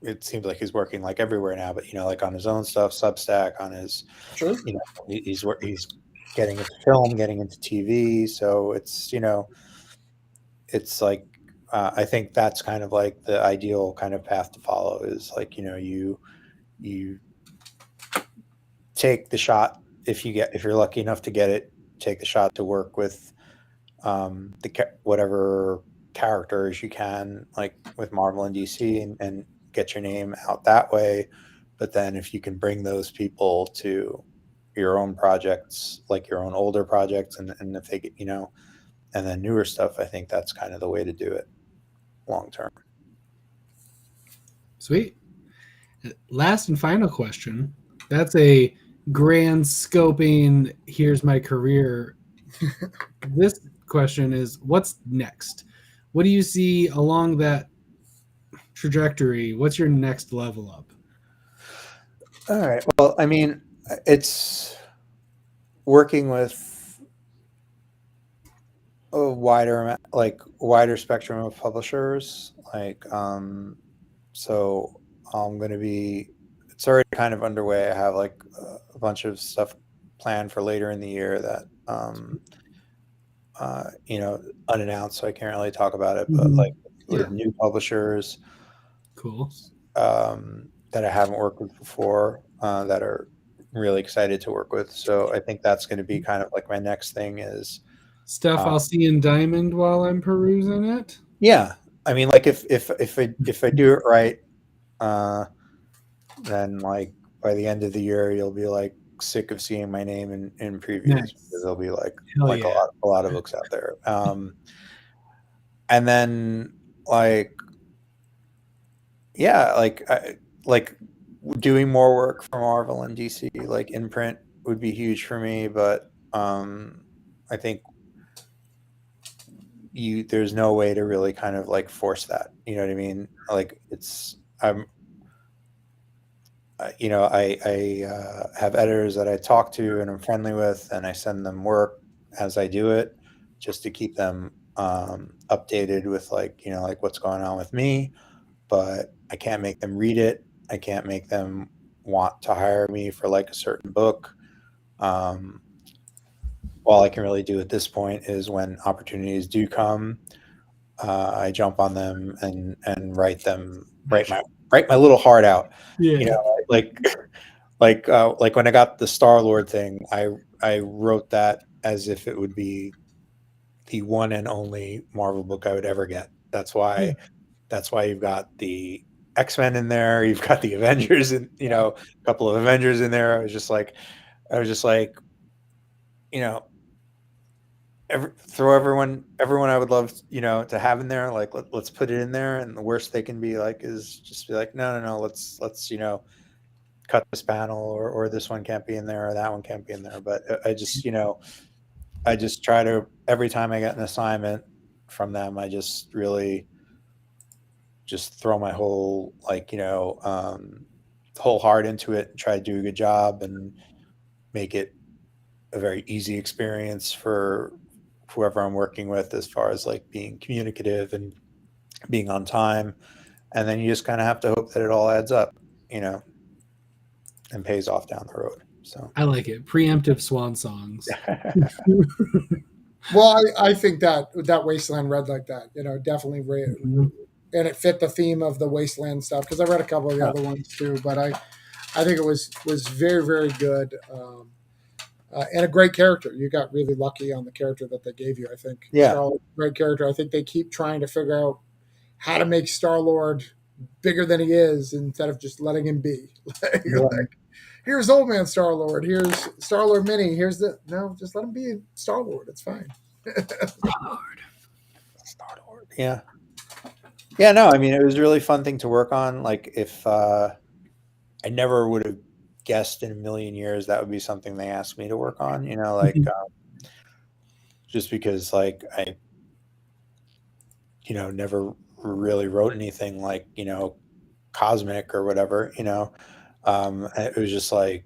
it seems like he's working like everywhere now, but like on his own stuff, Substack, on his Sure. he's getting into film, getting into TV, so it's like I think that's kind of like the ideal kind of path to follow, is like you take the shot, if you're lucky enough to get it, take the shot to work with whatever characters you can, like with Marvel and DC, and get your name out that way. But then if you can bring those people to your own projects, like your own older projects, and if they get and then newer stuff, I think that's kind of the way to do it long term. Sweet. Last and final question. That's a grand scoping, here's my career. This question is, what's next? What do you see along that trajectory? What's your next level up? All right. Well, I mean, it's working with a wider spectrum of publishers. So I'm going to be. It's already kind of underway. I have like a bunch of stuff planned for later in the year that unannounced, so I can't really talk about it. But like with new publishers, Cool. that I haven't worked with before, that are really excited to work with. So I think that's going to be kind of like my next thing is Stuff I'll see in Diamond while I'm perusing it. yeah. I mean, like if I do it right, then like by the end of the year, you'll be like sick of seeing my name in previews Nice. because there'll be like Hell yeah. a lot of books out there. And then like yeah, like doing more work for Marvel and DC, like in print would be huge for me, but I think there's no way to really kind of like force that. You know what I mean? Like I have editors that I talk to and I'm friendly with, and I send them work as I do it, just to keep them updated with like like what's going on with me. But I can't make them read it. I can't make them want to hire me for like a certain book. All I can really do at this point is when opportunities do come, I jump on them and write my little heart out. Yeah. Like when I got the Star-Lord thing, I wrote that as if it would be the one and only Marvel book I would ever get. That's why you've got the X-Men in there, you've got the Avengers, and a couple of Avengers in there. I was just like, throw everyone I would love to have in there. Like let's put it in there, and the worst they can be like is just be like, no, let's cut this panel, or this one can't be in there, or that one can't be in there. But I just try to, every time I get an assignment from them, I just really just throw my whole whole heart into it and try to do a good job and make it a very easy experience for whoever I'm working with, as far as like being communicative and being on time. And then you just kind of have to hope that it all adds up, and pays off down the road. So I like it. Preemptive swan songs. Well, I think that Wasteland read like that, definitely read, and it fit the theme of the Wasteland stuff, because I read a couple of the other ones too. But I think it was very, very good, and a great character. You got really lucky on the character that they gave you. I think great character. I think they keep trying to figure out how to make Star-Lord bigger than he is, instead of just letting him be. Like, here's Old Man Star-Lord, here's Star-Lord Mini, just let him be Star-Lord. It's fine. Star-Lord. Yeah, no, I mean, it was a really fun thing to work on. Like, if I never would have guessed in a million years that would be something they asked me to work on, just because like I never really wrote anything like cosmic or whatever. It was just like,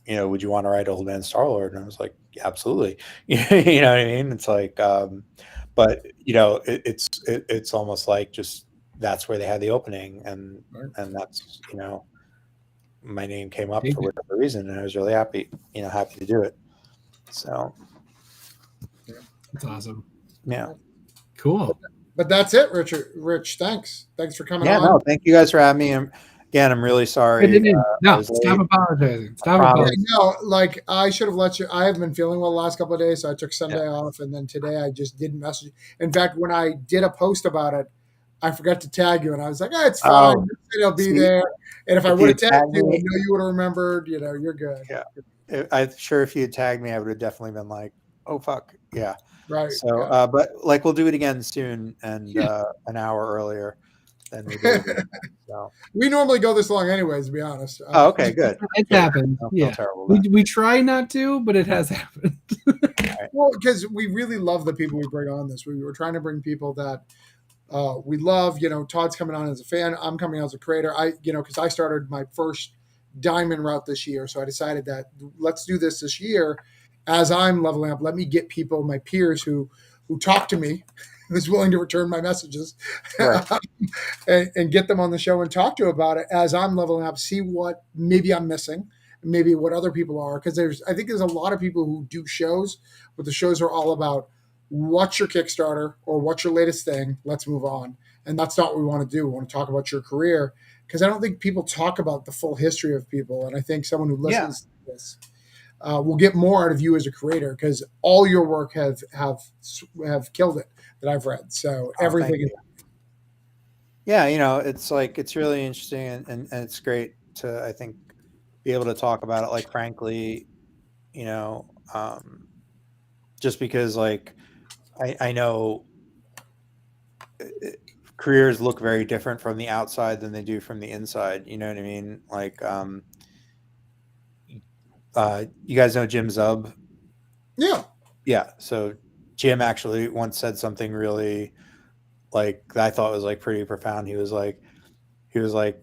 would you want to write Old Man Star-Lord? And I was like, yeah, absolutely. You know what I mean? It's like, but it's almost like just that's where they had the opening, and that's my name came up for whatever reason, and I was really happy to do it. So that's awesome. Yeah, cool. But that's it, Richard. Rich, thanks for coming on. No, thank you guys for having me. I'm really sorry. Stop apologizing. No, like, I should have let you. I haven't been feeling well the last couple of days, so I took Sunday off, and then today I just didn't message. In fact, when I did a post about it, I forgot to tag you, and I was like, it's fine. It'll be there. And if I would have tagged you, I know you would have remembered. You're good. Yeah, I'm sure if you had tagged me, I would have definitely been like, oh fuck, yeah. Right. So, but like, we'll do it again soon, and an hour earlier than we did. So. We normally go this long, anyways. To be honest. Oh, okay, good. It's happened. We try not to, but it has happened. Right. Well, because we really love the people we bring on this. We were trying to bring people that we love. Todd's coming on as a fan. I'm coming on as a creator. Because I started my first Diamond route this year, so I decided that let's do this year. As I'm leveling up, let me get people, my peers who talk to me, who's willing to return my messages, right. and get them on the show and talk to about it as I'm leveling up, see what maybe I'm missing, maybe what other people are, because I think there's a lot of people who do shows, but the shows are all about what's your Kickstarter or what's your latest thing, let's move on. And that's not what we want to do. We want to talk about your career, because I don't think people talk about the full history of people. And I think someone who Yeah. listens to this will get more out of you as a creator, because all your work have killed it that I've read. So everything is. Yeah, it's like it's really interesting, and it's great to, I think, be able to talk about it, like, frankly, just because, like, I know careers look very different from the outside than they do from the inside. You know what I mean? Like, you guys know Jim Zub? Yeah. Yeah. So Jim actually once said something really, like, I thought was like pretty profound. He was like,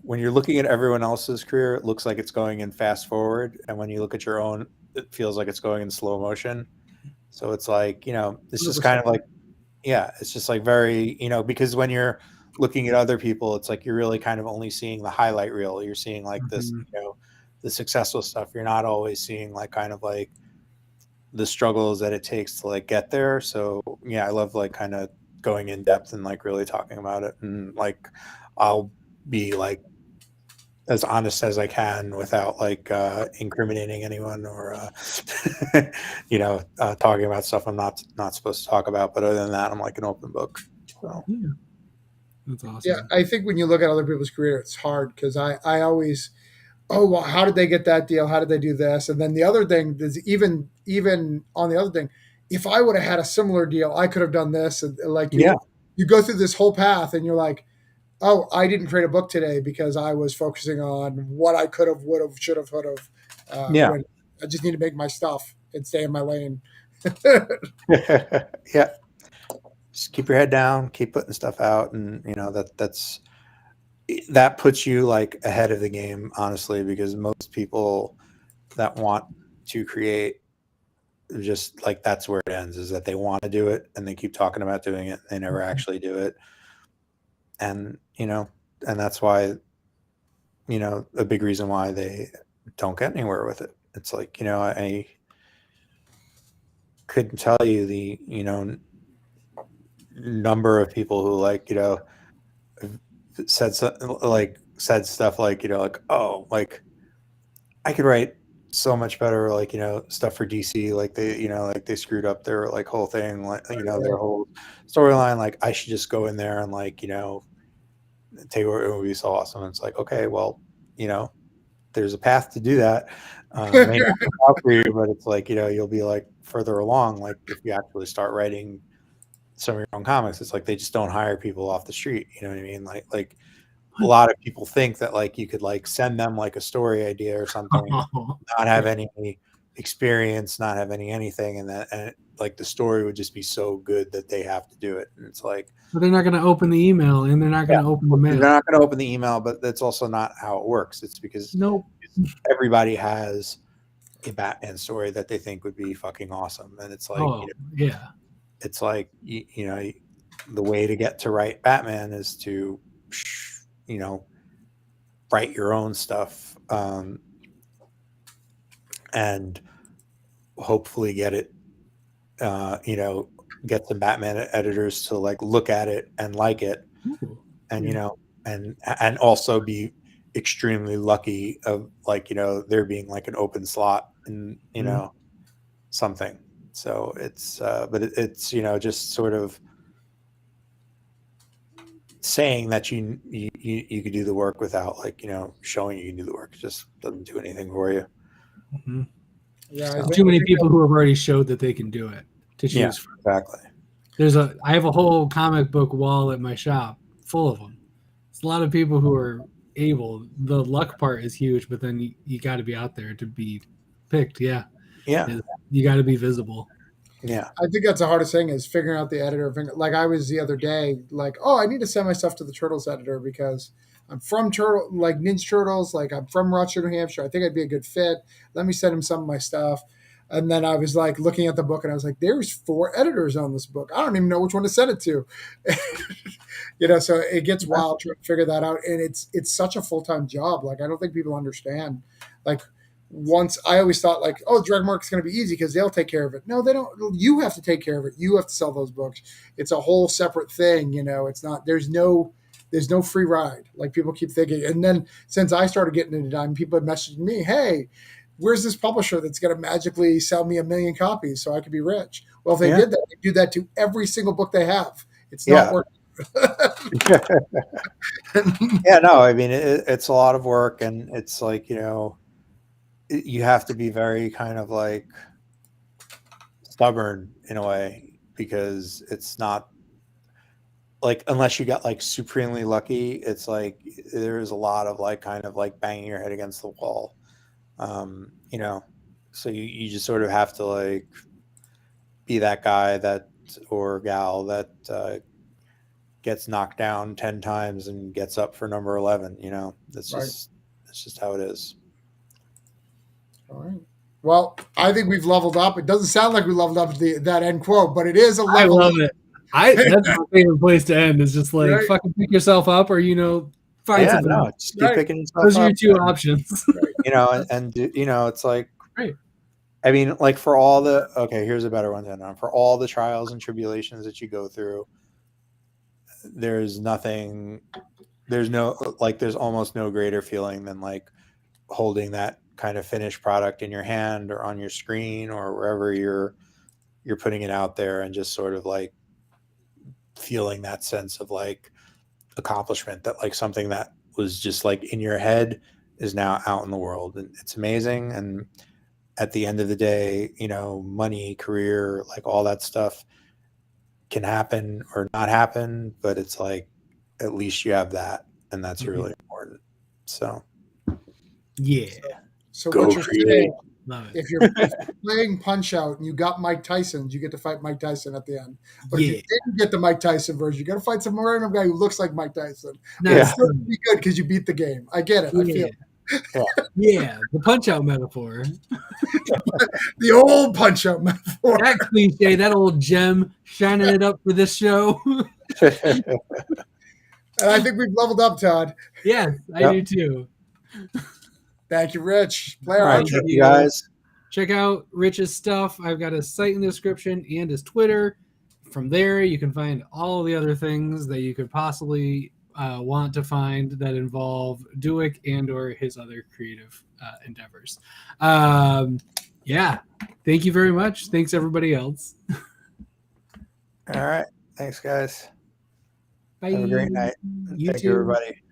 when you're looking at everyone else's career, it looks like it's going in fast forward, and when you look at your own, it feels like it's going in slow motion. So it's like, it's just kind of like, yeah, it's just like very, because when you're looking at other people, it's like you're really kind of only seeing the highlight reel. You're seeing like this, the successful stuff. You're not always seeing like kind of like the struggles that it takes to like get there. So yeah, I love like kind of going in depth and like really talking about it. And like I'll be like as honest as I can without like incriminating anyone or talking about stuff I'm not supposed to talk about. But other than that, I'm like an open book. So Yeah, that's awesome. Yeah, I think when you look at other people's career, it's hard, because I always, oh, well, how did they get that deal? How did they do this? And then the other thing is, even on the other thing, if I would have had a similar deal, I could have done this. And like you go through this whole path, and you're like, oh, I didn't create a book today because I was focusing on what I could have, would have, should have, would have. When I just need to make my stuff and stay in my lane. Yeah. Just keep your head down, keep putting stuff out, and that puts you like ahead of the game, honestly, because most people that want to create, just like, that's where it ends, is that they want to do it and they keep talking about doing it, and they never actually do it. And and that's why a big reason why they don't get anywhere with it. It's like, I couldn't tell you the number of people who like said stuff like like, oh, like I could write so much better, like stuff for DC, like they like they screwed up their like whole thing, like their whole storyline, like I should just go in there and like take over, it would be so awesome. And it's like, okay, well, there's a path to do that. May not work out for you, but it's like you'll be like further along, like if you actually start writing some of your own comics. It's like they just don't hire people off the street. You know what I mean? Like a lot of people think that like you could like send them like a story idea or something, not have any experience, not have anything, and like the story would just be so good that they have to do it. And it's like, but they're not going to open the email, and they're not going to open the mail. They're not going to open the email, but that's also not how it works. It's because everybody has a Batman story that they think would be fucking awesome, and it's like, it's like the way to get to write Batman is to write your own stuff, and hopefully get it, get some Batman editors to like look at it and like it. Ooh, and and also be extremely lucky of like there being like an open slot and something. So it's but it's just sort of saying that you could do the work without like showing you can do the work. It just doesn't do anything for you. Mm-hmm. Yeah, there's too many people who have already showed that they can do it to choose from. Exactly. I have a whole comic book wall at my shop full of them. It's a lot of people who are able. The luck part is huge, but then you got to be out there to be picked. Yeah. You got to be visible. Yeah, I think that's the hardest thing, is figuring out the editor. Like I was the other day, like, oh, I need to send my stuff to the Turtles editor because I'm from Ninja Turtles. Like I'm from Rochester, New Hampshire. I think I'd be a good fit. Let me send him some of my stuff. And then I was like looking at the book, and I was like, there's 4 editors on this book. I don't even know which one to send it to. So it gets wild trying to figure that out. And it's such a full-time job. Like I don't think people understand. Like once I always thought like, oh, direct market's going to be easy because they'll take care of it. No, they don't. You have to take care of it. You have to sell those books. It's a whole separate thing. It's not. There's no free ride like people keep thinking. And then since I started getting into dime, people have messaged me, hey, where's this publisher that's going to magically sell me 1 million copies so I could be rich? Well, if they did that, they do that to every single book they have. It's not working. Yeah, no, I mean, it's a lot of work, and it's like, you have to be very kind of like stubborn in a way, because it's not like, unless you got like supremely lucky, it's like there's a lot of like kind of like banging your head against the wall. So you just sort of have to like be that guy or gal that gets knocked down 10 times and gets up for number 11. That's just how it is. All right. Well, I think we've leveled up. It doesn't sound like we leveled up that end quote, but it is a level. I love it. That's my favorite place to end. Is just like fucking pick yourself up, or find something. No, just keep picking yourself Those up. are your two options. And it's like, I mean, like for all the here's a better one to end on. For all the trials and tribulations that you go through, there's almost no greater feeling than like holding that kind of finished product in your hand or on your screen or wherever you're putting it out there, and just sort of like feeling that sense of like accomplishment, that like something that was just like in your head is now out in the world, and it's amazing. And at the end of the day, money, career, like all that stuff can happen or not happen, but it's like, at least you have that, and that's really important. So So what you're saying, if you're playing Punch Out and you got Mike Tyson, you get to fight Mike Tyson at the end. But if you didn't get the Mike Tyson version, you got to fight some random guy who looks like Mike Tyson. It's still gonna be good because you beat the game. I get it. I feel it. The Punch Out metaphor. The old Punch Out metaphor. That cliche, that old gem, shining it up for this show. And I think we've leveled up, Todd. Yes, I do too. Thank you, Rich. All right, you guys. Check out Rich's stuff. I've got his site in the description and his Twitter. From there, you can find all the other things that you could possibly want to find that involve Douek and or his other creative endeavors. Thank you very much. Thanks everybody else. All right. Thanks, guys. Bye. Have a great night. You Thank too. you, everybody.